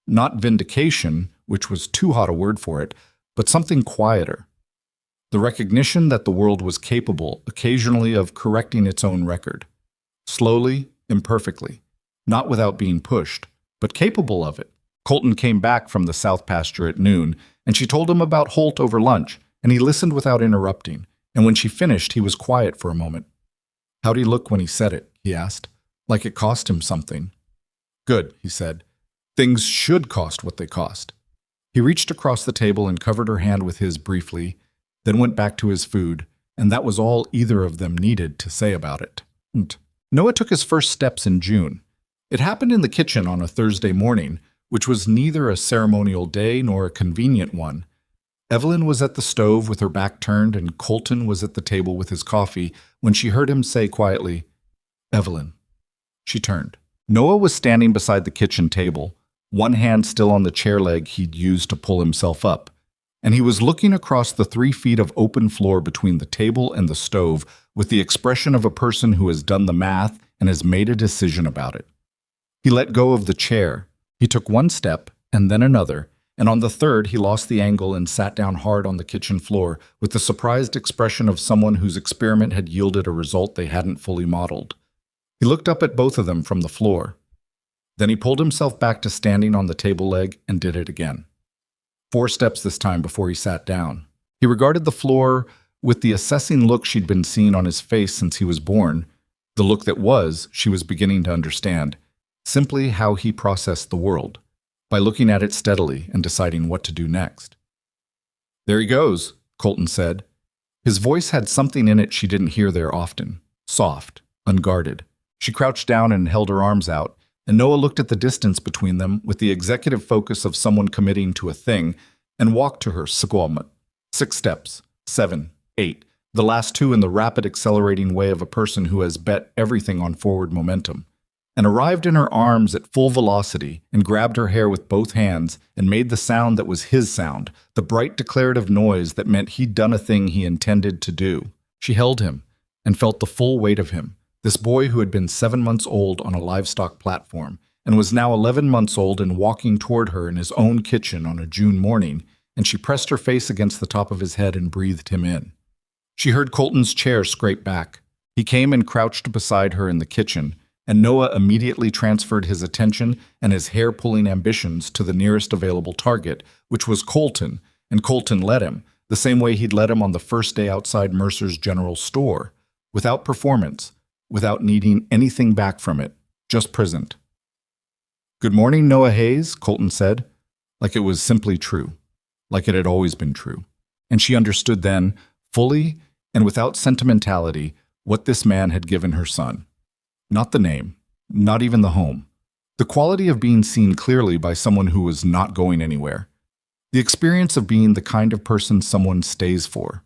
Not vindication, which was too hot a word for it, but something quieter. The recognition that the world was capable, occasionally, of correcting its own record. Slowly, imperfectly, not without being pushed, but capable of it. Colton came back from the south pasture at noon, and she told him about Holt over lunch, and he listened without interrupting, and when she finished, he was quiet for a moment. How'd he look when he said it? He asked. Like it cost him something. Good, he said. Things should cost what they cost. He reached across the table and covered her hand with his briefly, then went back to his food, and that was all either of them needed to say about it. Noah took his first steps in June. It happened in the kitchen on a Thursday morning, which was neither a ceremonial day nor a convenient one. Evelyn was at the stove with her back turned, and Colton was at the table with his coffee when she heard him say quietly, "Evelyn." She turned. Noah was standing beside the kitchen table, one hand still on the chair leg he'd used to pull himself up, and he was looking across the 3 feet of open floor between the table and the stove with the expression of a person who has done the math and has made a decision about it. He let go of the chair. He took 1 step, and then another, and on the 3rd he lost the angle and sat down hard on the kitchen floor with the surprised expression of someone whose experiment had yielded a result they hadn't fully modeled. He looked up at both of them from the floor. Then he pulled himself back to standing on the table leg and did it again. 4 steps this time before he sat down. He regarded the floor with the assessing look she'd been seeing on his face since he was born, the look that was, she was beginning to understand, simply how he processed the world, by looking at it steadily and deciding what to do next. There he goes, Colton said. His voice had something in it she didn't hear there often, soft, unguarded. She crouched down and held her arms out, and Noah looked at the distance between them with the executive focus of someone committing to a thing and walked to her, squalmut. 6 steps, 7, 8, the last 2 in the rapid accelerating way of a person who has bet everything on forward momentum, and arrived in her arms at full velocity and grabbed her hair with both hands and made the sound that was his sound, the bright declarative noise that meant he'd done a thing he intended to do. She held him, and felt the full weight of him, this boy who had been 7 months old on a livestock platform and was now 11 months old and walking toward her in his own kitchen on a June morning, and she pressed her face against the top of his head and breathed him in. She heard Colton's chair scrape back. He came and crouched beside her in the kitchen, and Noah immediately transferred his attention and his hair-pulling ambitions to the nearest available target, which was Colton, and Colton let him, the same way he'd let him on the first day outside Mercer's general store, without performance, without needing anything back from it, just present. "Good morning, Noah Hayes," Colton said, like it was simply true, like it had always been true. And she understood then, fully and without sentimentality, what this man had given her son. Not the name, not even the home. The quality of being seen clearly by someone who was not going anywhere. The experience of being the kind of person someone stays for.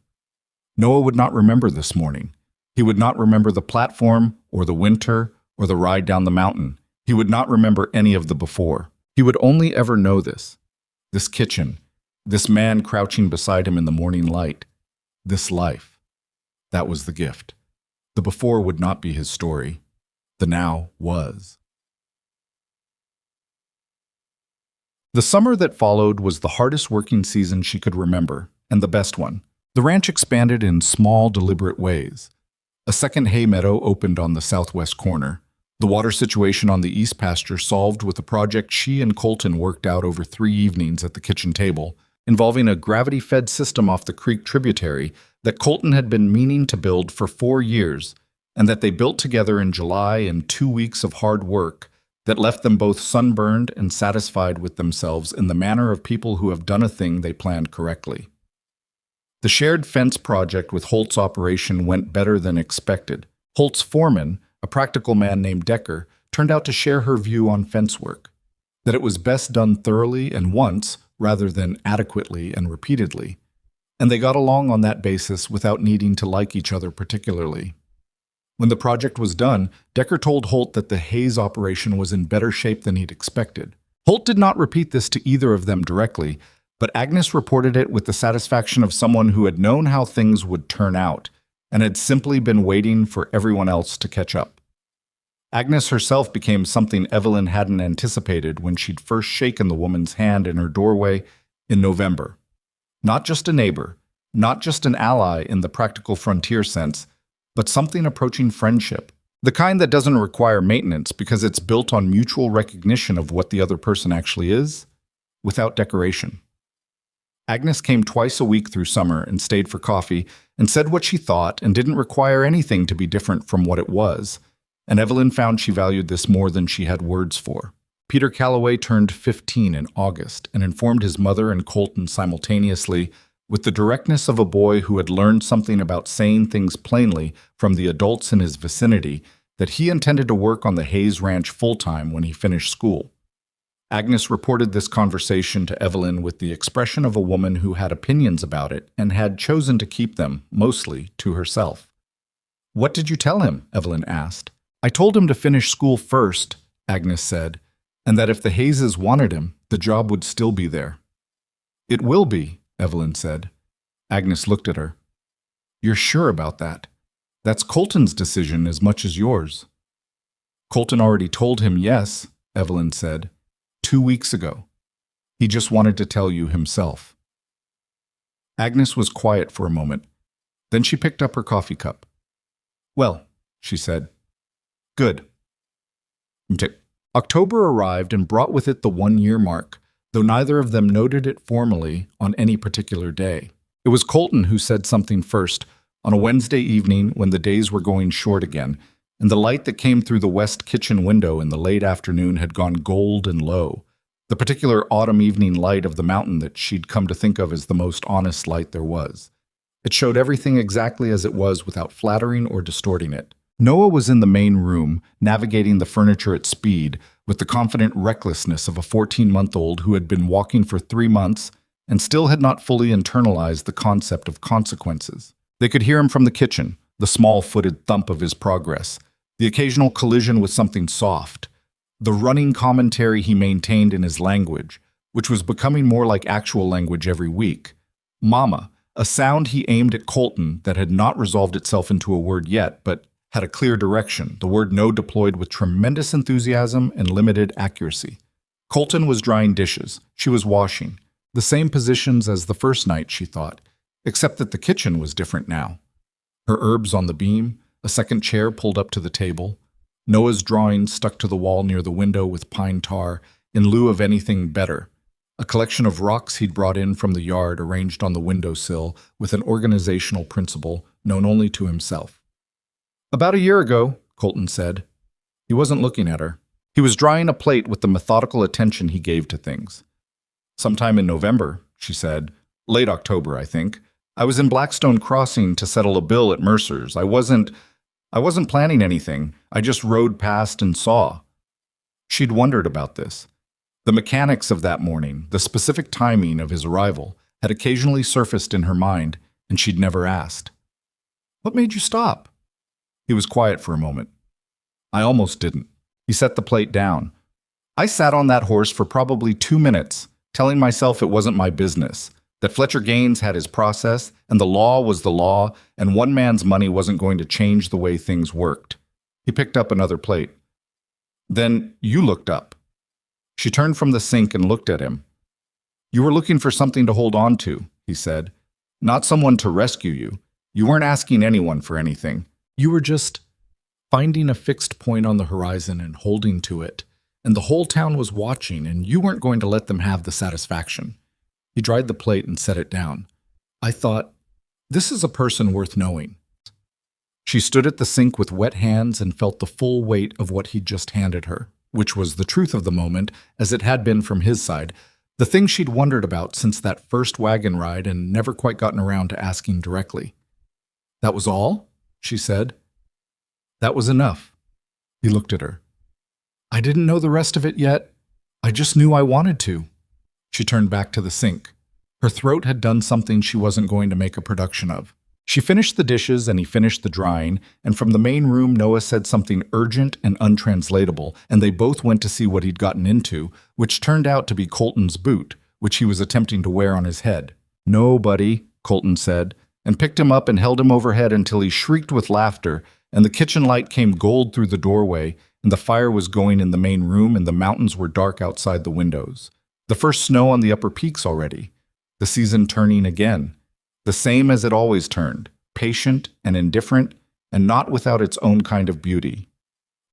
Noah would not remember this morning. He would not remember the platform, or the winter, or the ride down the mountain. He would not remember any of the before. He would only ever know this kitchen, this man crouching beside him in the morning light, this life. That was the gift. The before would not be his story. The now was. The summer that followed was the hardest working season she could remember, and the best one. The ranch expanded in small, deliberate ways. A second hay meadow opened on the southwest corner. The water situation on the east pasture solved with a project she and Colton worked out over 3 evenings at the kitchen table, involving a gravity-fed system off the creek tributary that Colton had been meaning to build for 4 years, and that they built together in July in 2 weeks of hard work that left them both sunburned and satisfied with themselves in the manner of people who have done a thing they planned correctly. The shared fence project with Holt's operation went better than expected. Holt's foreman, a practical man named Decker, turned out to share her view on fence work, that it was best done thoroughly and once rather than adequately and repeatedly, and they got along on that basis without needing to like each other particularly. When the project was done, Decker told Holt that the Hayes operation was in better shape than he'd expected. Holt did not repeat this to either of them directly, but Agnes reported it with the satisfaction of someone who had known how things would turn out and had simply been waiting for everyone else to catch up. Agnes herself became something Evelyn hadn't anticipated when she'd first shaken the woman's hand in her doorway in November. Not just a neighbor, not just an ally in the practical frontier sense, but something approaching friendship, the kind that doesn't require maintenance because it's built on mutual recognition of what the other person actually is, without decoration. Agnes came twice a week through summer and stayed for coffee and said what she thought and didn't require anything to be different from what it was, and Evelyn found she valued this more than she had words for. Peter Calloway turned 15 in August and informed his mother and Colton simultaneously with the directness of a boy who had learned something about saying things plainly from the adults in his vicinity that he intended to work on the Hayes Ranch full-time when he finished school. Agnes reported this conversation to Evelyn with the expression of a woman who had opinions about it and had chosen to keep them, mostly, to herself. "What did you tell him?" Evelyn asked. "I told him to finish school first," Agnes said, "and that if the Hayeses wanted him, the job would still be there." "It will be," Evelyn said. Agnes looked at her. "You're sure about that? That's Colton's decision as much as yours." "Colton already told him yes," Evelyn said, 2 weeks ago. "He just wanted to tell you himself." Agnes was quiet for a moment. Then she picked up her coffee cup. "Well," she said. "Good." October arrived and brought with it the 1-year mark, though neither of them noted it formally on any particular day. It was Colton who said something first, on a Wednesday evening when the days were going short again, and the light that came through the west kitchen window in the late afternoon had gone gold and low, the particular autumn evening light of the mountain that she'd come to think of as the most honest light there was. It showed everything exactly as it was without flattering or distorting it. Noah was in the main room, navigating the furniture at speed, with the confident recklessness of a 14-month-old who had been walking for 3 months and still had not fully internalized the concept of consequences. They could hear him from the kitchen, the small-footed thump of his progress, the occasional collision with something soft, the running commentary he maintained in his language, which was becoming more like actual language every week. Mama, a sound he aimed at Colton that had not resolved itself into a word yet, but had a clear direction, the word no deployed with tremendous enthusiasm and limited accuracy. Colton was drying dishes. She was washing. The same positions as the first night, she thought, except that the kitchen was different now. Her herbs on the beam, a second chair pulled up to the table, Noah's drawing stuck to the wall near the window with pine tar in lieu of anything better, a collection of rocks he'd brought in from the yard arranged on the windowsill with an organizational principle known only to himself. "About a year ago," Colton said. He wasn't looking at her. He was drying a plate with the methodical attention he gave to things. "Sometime in November," she said. "Late October, I think. I was in Blackstone Crossing to settle a bill at Mercer's. I wasn't planning anything. I just rode past and saw." She'd wondered about this. The mechanics of that morning, the specific timing of his arrival, had occasionally surfaced in her mind, and she'd never asked. "What made you stop?" He was quiet for a moment. "I almost didn't." He set the plate down. "I sat on that horse for probably 2 minutes, telling myself it wasn't my business, that Fletcher Gaines had his process, and the law was the law, and one man's money wasn't going to change the way things worked." He picked up another plate. "Then you looked up." She turned from the sink and looked at him. "You were looking for something to hold on to," he said. "Not someone to rescue you. You weren't asking anyone for anything. You were just finding a fixed point on the horizon and holding to it. And the whole town was watching, and you weren't going to let them have the satisfaction." He dried the plate and set it down. "I thought, this is a person worth knowing." She stood at the sink with wet hands and felt the full weight of what he'd just handed her, which was the truth of the moment, as it had been from his side, the thing she'd wondered about since that first wagon ride and never quite gotten around to asking directly. "That was all?" she said. "That was enough." He looked at her. "I didn't know the rest of it yet. I just knew I wanted to." She turned back to the sink. Her throat had done something she wasn't going to make a production of. She finished the dishes and he finished the drying, and from the main room Noah said something urgent and untranslatable, and they both went to see what he'd gotten into, which turned out to be Colton's boot, which he was attempting to wear on his head. "No, buddy," Colton said, and picked him up and held him overhead until he shrieked with laughter, and the kitchen light came gold through the doorway, and the fire was going in the main room, and the mountains were dark outside the windows. The first snow on the upper peaks already. The season turning again. The same as it always turned, patient and indifferent, and not without its own kind of beauty.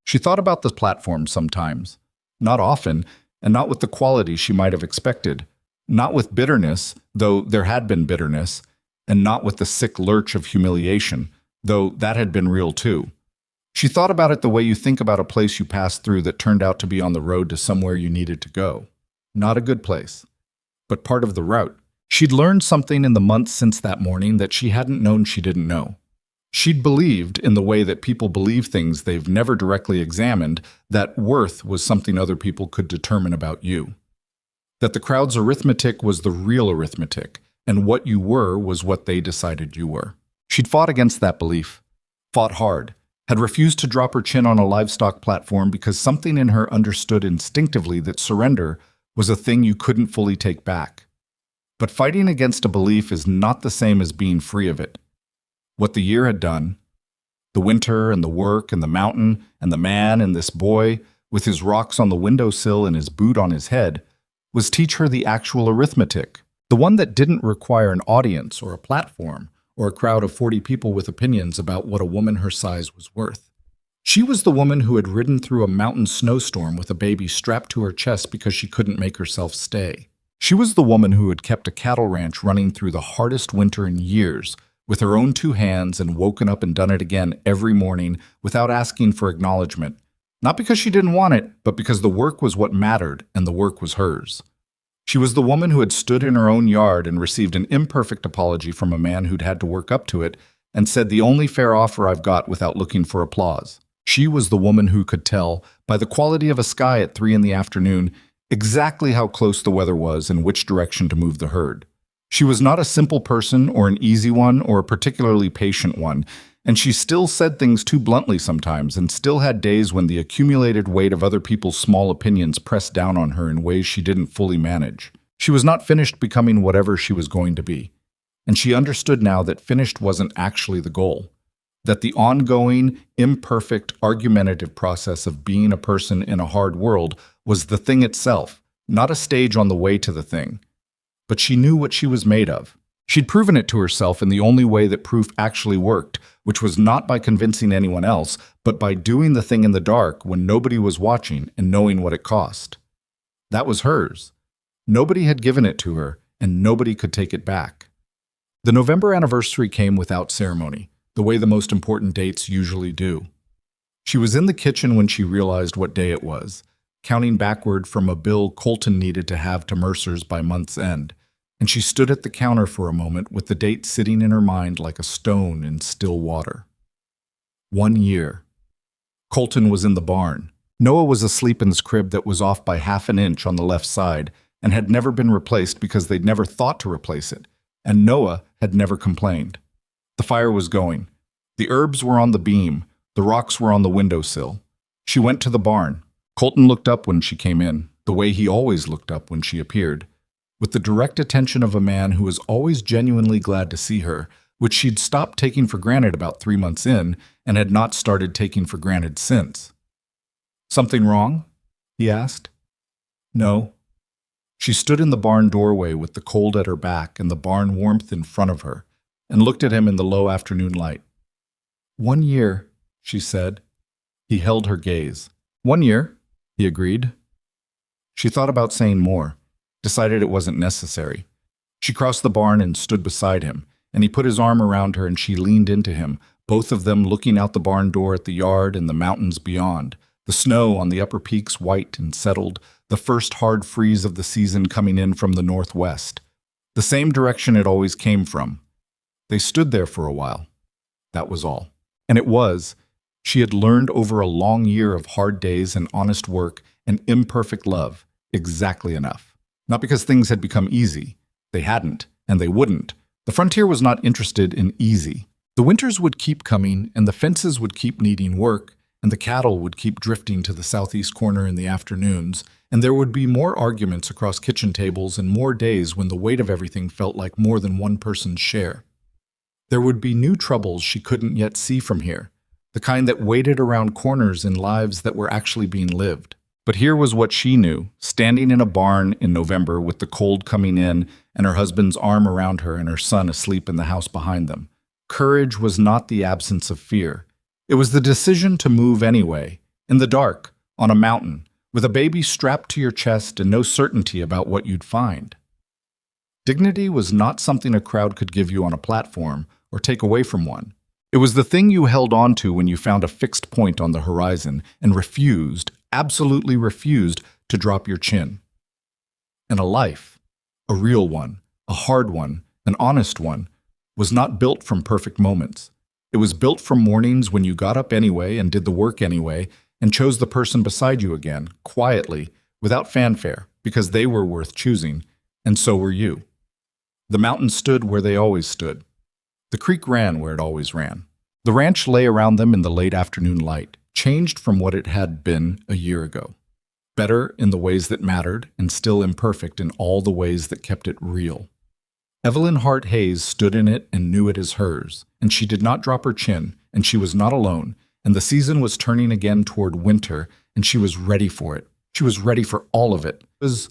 She thought about the platform sometimes. Not often, and not with the quality she might have expected. Not with bitterness, though there had been bitterness, and not with the sick lurch of humiliation, though that had been real too. She thought about it the way you think about a place you passed through that turned out to be on the road to somewhere you needed to go. Not a good place, but part of the route. She'd learned something in the months since that morning that she hadn't known she didn't know. She'd believed, in the way that people believe things they've never directly examined, that worth was something other people could determine about you. That the crowd's arithmetic was the real arithmetic, and what you were was what they decided you were. She'd fought against that belief, fought hard, had refused to drop her chin on a livestock platform because something in her understood instinctively that surrender was a thing you couldn't fully take back. But fighting against a belief is not the same as being free of it. What the year had done, the winter and the work and the mountain and the man and this boy, with his rocks on the windowsill and his boot on his head, was teach her the actual arithmetic, the one that didn't require an audience or a platform or a crowd of 40 people with opinions about what a woman her size was worth. She was the woman who had ridden through a mountain snowstorm with a baby strapped to her chest because she couldn't make herself stay. She was the woman who had kept a cattle ranch running through the hardest winter in years with her own 2 hands and woken up and done it again every morning without asking for acknowledgement, not because she didn't want it, but because the work was what mattered and the work was hers. She was the woman who had stood in her own yard and received an imperfect apology from a man who'd had to work up to it and said, "The only fair offer I've got," without looking for applause. She was the woman who could tell, by the quality of a sky at 3 in the afternoon, exactly how close the weather was and which direction to move the herd. She was not a simple person or an easy one or a particularly patient one, and she still said things too bluntly sometimes and still had days when the accumulated weight of other people's small opinions pressed down on her in ways she didn't fully manage. She was not finished becoming whatever she was going to be. and she understood now that finished wasn't actually the goal, that the ongoing, imperfect, argumentative process of being a person in a hard world was the thing itself, not a stage on the way to the thing. But she knew what she was made of. She'd proven it to herself in the only way that proof actually worked, which was not by convincing anyone else, but by doing the thing in the dark when nobody was watching and knowing what it cost. That was hers. Nobody had given it to her, and nobody could take it back. The November anniversary came without ceremony, the way the most important dates usually do. She was in the kitchen when she realized what day it was, counting backward from a bill Colton needed to have to Mercer's by month's end, and she stood at the counter for a moment with the date sitting in her mind like a stone in still water. 1 year. Colton was in the barn. Noah was asleep in his crib that was off by half an inch on the left side and had never been replaced because they'd never thought to replace it, and Noah had never complained. The fire was going. The herbs were on the beam. The rocks were on the windowsill. She went to the barn. Colton looked up when she came in, the way he always looked up when she appeared, with the direct attention of a man who was always genuinely glad to see her, which she'd stopped taking for granted about 3 months in and had not started taking for granted since. "Something wrong?" he asked. "No." She stood in the barn doorway with the cold at her back and the barn warmth in front of her, and looked at him in the low afternoon light. 1 year, she said. He held her gaze. 1 year, he agreed. She thought about saying more, decided it wasn't necessary. She crossed the barn and stood beside him, and he put his arm around her and she leaned into him, both of them looking out the barn door at the yard and the mountains beyond, the snow on the upper peaks white and settled, the first hard freeze of the season coming in from the northwest, the same direction it always came from. They stood there for a while. That was all. And it was. She had learned over a long year of hard days and honest work and imperfect love exactly enough. Not because things had become easy. They hadn't, and they wouldn't. The frontier was not interested in easy. The winters would keep coming, and the fences would keep needing work, and the cattle would keep drifting to the southeast corner in the afternoons, and there would be more arguments across kitchen tables and more days when the weight of everything felt like more than one person's share. There would be new troubles she couldn't yet see from here, the kind that waited around corners in lives that were actually being lived. But here was what she knew, standing in a barn in November with the cold coming in and her husband's arm around her and her son asleep in the house behind them. Courage was not the absence of fear. It was the decision to move anyway, in the dark, on a mountain, with a baby strapped to your chest and no certainty about what you'd find. Dignity was not something a crowd could give you on a platform or take away from one. It was the thing you held on to when you found a fixed point on the horizon and refused, absolutely refused, to drop your chin. And a life, a real one, a hard one, an honest one, was not built from perfect moments. It was built from mornings when you got up anyway and did the work anyway and chose the person beside you again, quietly, without fanfare, because they were worth choosing, and so were you. The mountains stood where they always stood. The creek ran where it always ran. The ranch lay around them in the late afternoon light, changed from what it had been a year ago. Better in the ways that mattered, and still imperfect in all the ways that kept it real. Evelyn Hart Hayes stood in it and knew it as hers, and she did not drop her chin, and she was not alone, and the season was turning again toward winter, and she was ready for it. She was ready for all of it. It was